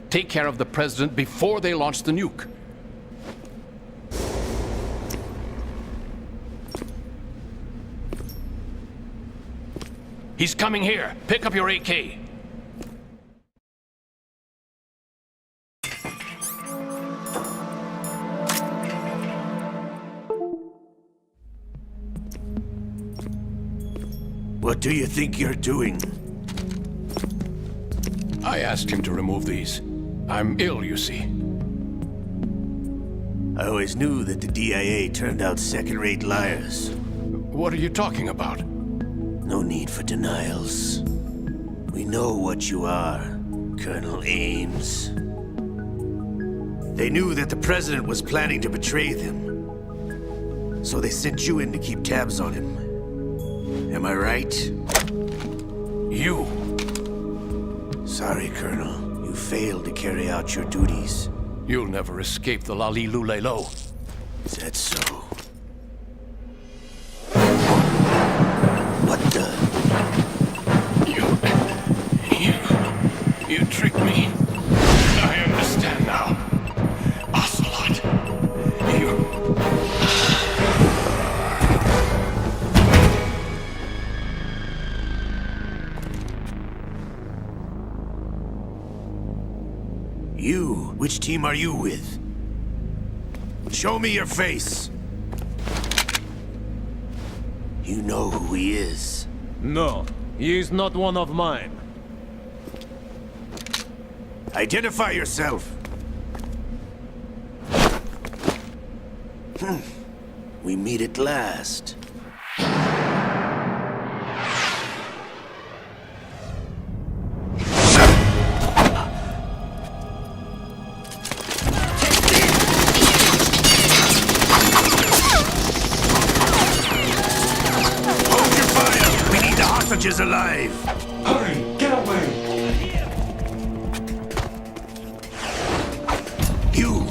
Take care of the president before they launch the nuke. He's coming here. Pick up your AK. What do you think you're doing? I asked him to remove these. I'm ill, you see. I always knew that the DIA turned out second-rate liars. What are you talking about? No need for denials. We know what you are, Colonel Ames. They knew that the president was planning to betray them. So they sent you in to keep tabs on him. Am I right? You. Sorry, Colonel. You failed to carry out your duties. You'll never escape the Lali Lulelo. Is that so? What the? You tricked me. I understand now. Ocelot. You? Which team are you with? Show me your face. You know who he is. No, he is not one of mine. Identify yourself. We meet at last. Is alive. Hurry, get away!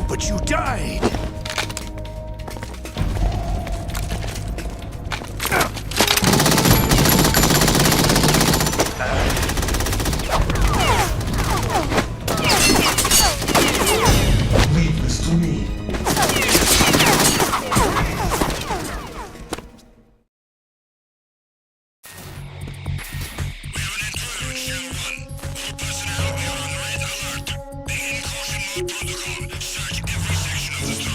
But you died. Leave this to me. Protocol. Search every section of the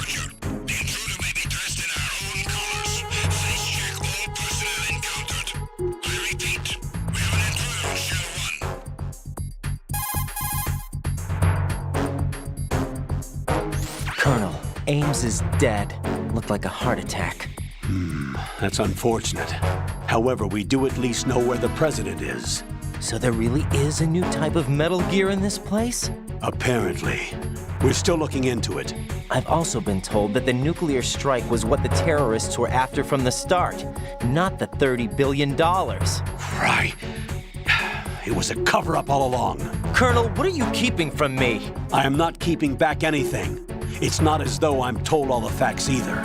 Ames is dead. Looked like a heart attack. That's unfortunate. However, we do at least know where the president is. So there really is a new type of Metal Gear in this place? Apparently. We're still looking into it. I've also been told that the nuclear strike was what the terrorists were after from the start, not the $30 billion. Right. It was a cover-up all along. Colonel, what are you keeping from me? I am not keeping back anything. It's not as though I'm told all the facts either.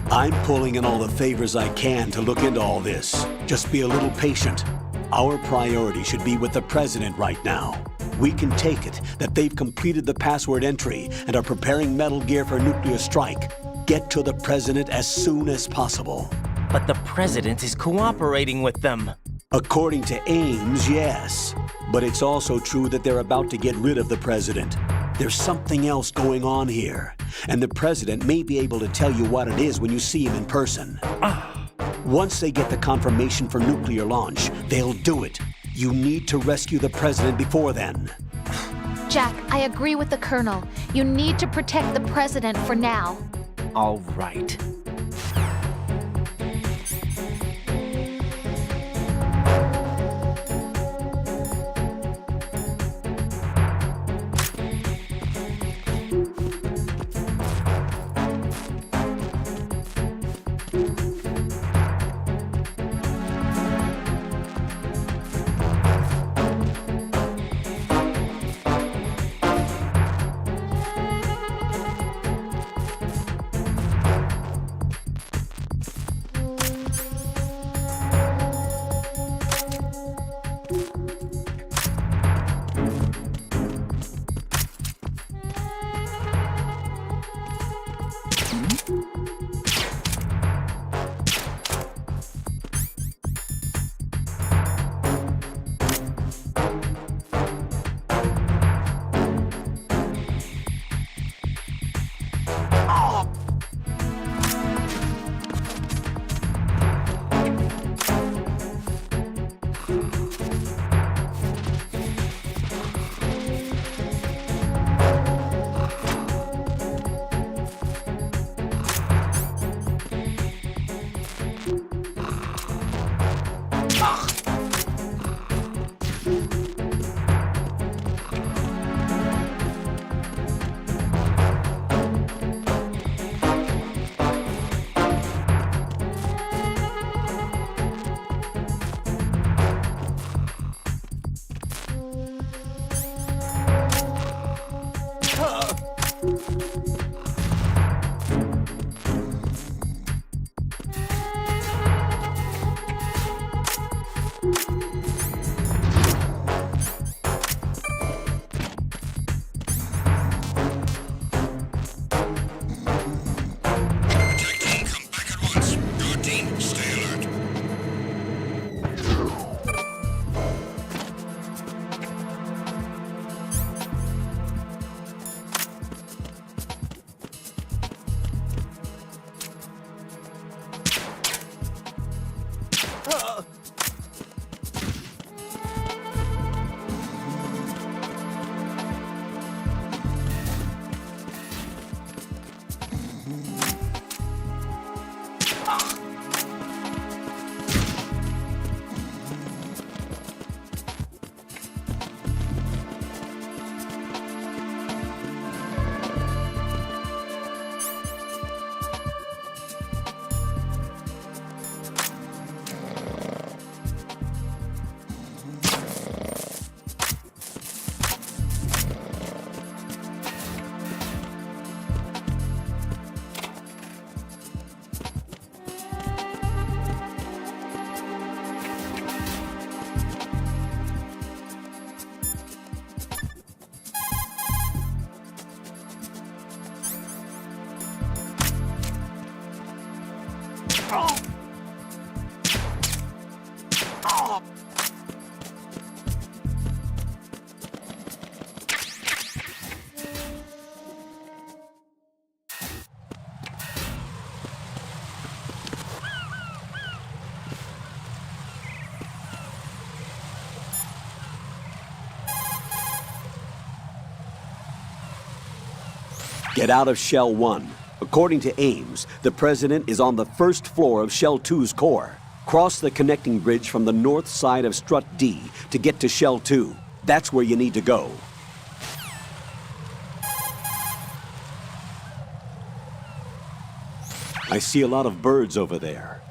I'm pulling in all the favors I can to look into all this. Just be a little patient. Our priority should be with the president right now. We can take it that they've completed the password entry and are preparing Metal Gear for nuclear strike. Get to the president as soon as possible. But the president is cooperating with them. According to Ames, yes. But it's also true that they're about to get rid of the president. There's something else going on here, and the president may be able to tell you what it is when you see him in person. Once they get the confirmation for nuclear launch, they'll do it. You need to rescue the president before then. Jack, I agree with the Colonel. You need to protect the president for now. All right. Get out of Shell 1. According to Ames, the President is on the first floor of Shell 2's core. Cross the connecting bridge from the north side of Strut D to get to Shell 2. That's where you need to go. I see a lot of birds over there.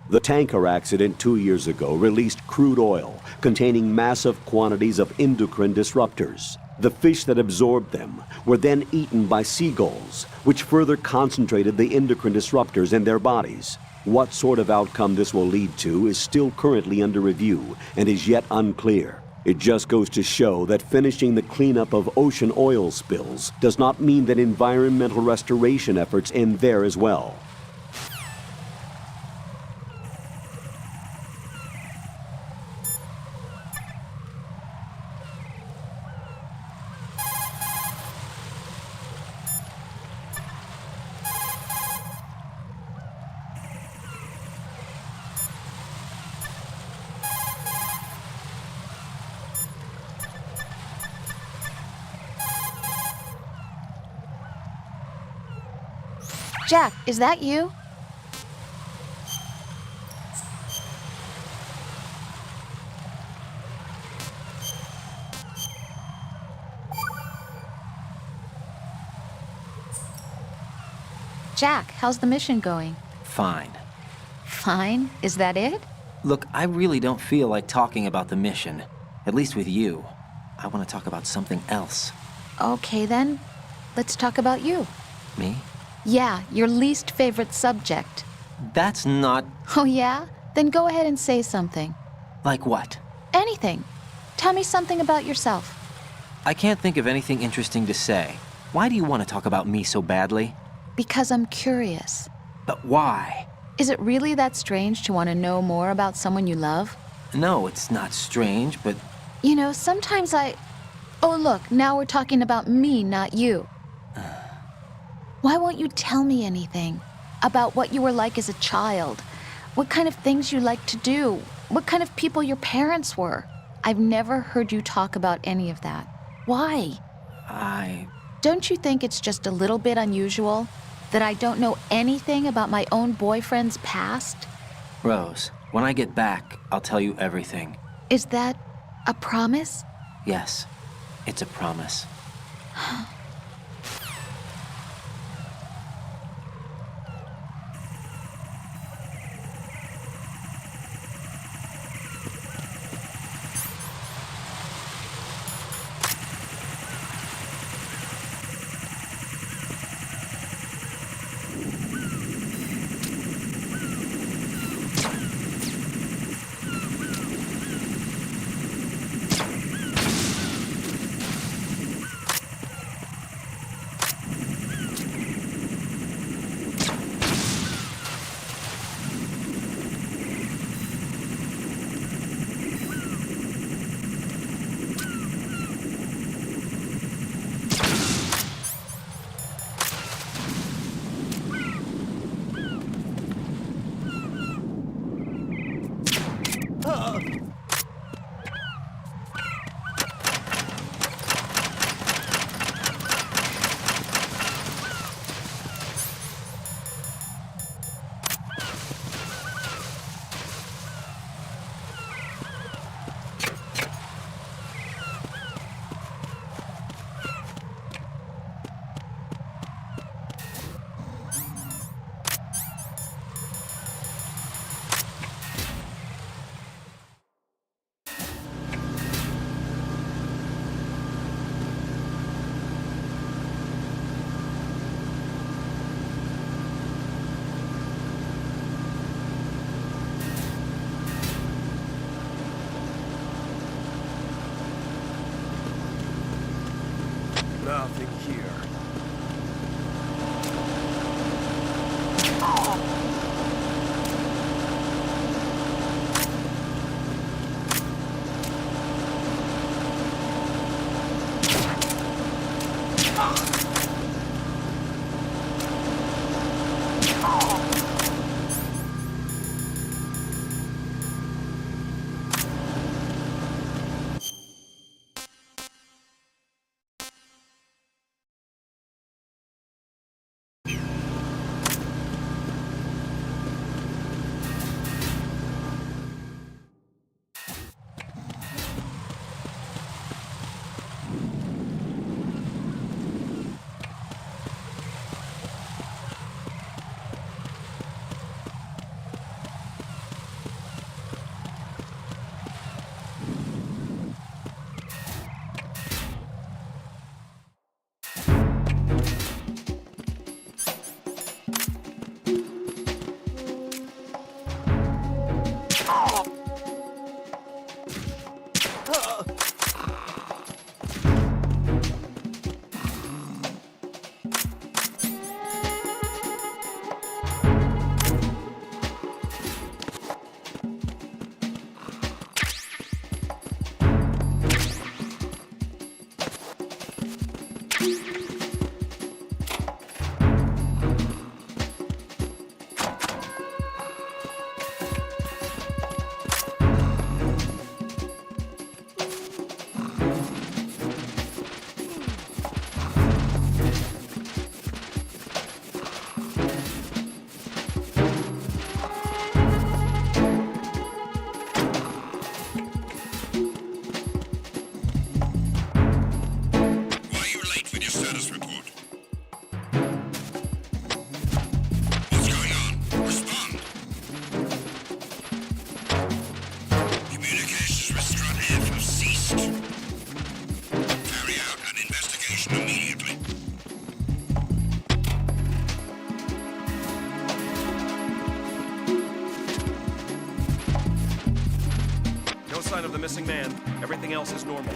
The tanker accident 2 years ago released crude oil containing massive quantities of endocrine disruptors. The fish that absorbed them were then eaten by seagulls, which further concentrated the endocrine disruptors in their bodies. What sort of outcome this will lead to is still currently under review and is yet unclear. It just goes to show that finishing the cleanup of ocean oil spills does not mean that environmental restoration efforts end there as well. Jack, is that you? Jack, how's the mission going? Fine. Fine? Is that it? Look, I really don't feel like talking about the mission. At least with you. I want to talk about something else. Okay then, let's talk about you. Me? Yeah, your least favorite subject. That's not... Oh yeah? Then go ahead and say something. Like what? Anything. Tell me something about yourself. I can't think of anything interesting to say. Why do you want to talk about me so badly? Because I'm curious. But why? Is it really that strange to want to know more about someone you love? No, it's not strange, but... You know, sometimes Oh look, now we're talking about me, not you. Why won't you tell me anything? About what you were like as a child? What kind of things you liked to do? What kind of people your parents were? I've never heard you talk about any of that. Why? Don't you think it's just a little bit unusual that I don't know anything about my own boyfriend's past? Rose, when I get back, I'll tell you everything. Is that a promise? Yes, it's a promise. No sign of the missing man. Everything else is normal.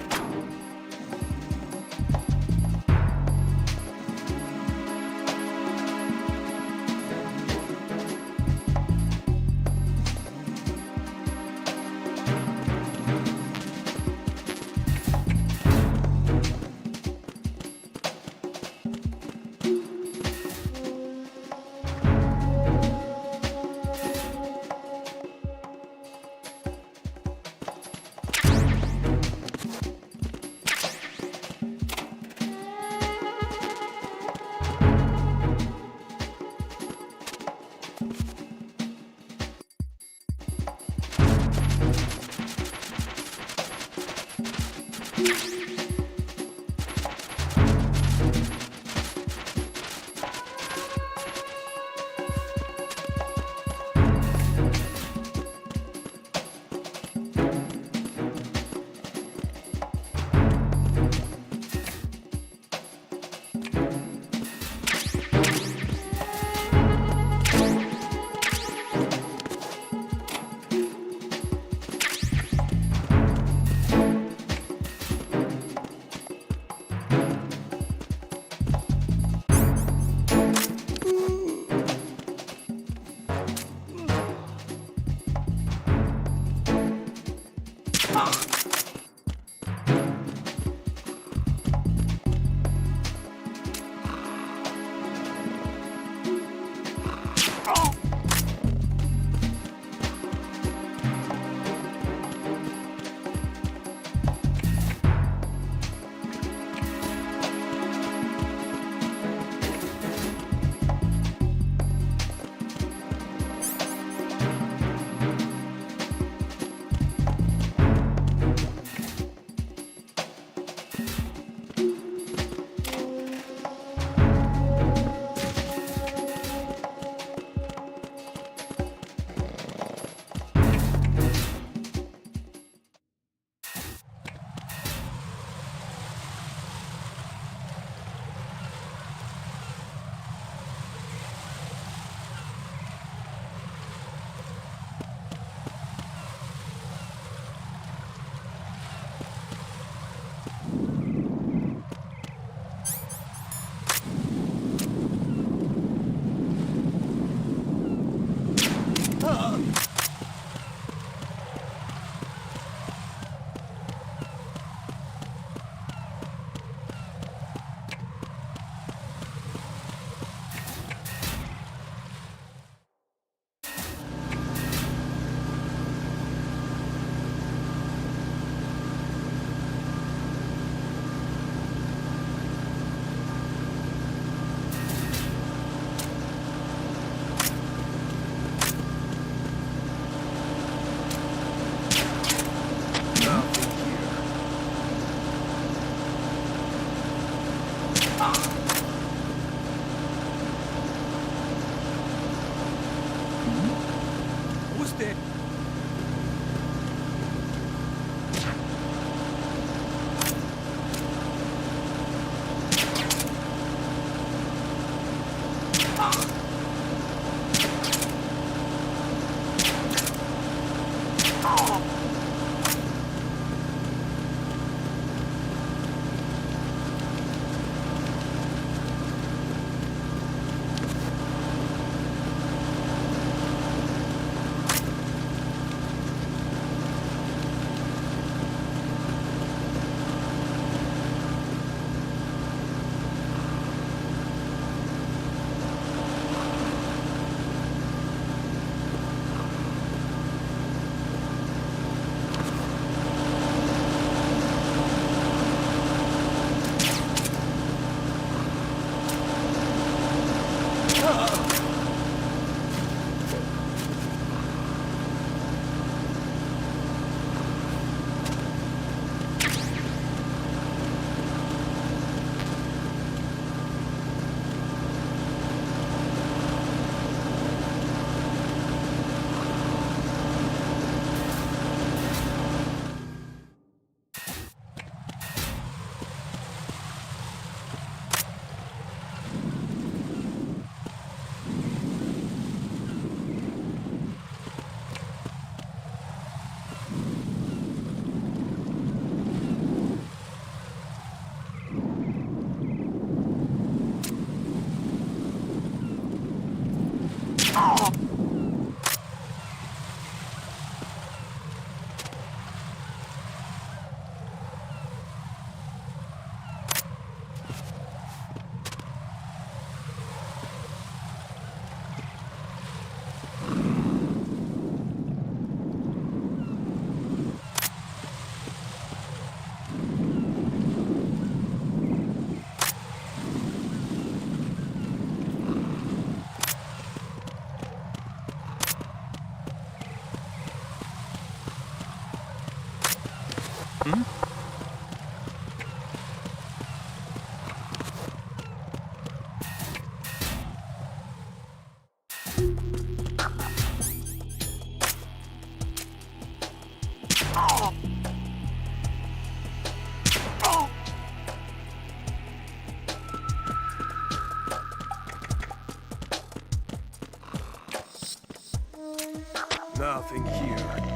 Nothing here.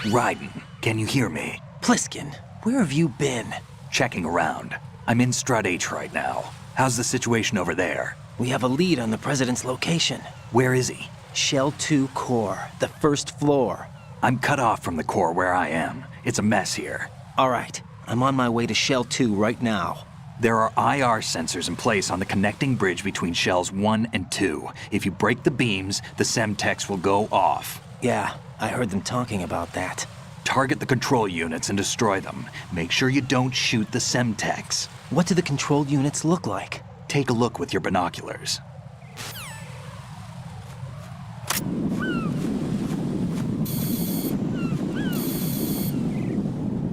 Raiden, can you hear me? Pliskin, where have you been? Checking around. I'm in Strut H right now. How's the situation over there? We have a lead on the President's location. Where is he? Shell 2 core, the first floor. I'm cut off from the core where I am. It's a mess here. All right, I'm on my way to Shell 2 right now. There are IR sensors in place on the connecting bridge between Shells 1 and 2. If you break the beams, the Semtex will go off. Yeah, I heard them talking about that. Target the control units and destroy them. Make sure you don't shoot the Semtex. What do the control units look like? Take a look with your binoculars.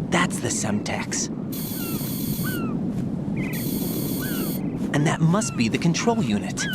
That's the Semtex. And that must be the control unit.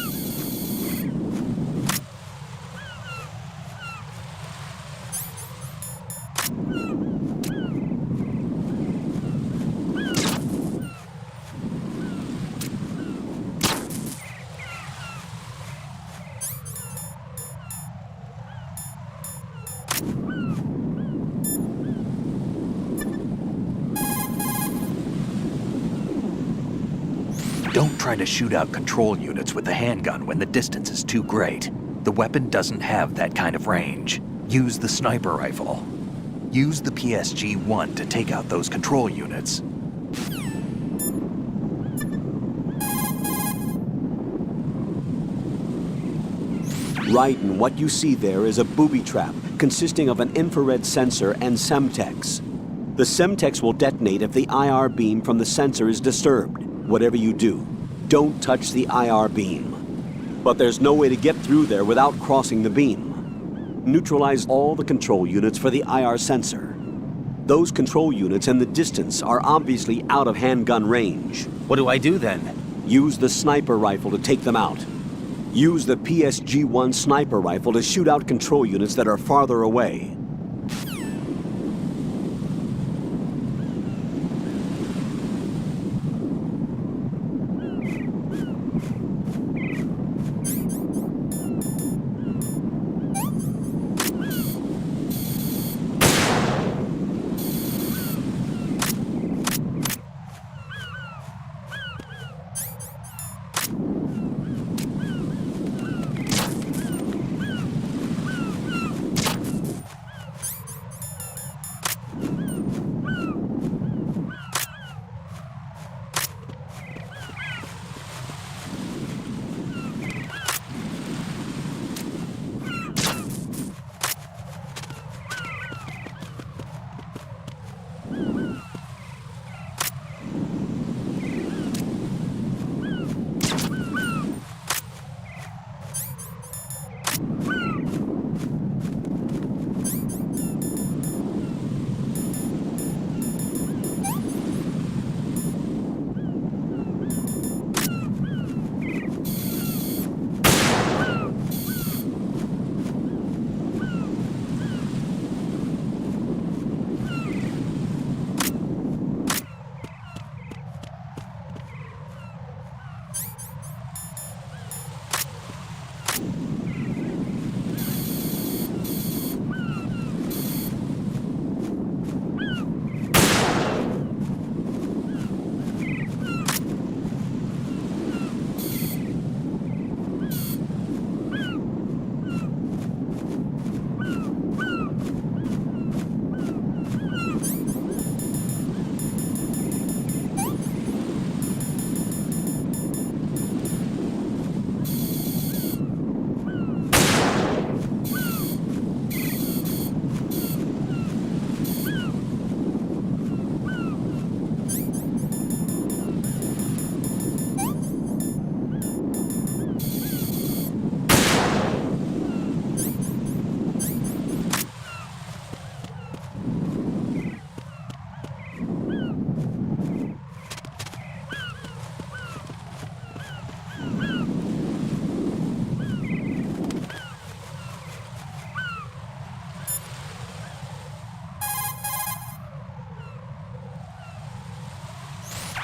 Don't try to shoot out control units with the handgun when the distance is too great. The weapon doesn't have that kind of range. Use the sniper rifle. Use the PSG-1 to take out those control units. Raiden, what you see there is a booby trap consisting of an infrared sensor and Semtex. The Semtex will detonate if the IR beam from the sensor is disturbed. Whatever you do, don't touch the IR beam. But there's no way to get through there without crossing the beam. Neutralize all the control units for the IR sensor. Those control units and the distance are obviously out of handgun range. What do I do then? Use the sniper rifle to take them out. Use the PSG-1 sniper rifle to shoot out control units that are farther away.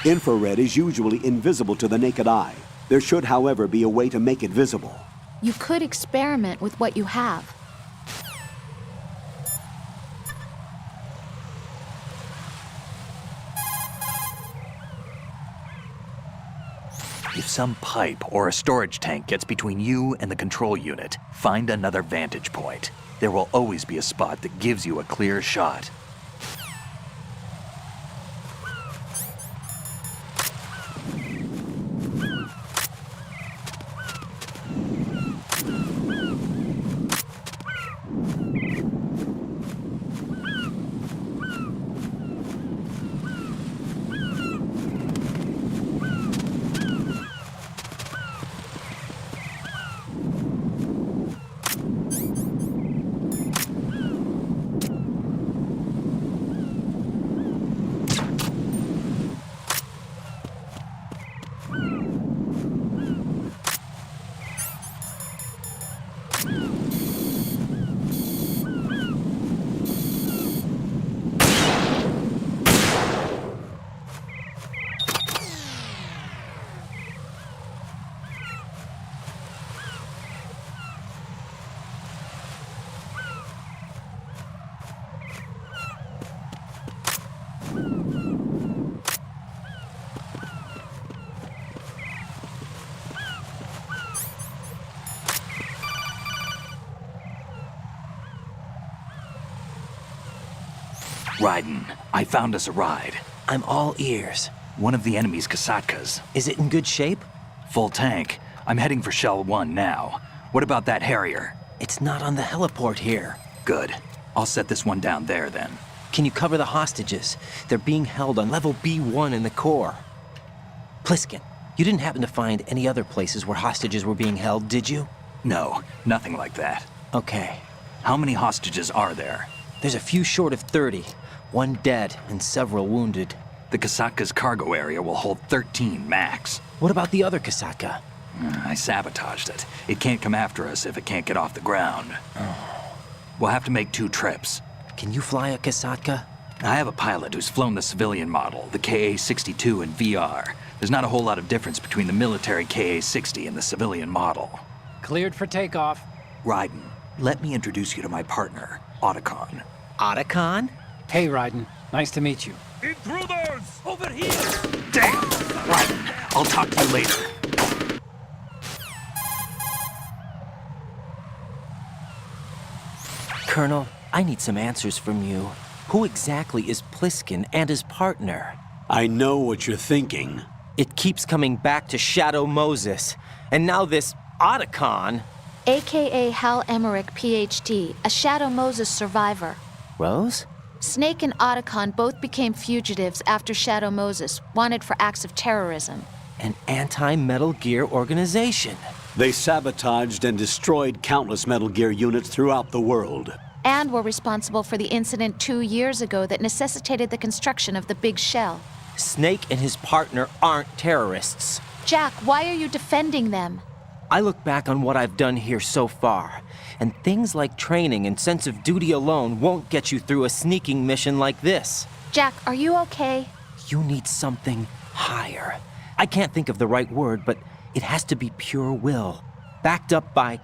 Infrared is usually invisible to the naked eye. There should, however, be a way to make it visible. You could experiment with what you have. If some pipe or a storage tank gets between you and the control unit, find another vantage point. There will always be a spot that gives you a clear shot. Raiden, I found us a ride. I'm all ears. One of the enemy's Kasatkas. Is it in good shape? Full tank. I'm heading for Shell 1 now. What about that Harrier? It's not on the heliport here. Good. I'll set this one down there then. Can you cover the hostages? They're being held on level B1 in the core. Pliskin, you didn't happen to find any other places where hostages were being held, did you? No, nothing like that. Okay. How many hostages are there? There's a few short of 30. One dead and several wounded. The Kasatka's cargo area will hold 13 max. What about the other Kasatka? I sabotaged it. It can't come after us if it can't get off the ground. We'll have to make 2 trips. Can you fly a Kasatka? I have a pilot who's flown the civilian model, the KA-62 in VR. There's not a whole lot of difference between the military KA-60 and the civilian model. Cleared for takeoff. Raiden, let me introduce you to my partner, Otacon. Otacon? Hey, Raiden. Nice to meet you. Intruders! Over here! Damn! Raiden, I'll talk to you later. Colonel, I need some answers from you. Who exactly is Pliskin and his partner? I know what you're thinking. It keeps coming back to Shadow Moses. And now this Otacon. AKA Hal Emmerich, PhD, a Shadow Moses survivor. Rose? Snake and Otacon both became fugitives after Shadow Moses, wanted for acts of terrorism. An anti-Metal Gear organization. They sabotaged and destroyed countless Metal Gear units throughout the world. And were responsible for the incident 2 years ago that necessitated the construction of the Big Shell. Snake and his partner aren't terrorists. Jack, why are you defending them? I look back on what I've done here so far, and things like training and sense of duty alone won't get you through a sneaking mission like this. Jack, are you okay? You need something higher. I can't think of the right word, but it has to be pure will, backed up by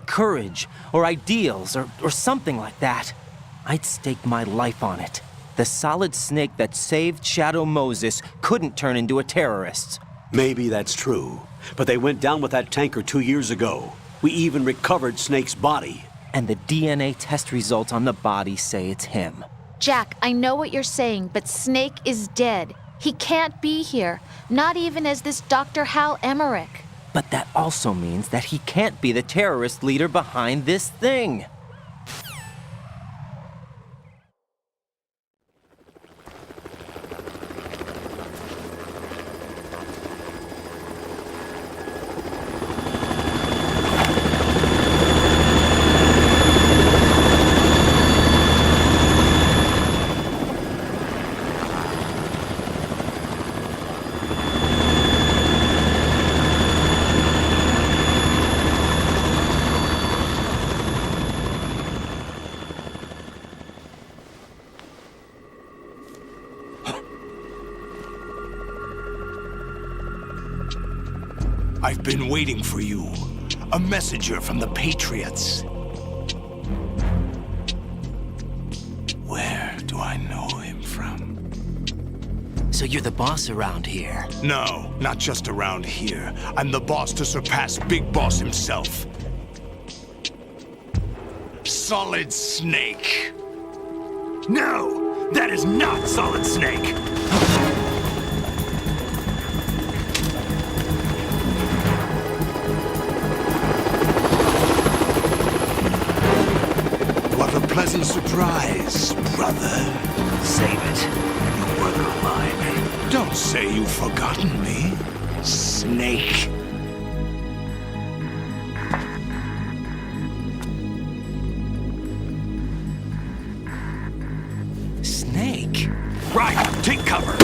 courage or ideals or something like that. I'd stake my life on it. The solid Snake that saved Shadow Moses couldn't turn into a terrorist. Maybe that's true, but they went down with that tanker 2 years ago. We even recovered Snake's body. And the DNA test results on the body say it's him. Jack, I know what you're saying, but Snake is dead. He can't be here, not even as this Dr. Hal Emmerich. But that also means that he can't be the terrorist leader behind this thing. I've been waiting for you. A messenger from the Patriots. Where do I know him from? So you're the boss around here? No, not just around here. I'm the boss to surpass Big Boss himself. Solid Snake. No! That is not Solid Snake! What a pleasant surprise, brother. Save it. You work on mine. Don't say you've forgotten me, Snake. Snake? Right, take cover.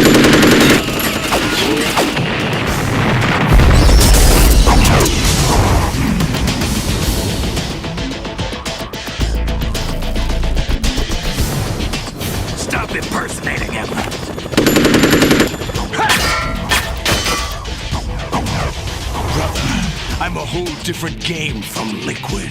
Stop impersonating him. Brother, I'm a whole different game from Liquid.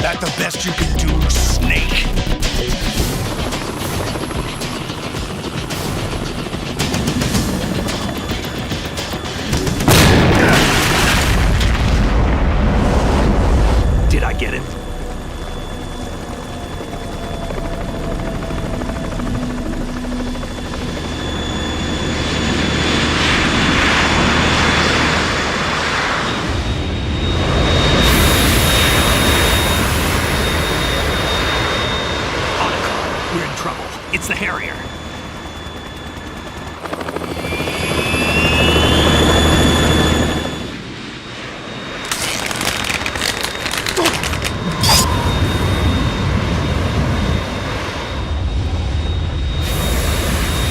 That the best you can do, Snake? Did I get it? We're in trouble. It's the Harrier.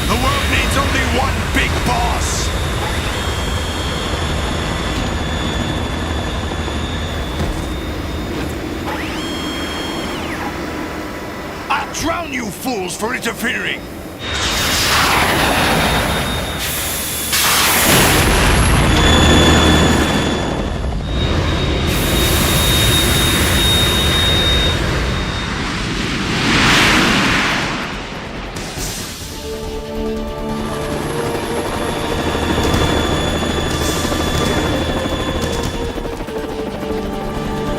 The world needs only one big boss. I'll drown you fools for interfering.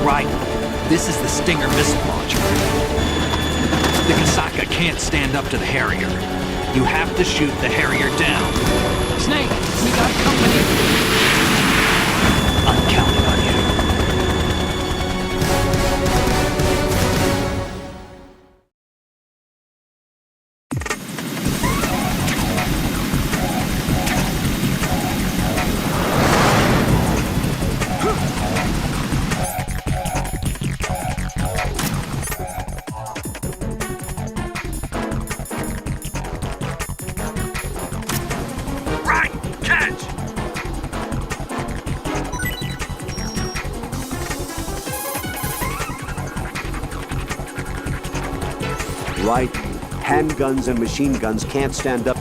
Right. This is the Stinger missile launcher. The Kasaka can't stand up to the Harrier. You have to shoot the Harrier down. Snake, we got company. I'm counting on you. Right, catch! Right. Handguns and machine guns can't stand up.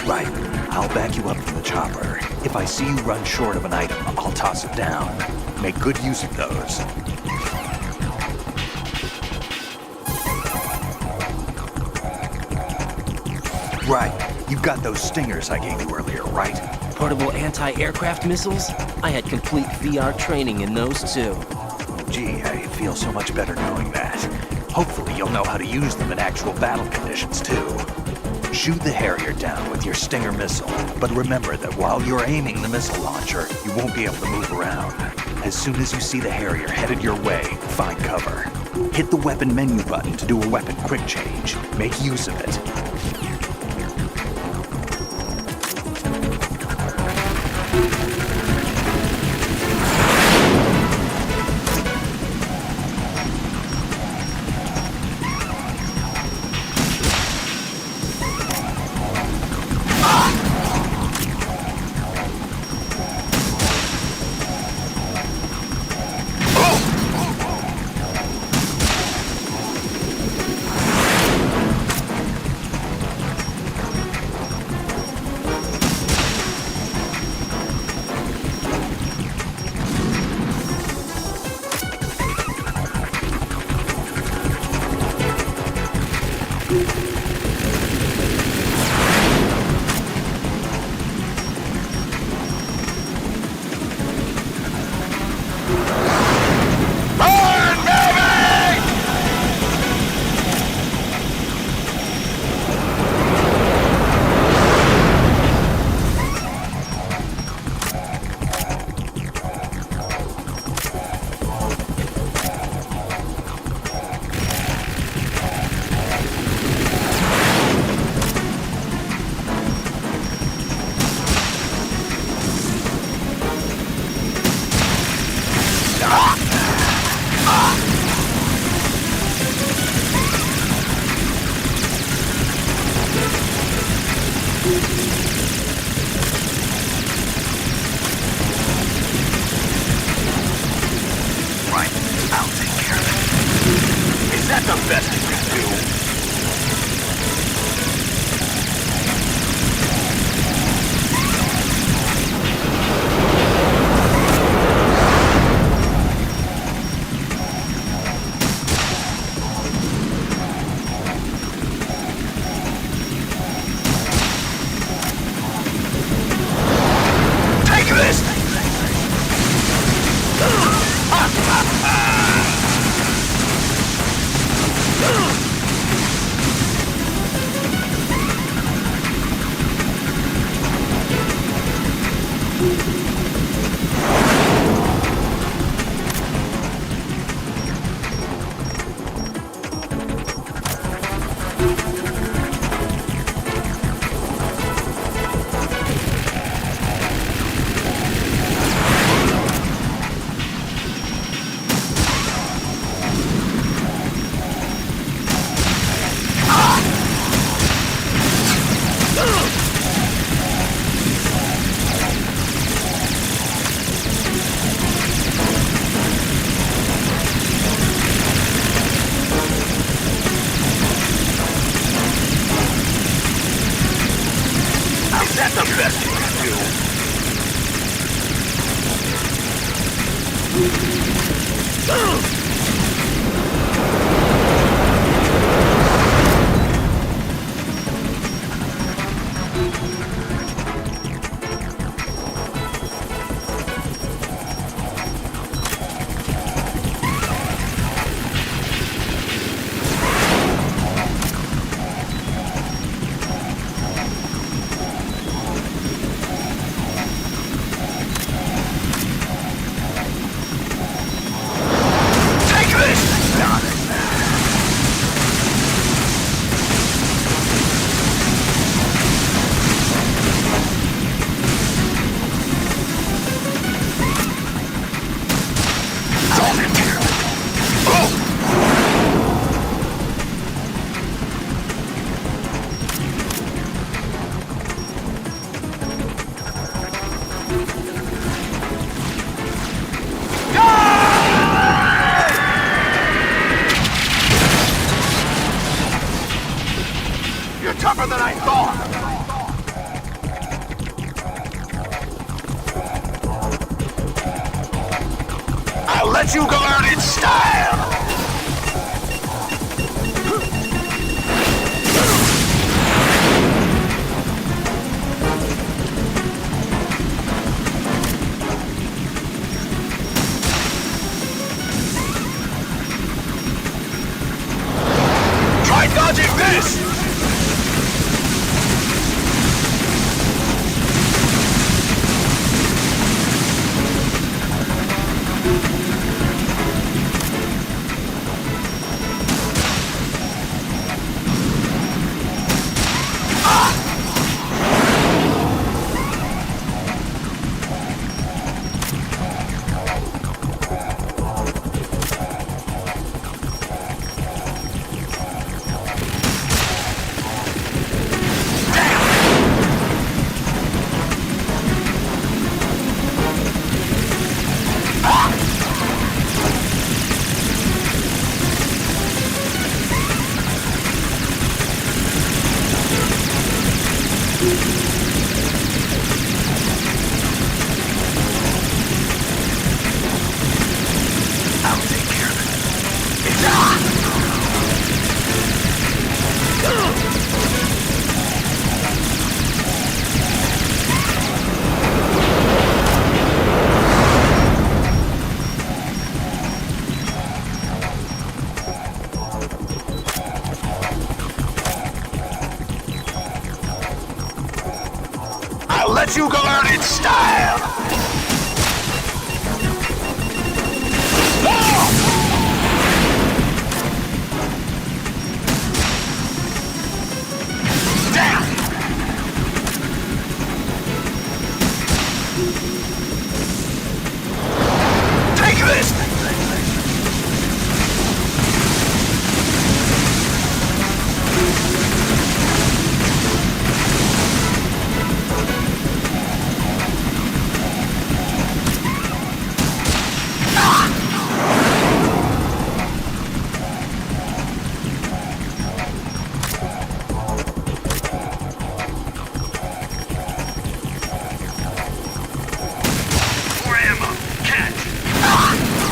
Right. I'll back you up from the chopper. If I see you run short of an item, I'll toss it down. Make good use of those. Right. You've got those stingers I gave you earlier, right? Portable anti-aircraft missiles? I had complete VR training in those too. Gee, I feel so much better knowing that. Hopefully you'll know how to use them in actual battle conditions too. Shoot the Harrier down with your Stinger missile, but remember that while you're aiming the missile launcher, you won't be able to move around. As soon as you see the Harrier headed your way, find cover. Hit the weapon menu button to do a weapon quick change. Make use of it. tougher than I thought! I'll let you go out in style! Try dodging this! I'll let you go out in style! Take this! More ammo! Catch!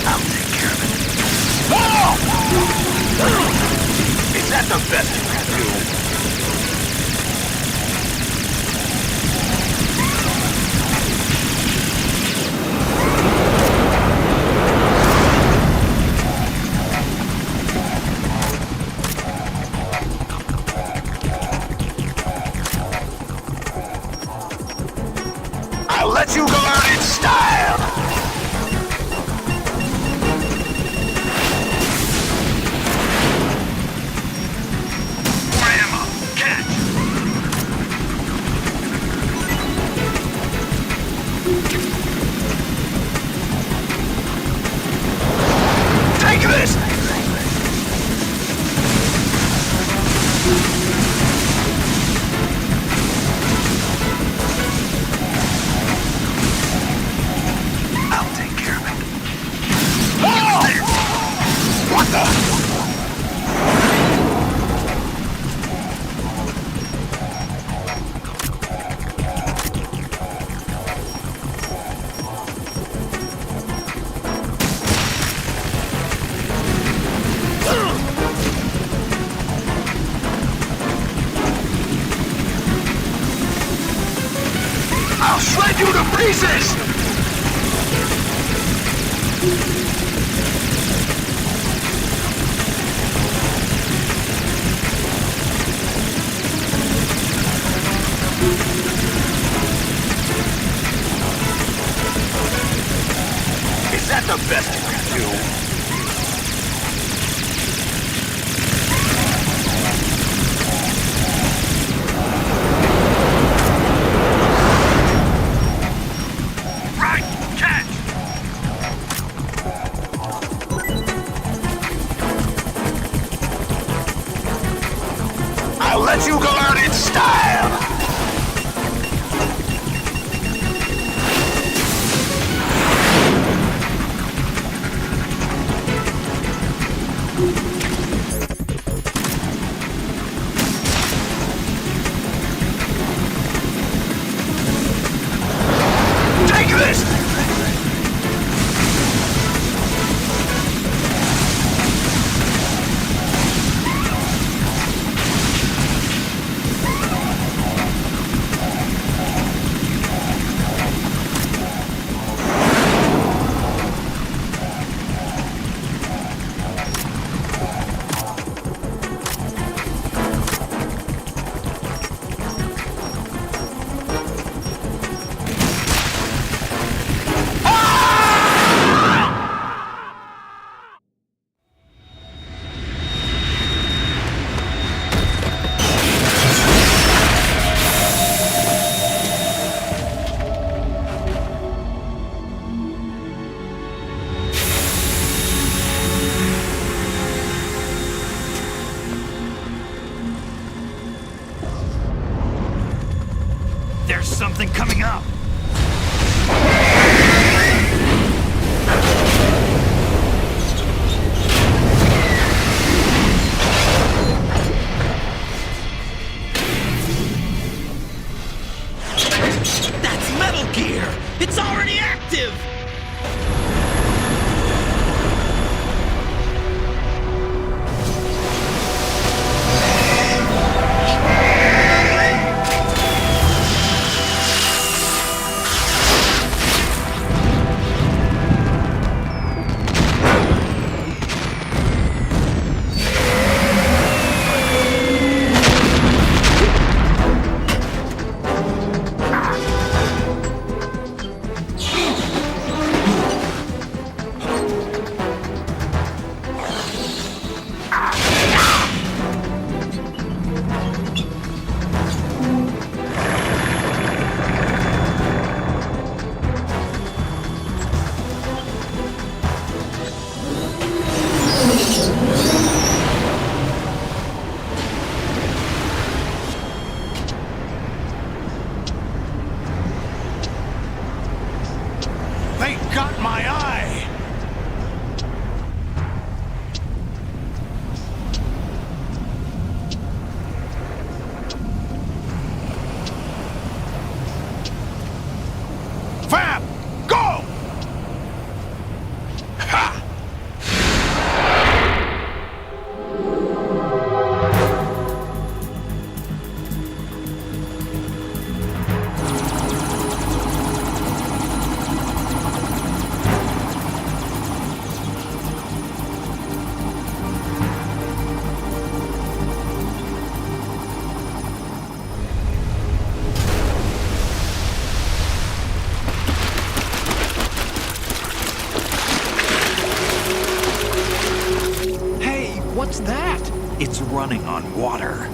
I'll take care of it. Is that the best you can do? I'll let you go out in style! More ammo! Catch! Take this! I'll take care of it. What the? I'll shred you to pieces! Is that the best you can do? Right, catch! I'll let you go out in style! Take this! already active! They got my eye! Fab! Go! Ha! Hey, what's that? It's running on water.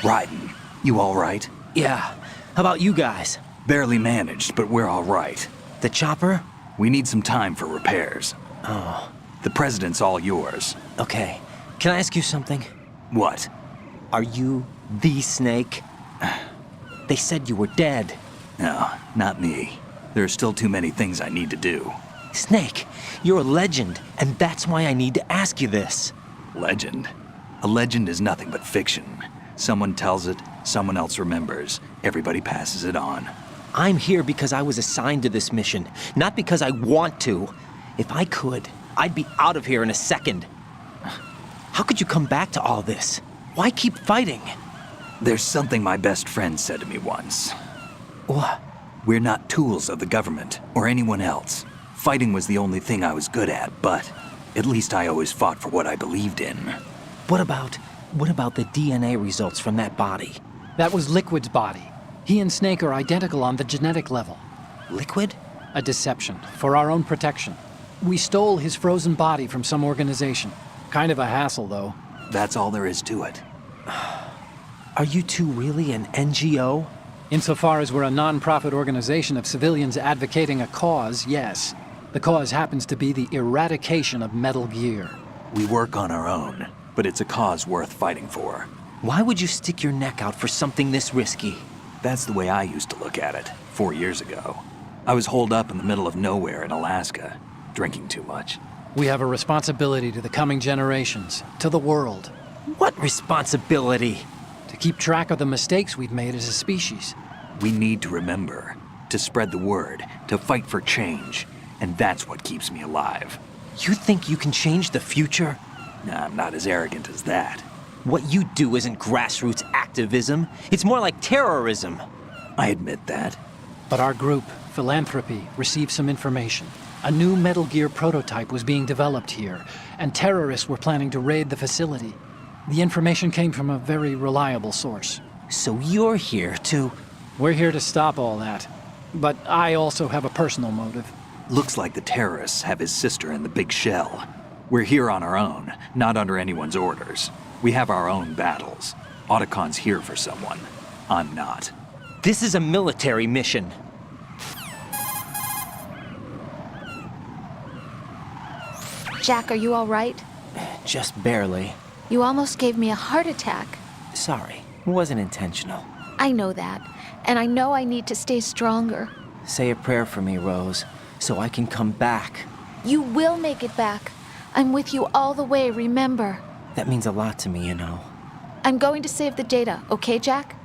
Raiden, you all right? Yeah. How about you guys? Barely managed, but we're all right. The chopper? We need some time for repairs. Oh. The president's all yours. Okay. Can I ask you something? What? Are you the Snake? They said you were dead. No, not me. There are still too many things I need to do. Snake, you're a legend, and that's why I need to ask you this. Legend? A legend is nothing but fiction. Someone tells it, someone else remembers. Everybody passes it on. I'm here because I was assigned to this mission, not because I want to. If I could, I'd be out of here in a second. How could you come back to all this? Why keep fighting? There's something my best friend said to me once. What? We're not tools of the government or anyone else. Fighting was the only thing I was good at, but at least I always fought for what I believed in. What about the DNA results from that body? That was Liquid's body. He and Snake are identical on the genetic level. Liquid? A deception, for our own protection. We stole his frozen body from some organization. Kind of a hassle, though. That's all there is to it. Are you two really an NGO? Insofar as we're a non-profit organization of civilians advocating a cause, yes. The cause happens to be the eradication of Metal Gear. We work on our own, but it's a cause worth fighting for. Why would you stick your neck out for something this risky? That's the way I used to look at it, 4 years ago. I was holed up in the middle of nowhere in Alaska, drinking too much. We have a responsibility to the coming generations, to the world. What responsibility? To keep track of the mistakes we've made as a species. We need to remember, to spread the word, to fight for change, and that's what keeps me alive. You think you can change the future? Nah, I'm not as arrogant as that. What you do isn't grassroots activism. It's more like terrorism. I admit that. But our group, Philanthropy, received some information. A new Metal Gear prototype was being developed here, and terrorists were planning to raid the facility. The information came from a very reliable source. So you're here to... We're here to stop all that. But I also have a personal motive. Looks like the terrorists have his sister in the big shell. We're here on our own, not under anyone's orders. We have our own battles. Otacon's here for someone. I'm not. This is a military mission. Jack, are you all right? Just barely. You almost gave me a heart attack. Sorry, it wasn't intentional. I know that, and I know I need to stay stronger. Say a prayer for me, Rose, so I can come back. You will make it back. I'm with you all the way, remember? That means a lot to me, you know. I'm going to save the data, okay, Jack?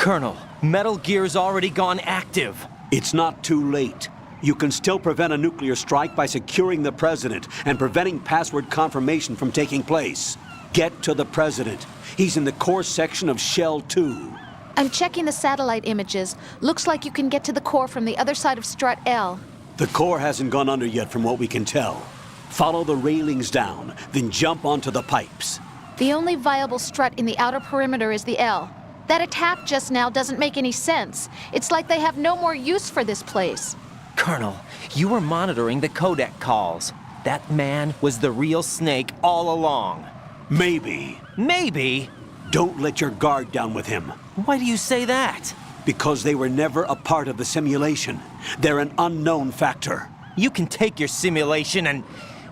Colonel, Metal Gear's already gone active. It's not too late. You can still prevent a nuclear strike by securing the President and preventing password confirmation from taking place. Get to the President. He's in the core section of Shell 2. I'm checking the satellite images. Looks like you can get to the core from the other side of Strut L. The core hasn't gone under yet from what we can tell. Follow the railings down, then jump onto the pipes. The only viable strut in the outer perimeter is the L. That attack just now doesn't make any sense. It's like they have no more use for this place. Colonel, you were monitoring the codec calls. That man was the real Snake all along. Maybe. Maybe? Don't let your guard down with him. Why do you say that? Because they were never a part of the simulation. They're an unknown factor. You can take your simulation and...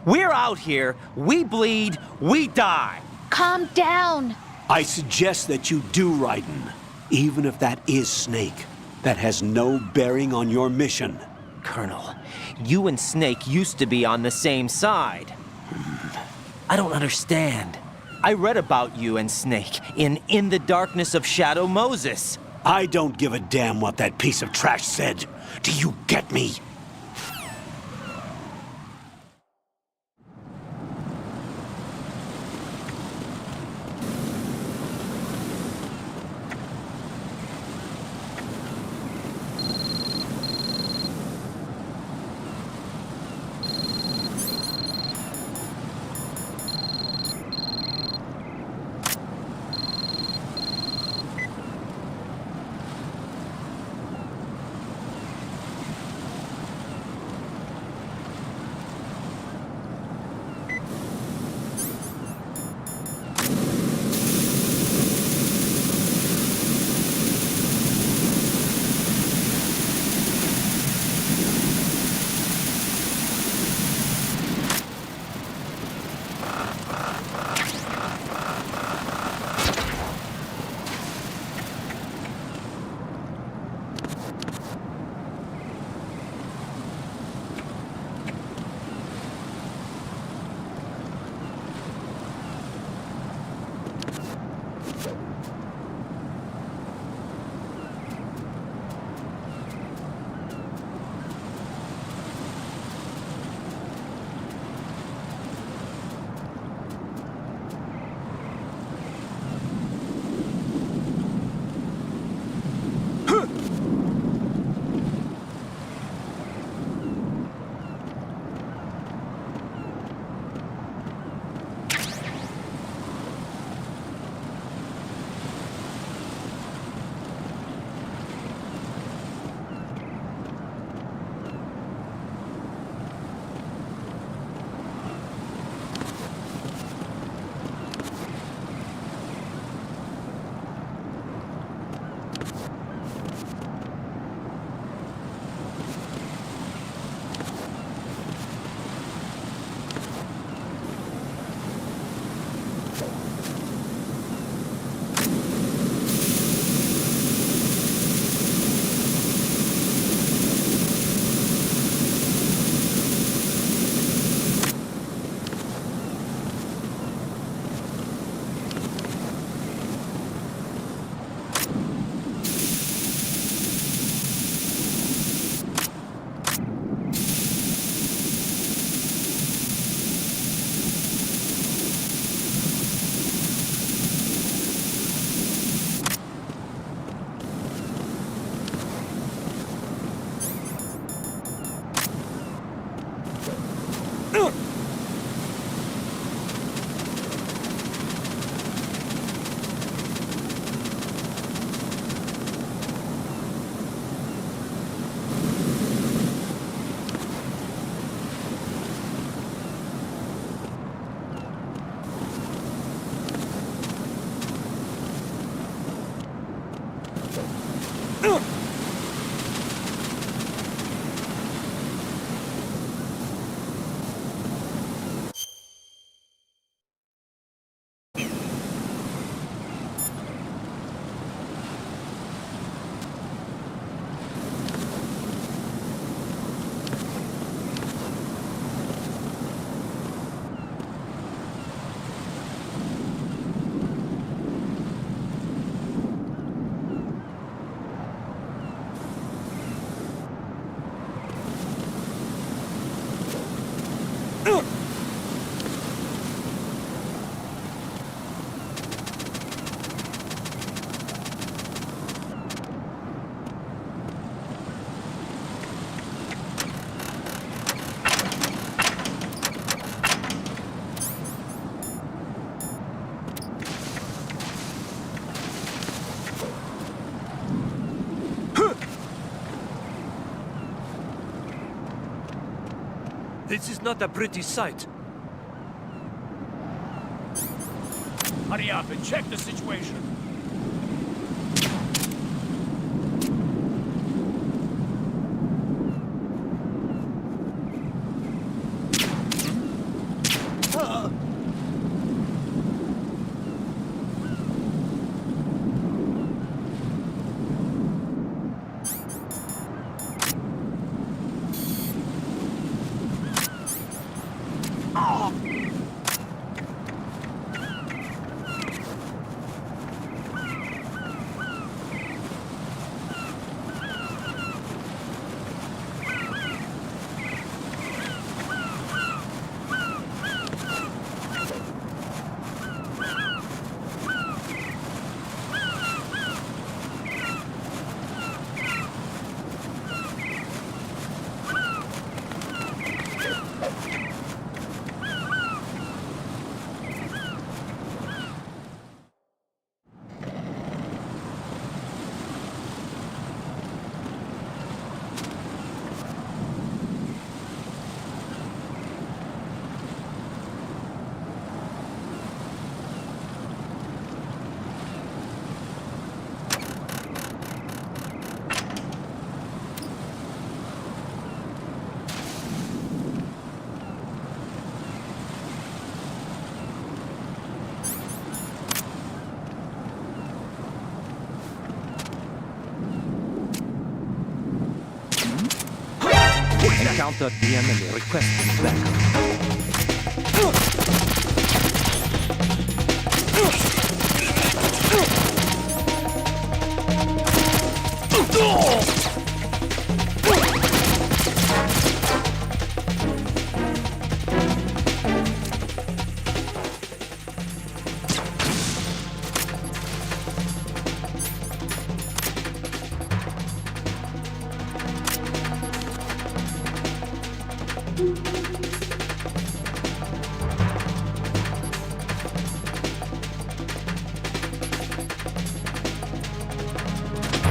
We're out here, we bleed, we die. Calm down. I suggest that you do, Raiden. Even if that is Snake, that has no bearing on your mission. Colonel, you and Snake used to be on the same side. I don't understand. I read about you and Snake in the Darkness of Shadow Moses. I don't give a damn what that piece of trash said. Do you get me? This is not a pretty sight. Hurry up and check the situation. Encountered the enemy requesting backup.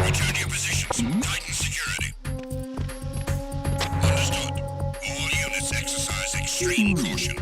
Return to your positions. Tighten security. Understood. All units exercise extreme caution.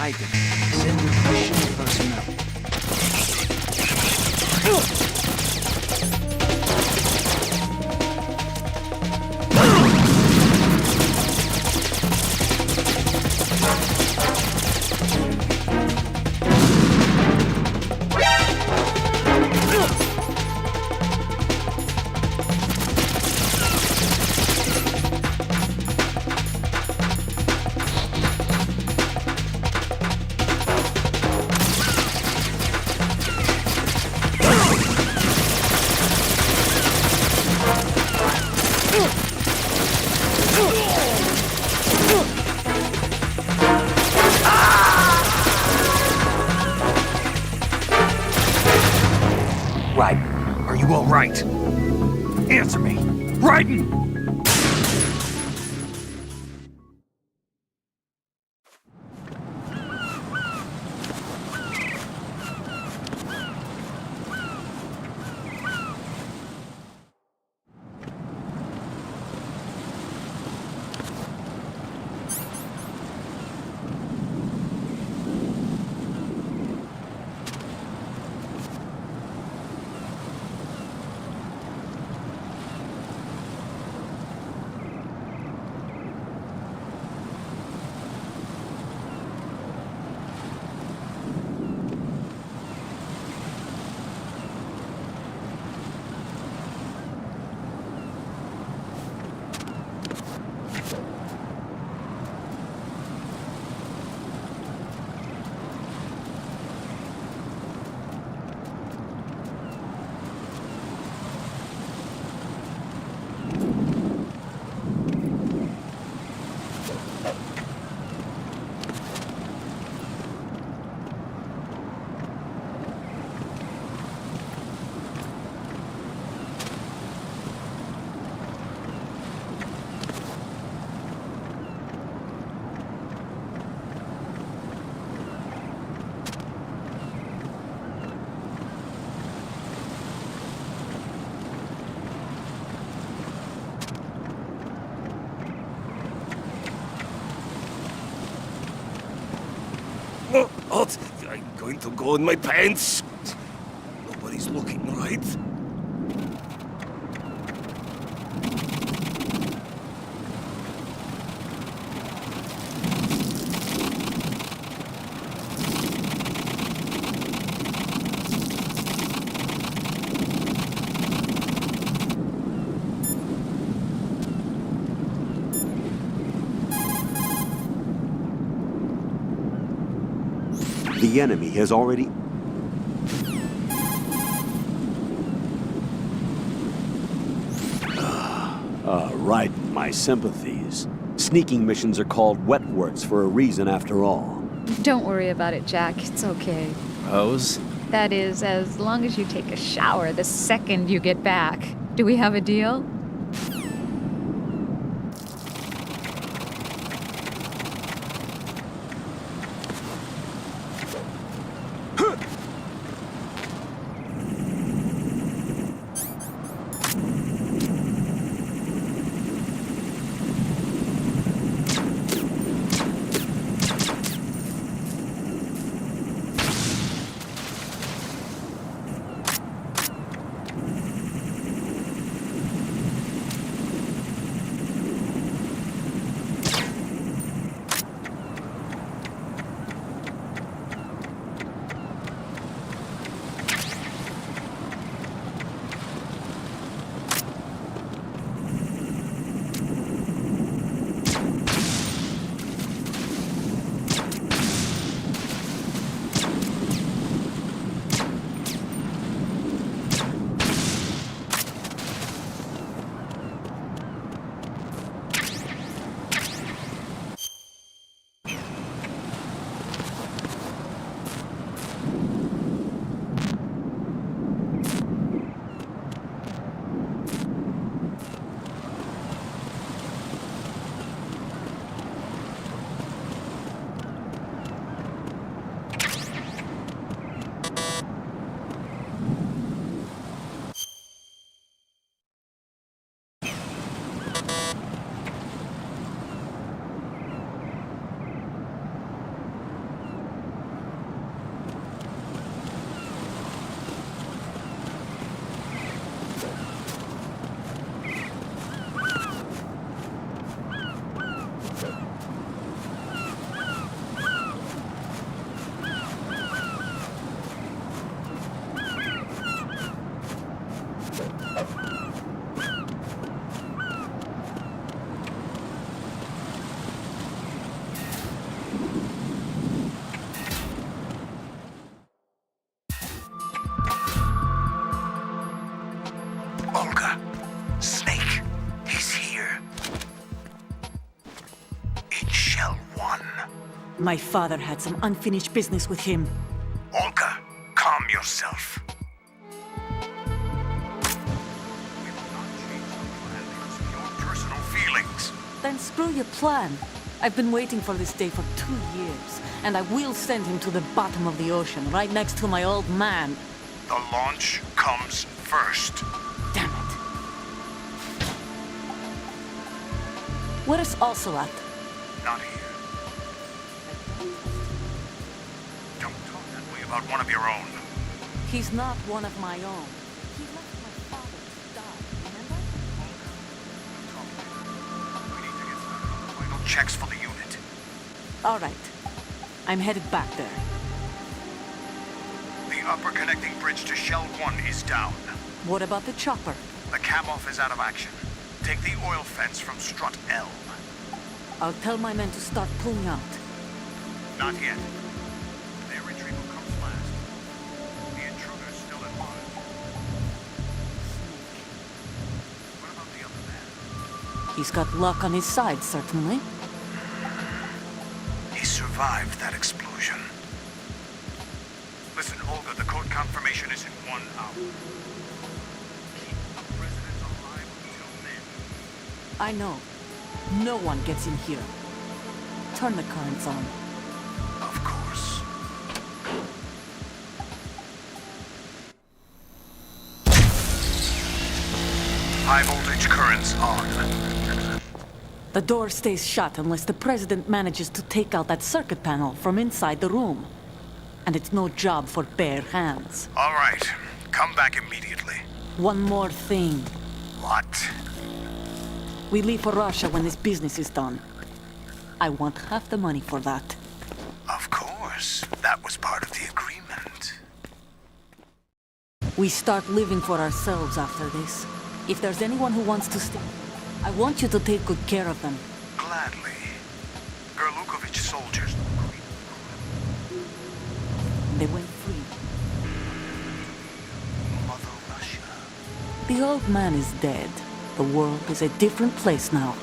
Send your mission personnel. Right. Are you all right? Answer me. Raiden! What? I'm going to go in my pants. Nobody's looking, right? The enemy has already... Right, my sympathies. Sneaking missions are called wet works for a reason after all. Don't worry about it, Jack. It's okay. Rose? That is, as long as you take a shower the second you get back. Do we have a deal? Olga, Snake, he's here. It's Shell 1. My father had some unfinished business with him. Olga, calm yourself. Then screw your plan. I've been waiting for this day for 2 years, and I will send him to the bottom of the ocean, right next to my old man. The launch comes first. Damn it. Where's Ocelot? Not here. Don't talk that way about one of your own. He's not one of my own. He left my father to die, remember? We need to get started on the final checks for the unit. All right. I'm headed back there. The upper connecting bridge to Shell 1 is down. What about the chopper? The cam-off is out of action. Take the oil fence from strut L. I'll tell my men to start pulling out. Not yet. Their retrieval comes last. The intruder's still at large. What about the other man? He's got luck on his side, certainly. He survived that explosion. Listen, Olga, the code confirmation is in 1 hour. Keep the president alive until then. I know. No one gets in here. Turn the currents on. Of course. High voltage currents on. The door stays shut unless the president manages to take out that circuit panel from inside the room. And it's no job for bare hands. All right. Come back immediately. One more thing. What? We leave for Russia when this business is done. I want half the money for that. Of course. That was part of the agreement. We start living for ourselves after this. If there's anyone who wants to stay, I want you to take good care of them. Gladly. Gerlukovich soldiers. They went free. Mother Russia. The old man is dead. The world is a different place now.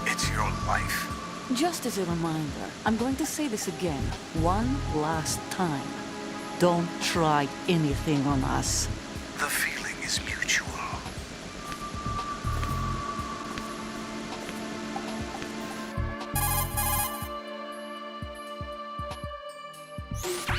It's your life. Just as a reminder, I'm going to say this again, one last time. Don't try anything on us. The feeling is mutual.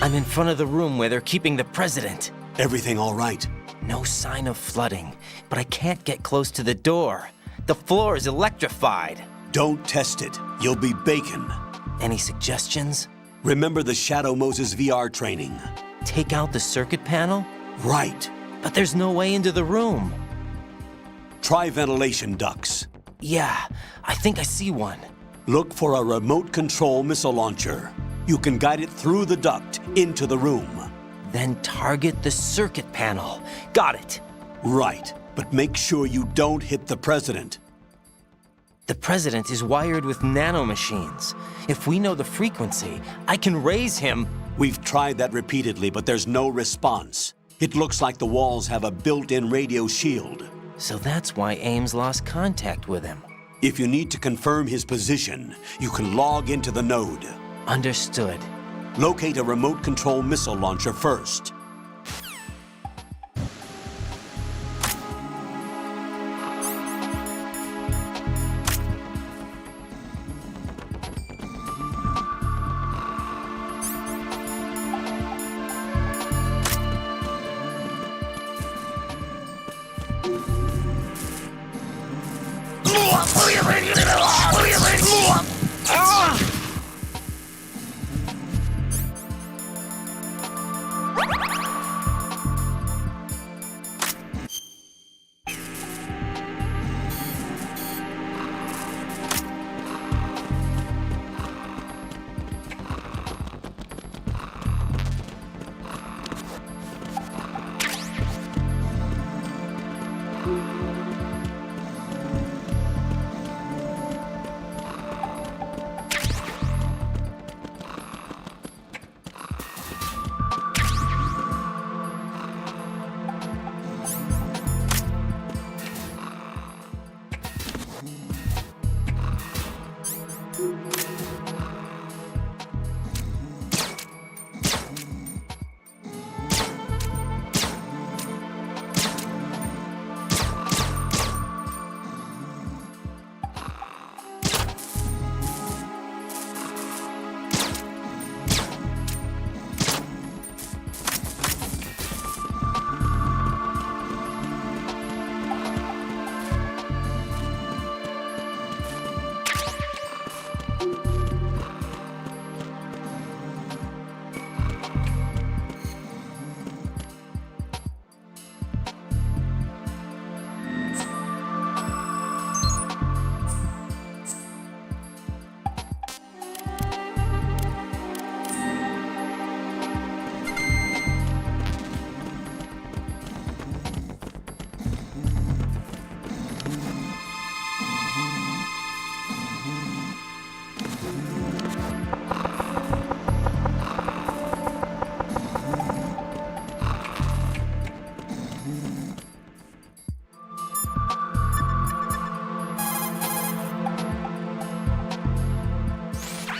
I'm in front of the room where they're keeping the president. Everything all right? No sign of flooding, but I can't get close to the door. The floor is electrified. Don't test it. You'll be bacon. Any suggestions? Remember the Shadow Moses VR training. Take out the circuit panel? Right. But there's no way into the room. Try ventilation ducts. Yeah, I think I see one. Look for a remote control missile launcher. You can guide it through the duct into the room. Then target the circuit panel. Got it. Right, but make sure you don't hit the president. The president is wired with nanomachines. If we know the frequency, I can raise him. We've tried that repeatedly, but there's no response. It looks like the walls have a built-in radio shield. So that's why Ames lost contact with him. If you need to confirm his position, you can log into the node. Understood. Locate a remote control missile launcher first.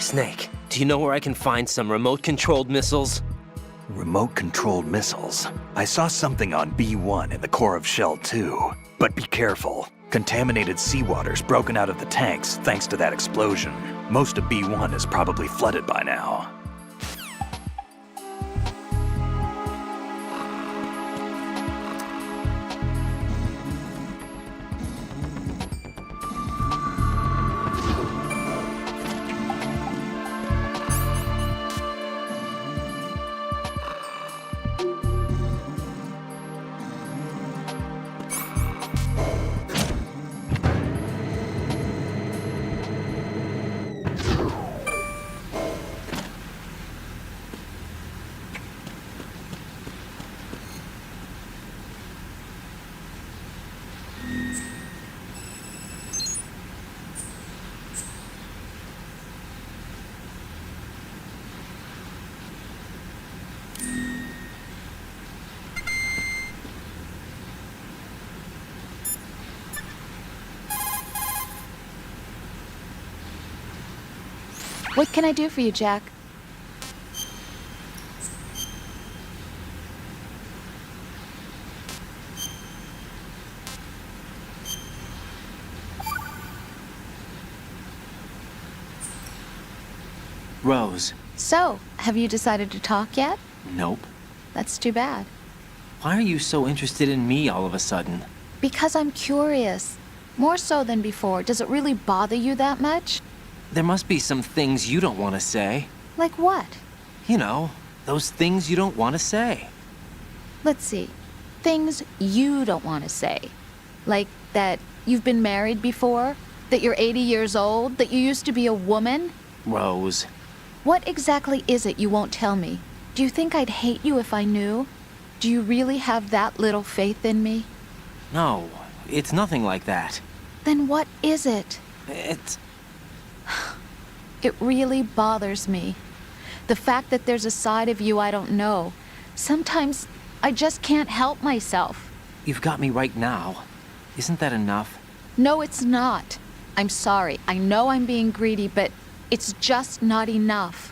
Snake, do you know where I can find some remote-controlled missiles? Remote-controlled missiles. I saw something on B1 in the core of Shell 2. But be careful. Contaminated seawater's broken out of the tanks thanks to that explosion. Most of B1 is probably flooded by now. What can I do for you, Jack? Rose. So, have you decided to talk yet? Nope. That's too bad. Why are you so interested in me all of a sudden? Because I'm curious. More so than before. Does it really bother you that much? There must be some things you don't want to say. Like what? You know, those things you don't want to say. Let's see. Things you don't want to say. Like that you've been married before? That you're 80 years old? That you used to be a woman? Rose. What exactly is it you won't tell me? Do you think I'd hate you if I knew? Do you really have that little faith in me? No, it's nothing like that. Then what is it? It really bothers me. The fact that there's a side of you I don't know. Sometimes I just can't help myself. You've got me right now. Isn't that enough? No, it's not. I'm sorry. I know I'm being greedy, but it's just not enough.